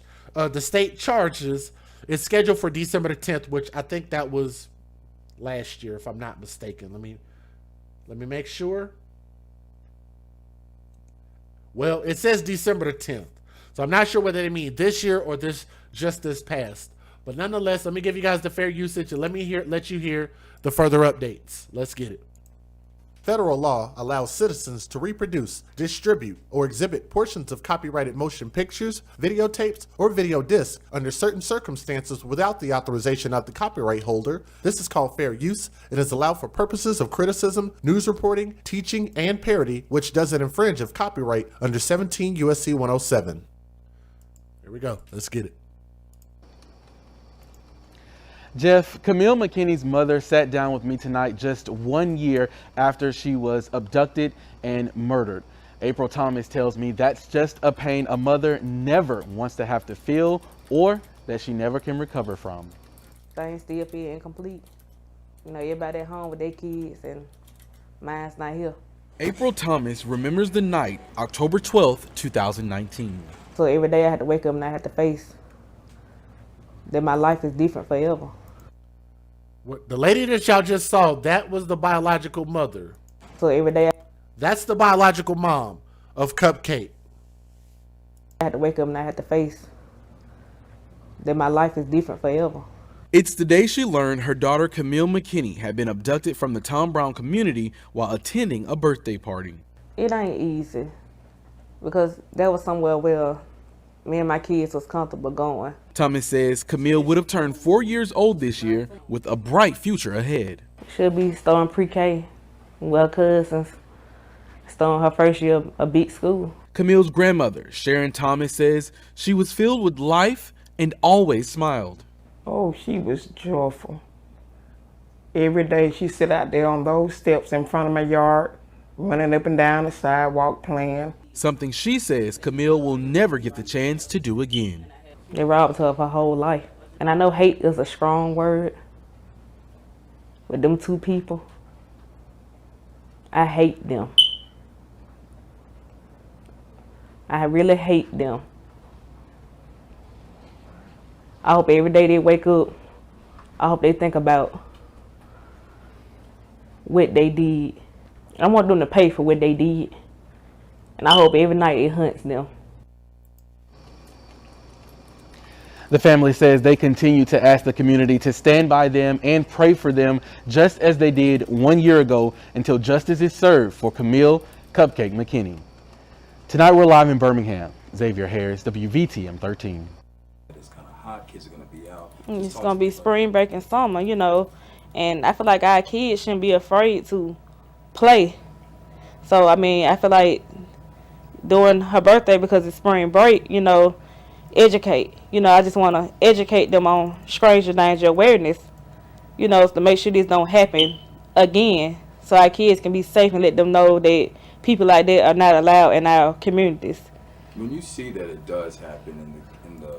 is scheduled for December the 10th, which I think that was last year, if I'm not mistaken. Let me make sure. Well, it says December the 10th, so I'm not sure whether they mean this year or this past. But nonetheless, let me give you guys the fair usage and let you hear the further updates. Let's get it. Federal law allows citizens to reproduce, distribute, or exhibit portions of copyrighted motion pictures, videotapes, or video discs under certain circumstances without the authorization of the copyright holder. This is called fair use and is allowed for purposes of criticism, news reporting, teaching, and parody, which doesn't infringe of copyright under 17 U.S.C. 107. Here we go. Let's get it. Jeff, Camille McKinney's mother sat down with me tonight just 1 year after she was abducted and murdered. April Thomas tells me that's just a pain a mother never wants to have to feel or that she never can recover from. Things still feel incomplete. You know, everybody at home with their kids and mine's not here. April Thomas remembers the night, October 12th, 2019. So every day I had to wake up and I had to face that my life is different forever. The lady that y'all just saw, that was the biological mother. So every day that's the biological mom of Cupcake. I had to wake up and I had to face that my life is different forever. It's the day she learned her daughter Camille McKinney had been abducted from the Tom Brown community while attending a birthday party. It ain't easy because that was somewhere where me and my kids was comfortable going. Thomas says Camille would have turned 4 years old this year with a bright future ahead. She'll be starting pre-K. Well, cousins starting her first year of a big school. Camille's grandmother, Sharon Thomas, says she was filled with life and always smiled. Oh, she was joyful. Every day she sit out there on those steps in front of my yard, running up and down the sidewalk playing. Something she says Camille will never get the chance to do again. They robbed her of her whole life. And I know hate is a strong word. With them 2 people, I hate them. I really hate them. I hope every day they wake up, I hope they think about what they did. I want them to pay for what they did. And I hope every night it hunts them. The family says they continue to ask the community to stand by them and pray for them just as they did 1 year ago until justice is served for Camille Cupcake McKinney. Tonight we're live in Birmingham. Xavier Harris, WVTM 13. It's kind of hot. Kids are going to be out. It's going to be spring break and summer, you know. And I feel like our kids shouldn't be afraid to play. So, I mean, I feel like during her birthday, because it's spring break, you know, educate. You know, I just want to educate them on stranger danger awareness, you know, to make sure this don't happen again. so our kids can be safe and let them know that people like that are not allowed in our communities. When you see that it does happen in the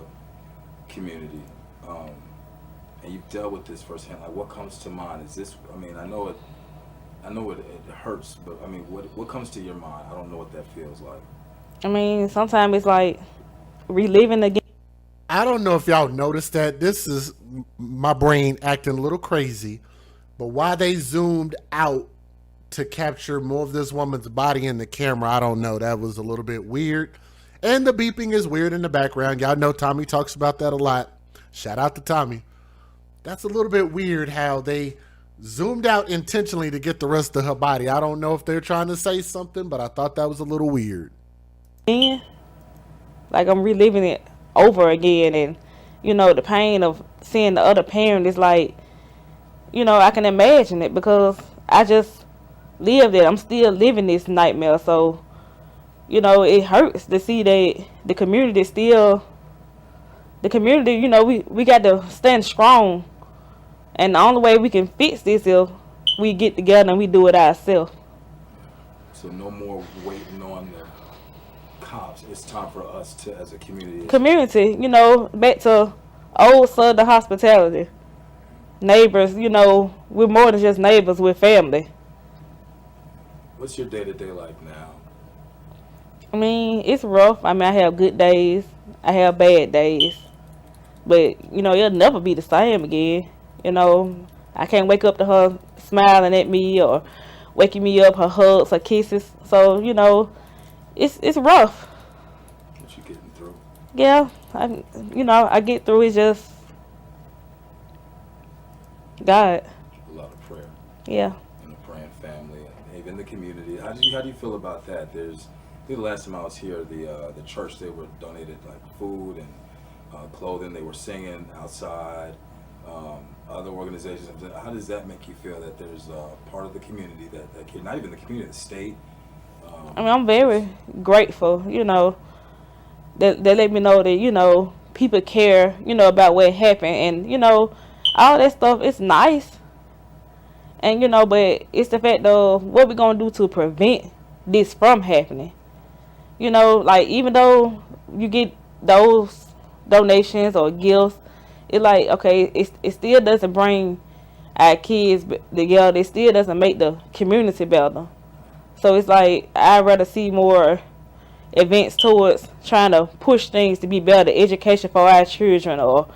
community, and you've dealt with this firsthand, like what comes to mind? Is this? I mean, I know it hurts, but I mean, what comes to your mind? I don't know what that feels like. I mean, sometimes it's like reliving again. I don't know if y'all noticed that. This is my brain acting a little crazy, but why they zoomed out to capture more of this woman's body in the camera, I don't know. That was a little bit weird. And the beeping is weird in the background. Y'all know Tommy talks about that a lot. Shout out to Tommy. That's a little bit weird how they zoomed out intentionally to get the rest of her body. I don't know if they're trying to say something, but I thought that was a little weird. Like I'm reliving it over again, and the pain of seeing the other parent is like, I can imagine it because I just lived it. I'm still living this nightmare, so it hurts to see that the community, we got to stand strong, and the only way we can fix this is we get together and we do it ourselves. So no more waiting on the cops. It's time for us to, as a community. Back to old Southern hospitality. Neighbors, we're more than just neighbors, we're family. What's your day-to-day like now? I mean, it's rough. I mean, I have good days. I have bad days. But, it'll never be the same again. I can't wake up to her smiling at me or waking me up, her hugs, her kisses. So, it's rough. What you getting through? Yeah, I get through. It's just God. A lot of prayer. Yeah. And a praying family, and even the community. How do you feel about that? I think the last time I was here, the church, they were donated like food and clothing. They were singing outside. Other organizations. How does that make you feel that there's part of the community that not even the community, the state? I mean, I'm very grateful. They let me know that people care. About what happened, and all that stuff. It's nice, and but it's the fact of what we're gonna do to prevent this from happening. Like even though you get those donations or gifts, it's like, okay, it still doesn't bring our kids together. It still doesn't make the community better. So it's like I'd rather see more events towards trying to push things to be better, education for our children or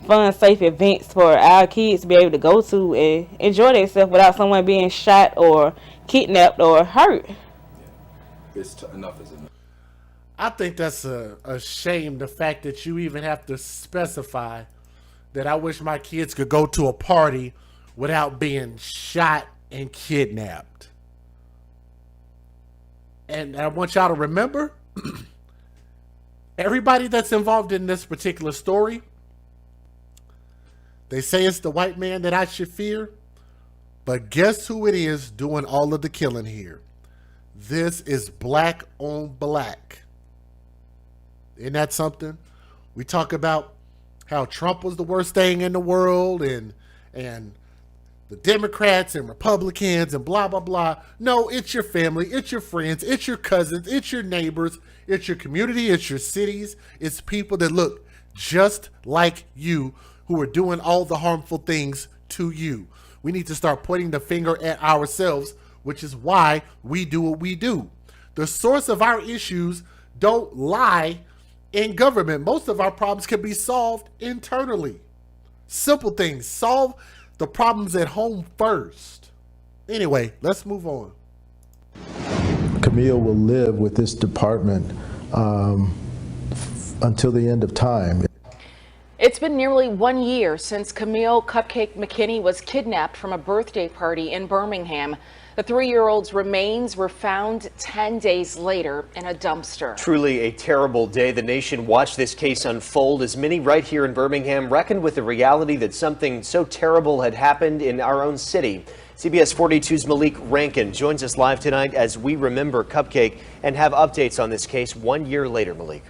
fun, safe events for our kids to be able to go to and enjoy themselves without someone being shot or kidnapped or hurt. Enough is enough. I think that's a shame, the fact that you even have to specify that I wish my kids could go to a party without being shot and kidnapped. And I want y'all to remember, everybody that's involved in this particular story, they say it's the white man that I should fear, but guess who it is doing all of the killing here? This is black on black. Isn't that something? We talk about how Trump was the worst thing in the world and the Democrats and Republicans and blah, blah, blah. No, it's your family, it's your friends, it's your cousins, it's your neighbors, it's your community, it's your cities. It's people that look just like you who are doing all the harmful things to you. We need to start pointing the finger at ourselves, which is why we do what we do. The source of our issues don't lie in government. Most of our problems can be solved internally. Simple things. Solve the problems at home first. Anyway, let's move on. Camille will live with this department until the end of time. It's been nearly 1 year since Camille Cupcake McKinney was kidnapped from a birthday party in Birmingham. The 3-year-old's remains were found 10 days later in a dumpster. Truly a terrible day. The nation watched this case unfold as many right here in Birmingham reckoned with the reality that something so terrible had happened in our own city. CBS 42's Malik Rankin joins us live tonight as we remember Cupcake and have updates on this case 1 year later. Malik.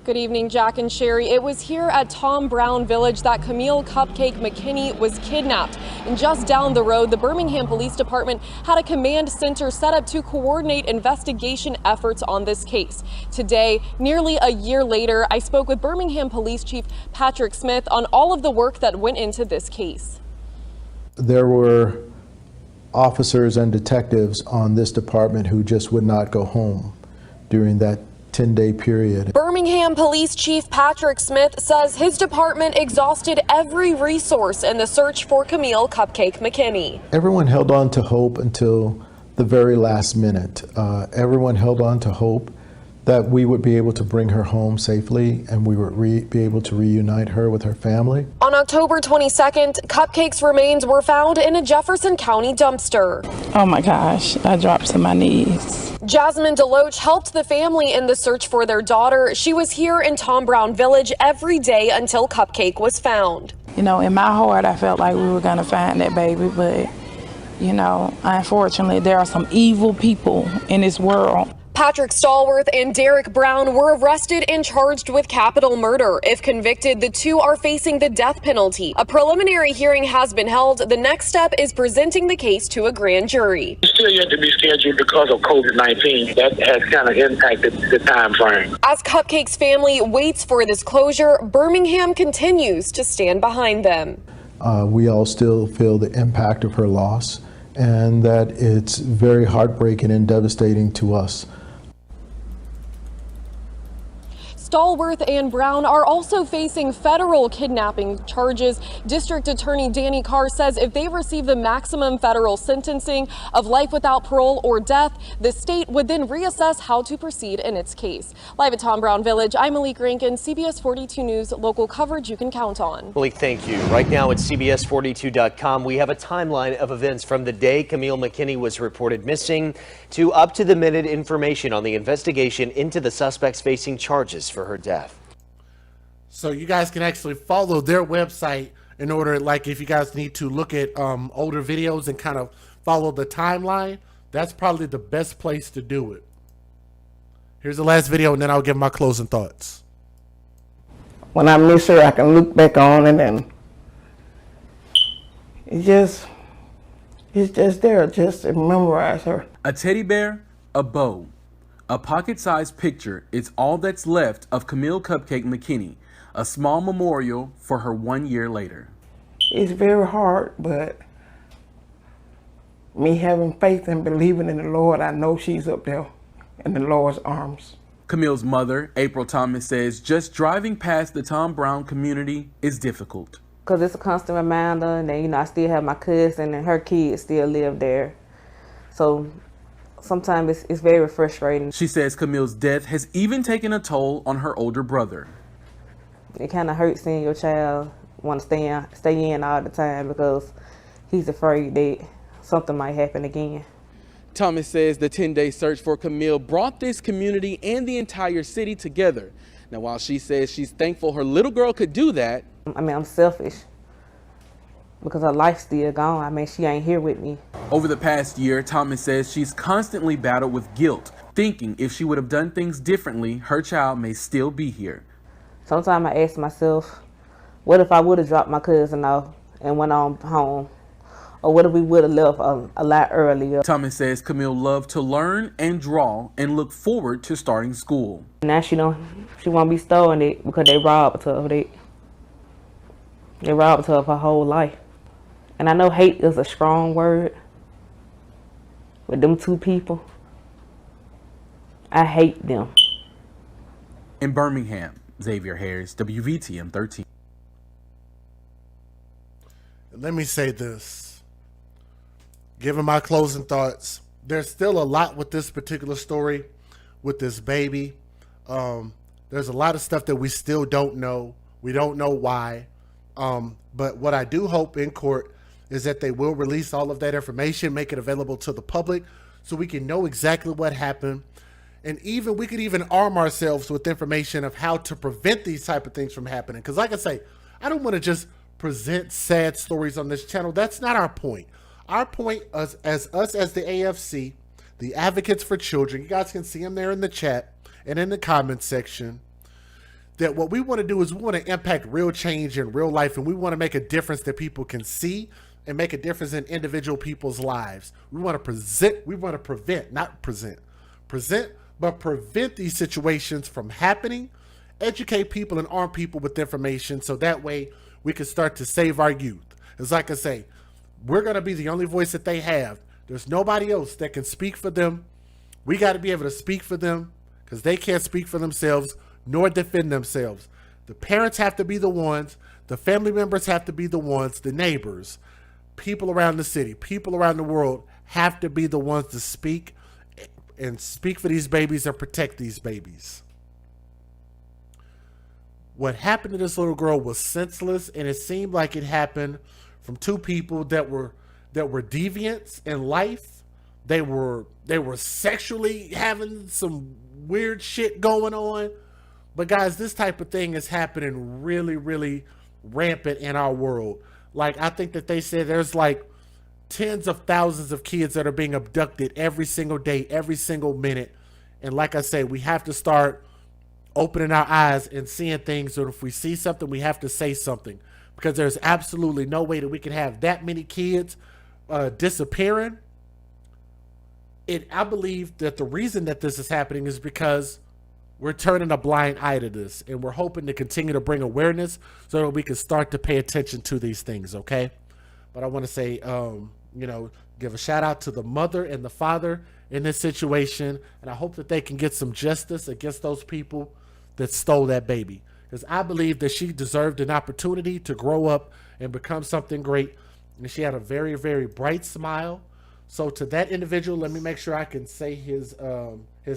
Good evening, Jack and Sherry. It was here at Tom Brown Village that Camille Cupcake McKinney was kidnapped. And just down the road, the Birmingham Police Department had a command center set up to coordinate investigation efforts on this case. Today, nearly a year later, I spoke with Birmingham Police Chief Patrick Smith on all of the work that went into this case. There were officers and detectives on this department who just would not go home during that 10-day period. Birmingham Police Chief Patrick Smith says his department exhausted every resource in the search for Camille Cupcake McKinney. Everyone held on to hope until the very last minute. Everyone held on to hope that we would be able to bring her home safely and we would be able to reunite her with her family. On October 22nd, Cupcake's remains were found in a Jefferson County dumpster. Oh my gosh, I dropped to my knees. Jasmine Deloach helped the family in the search for their daughter. She was here in Tom Brown Village every day until Cupcake was found. You know, in my heart, I felt like we were gonna find that baby, but you know, unfortunately, there are some evil people in this world. Patrick Stallworth and Derek Brown were arrested and charged with capital murder. If convicted, the two are facing the death penalty. A preliminary hearing has been held. The next step is presenting the case to a grand jury. It's still yet to be scheduled because of COVID-19. That has kind of impacted the time frame. As Cupcake's family waits for this closure, Birmingham continues to stand behind them. We all still feel the impact of her loss and that it's very heartbreaking and devastating to us. Stallworth and Brown are also facing federal kidnapping charges. District Attorney Danny Carr says if they receive the maximum federal sentencing of life without parole or death, the state would then reassess how to proceed in its case. Live at Tom Brown Village, I'm Malik Rankin, CBS 42 News, local coverage you can count on. Malik, thank you. Right now at CBS42.com, we have a timeline of events from the day Camille McKinney was reported missing to up-to-the-minute information on the investigation into the suspects facing charges for her death. So you guys can actually follow their website in order, like if you guys need to look at older videos and kind of follow the timeline, that's probably the best place to do it. Here's the last video and then I'll give my closing thoughts. When I miss her, I can look back on it and it's just there, just to memorize her. A teddy bear, a bow, a pocket-sized picture is all that's left of Camille Cupcake McKinney, a small memorial for her 1 year later. It's very hard, but me having faith and believing in the Lord, I know she's up there in the Lord's arms. Camille's mother, April Thomas, says just driving past the Tom Brown community is difficult. Because it's a constant reminder, and then, you know, I still have my cousin and her kids still live there. So sometimes it's very frustrating. She says Camille's death has even taken a toll on her older brother. It kind of hurts seeing your child want to stay in all the time because he's afraid that something might happen again. Thomas says the 10-day search for Camille brought this community and the entire city together. Now, while she says she's thankful her little girl could do that, I mean, I'm selfish because her life's still gone. I mean, she ain't here with me. Over the past year, Thomas says she's constantly battled with guilt, thinking if she would have done things differently, her child may still be here. Sometimes I ask myself, what if I would have dropped my cousin off and went on home? Or what if we would have left a lot earlier? Thomas says Camille loved to learn and draw and look forward to starting school. Now she won't be storing it because they robbed her of it. They robbed her of her whole life. And I know hate is a strong word, but them two people, I hate them. In Birmingham, Xavier Harris, WVTM 13. Let me say this. Given my closing thoughts, there's still a lot with this particular story, with this baby. There's a lot of stuff that we still don't know. We don't know why. But what I do hope in court is that they will release all of that information, make it available to the public so we can know exactly what happened. And even we could even arm ourselves with information of how to prevent these type of things from happening. Because like I say, I don't want to just present sad stories on this channel. That's not our point. Our point as the AFC, the Advocates for Children, you guys can see them there in the chat and in the comment section. that what we want to do is we want to impact real change in real life, and we want to make a difference that people can see and make a difference in individual people's lives. We want to prevent these situations from happening, educate people and arm people with information so that way we can start to save our youth. It's like I say, we're going to be the only voice that they have. There's nobody else that can speak for them. We got to be able to speak for them because they can't speak for themselves nor defend themselves. The parents have to be the ones, the family members have to be the ones, the neighbors, people around the city, people around the world have to be the ones to speak and speak for these babies and protect these babies. What happened to this little girl was senseless, and it seemed like it happened from two people that were deviants in life. They were sexually having some weird shit going on. But guys, this type of thing is happening really, really rampant in our world. Like, I think that they said there's like tens of thousands of kids that are being abducted every single day, every single minute. And like I say, we have to start opening our eyes and seeing things. Or if we see something, we have to say something, because there's absolutely no way that we can have that many kids disappearing. I believe that the reason that this is happening is because we're turning a blind eye to this, and we're hoping to continue to bring awareness so that we can start to pay attention to these things, okay? But I want to say, give a shout out to the mother and the father in this situation, and I hope that they can get some justice against those people that stole that baby, because I believe that she deserved an opportunity to grow up and become something great, and she had a very, very bright smile. So to that individual, let me make sure I can say his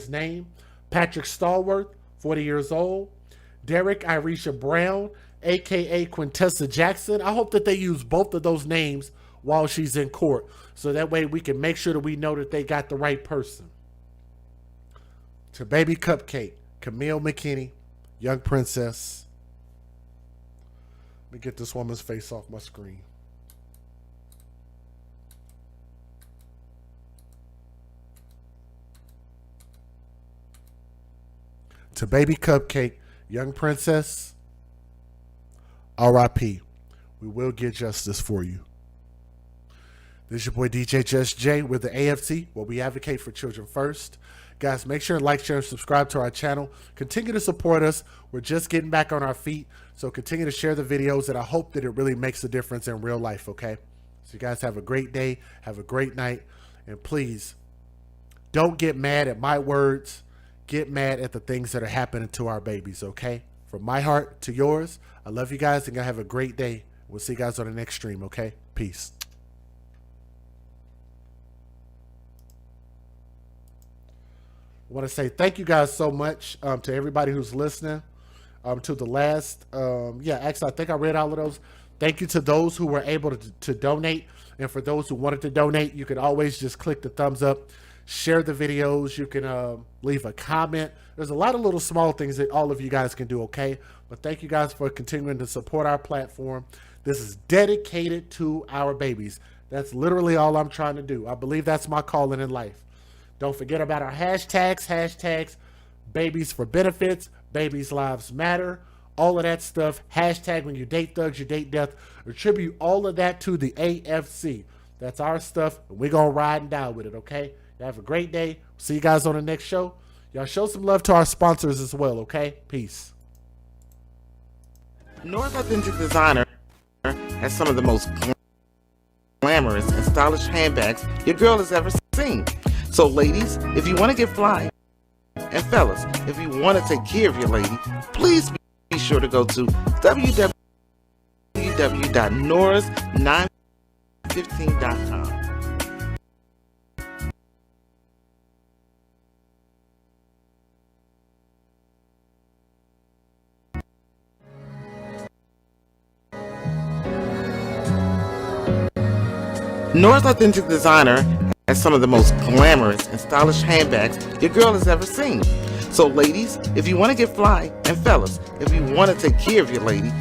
name. Patrick Stallworth, 40 years old. Derek Irisha Brown, a.k.a. Quintessa Jackson. I hope that they use both of those names while she's in court, so that way we can make sure that we know that they got the right person. To baby Cupcake, Camille McKinney, young princess. Let me get this woman's face off my screen. To baby Cupcake, young princess, R.I.P. We will get justice for you. This is your boy DJ Just J with the AFC, where we advocate for children first. Guys, make sure to like, share, and subscribe to our channel. Continue to support us. We're just getting back on our feet, so continue to share the videos, and I hope that it really makes a difference in real life, okay? So you guys have a great day, have a great night, and please don't get mad at my words. Get mad at the things that are happening to our babies, okay? From my heart to yours, I love you guys, and have a great day. We'll see you guys on the next stream, okay? Peace. I want to say thank you guys so much to everybody who's listening to the last. Actually, I think I read all of those. Thank you to those who were able to donate. And for those who wanted to donate, you can always just click the thumbs up. Share the videos. You can leave a comment. There's a lot of little small things that all of you guys can do, okay? But thank you guys for continuing to support our platform. This is dedicated to our babies. That's literally all I'm trying to do. I believe that's my calling in life. Don't forget about our hashtags, babies for benefits, babies lives matter, all of that stuff. Hashtag when you date thugs, you date death. Attribute all of that to the AFC. That's our stuff, and we're going to ride and die with it, okay? Have a great day. See you guys on the next show. Y'all show some love to our sponsors as well, okay? Peace. North Authentic Designer has some of the most glamorous and stylish handbags your girl has ever seen. So ladies, if you want to get fly, and fellas, if you want to take care of your lady, please be sure to go to www.noras915.com. Nora's Authentic Designer has some of the most glamorous and stylish handbags your girl has ever seen. So ladies, if you want to get fly, and fellas, if you want to take care of your lady,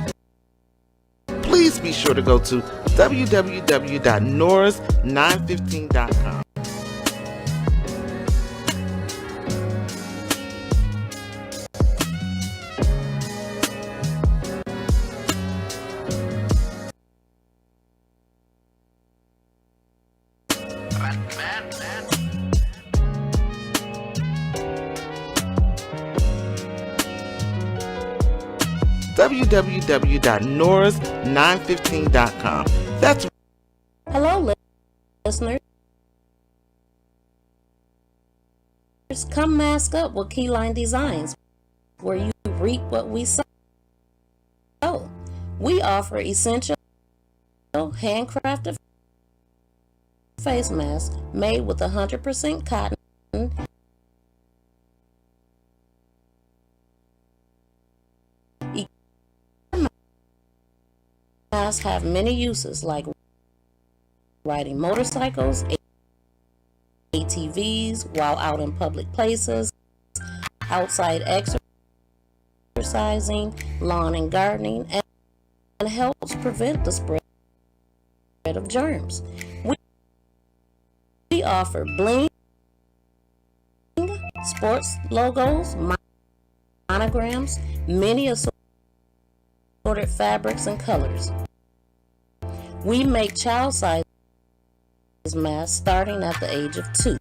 please be sure to go to www.noras915.com. www.norris915.com. That's Hello, listeners. Come mask up with Keyline Designs, where you reap what we sow. We offer essential handcrafted face masks made with 100% cotton. Masks have many uses like riding motorcycles, ATVs while out in public places, outside exercising, lawn and gardening, and helps prevent the spread of germs. We offer bling, sports logos, monograms, many assorted fabrics and colors. We make child size masks starting at the age of 2.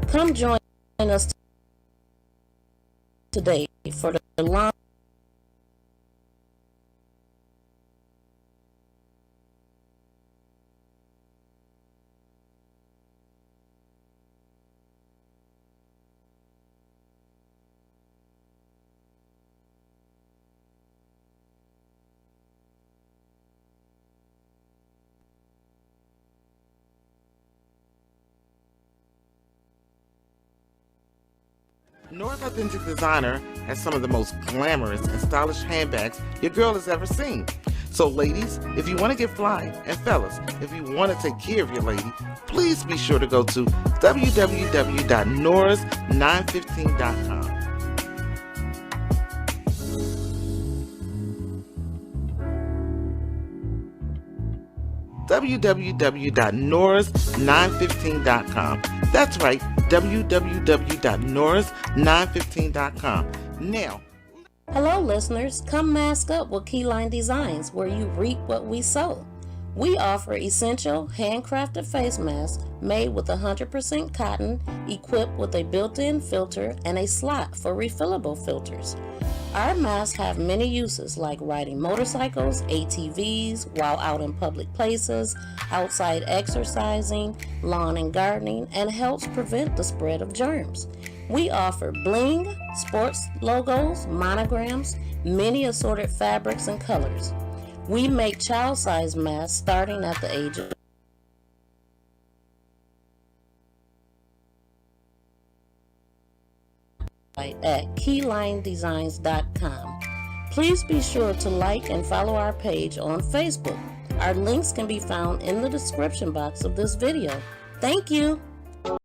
Come join us today for the launch North Authentic Designer has some of the most glamorous and stylish handbags your girl has ever seen. So ladies, if you want to get fly, and fellas, if you want to take care of your lady, please be sure to go to www.norris915.com. www.norris915.com. That's right, www.norris915.com. Now, Hello, listeners. Come mask up with Keyline Designs, where you reap what we sow. We offer essential handcrafted face masks made with 100% cotton, equipped with a built-in filter and a slot for refillable filters. Our masks have many uses like riding motorcycles, ATVs while out in public places, outside exercising, lawn and gardening, and helps prevent the spread of germs. We offer bling, sports logos, monograms, many assorted fabrics and colors. We make child-size masks starting at the age of at keylinedesigns.com. Please be sure to like and follow our page on Facebook. Our links can be found in the description box of this video. Thank you.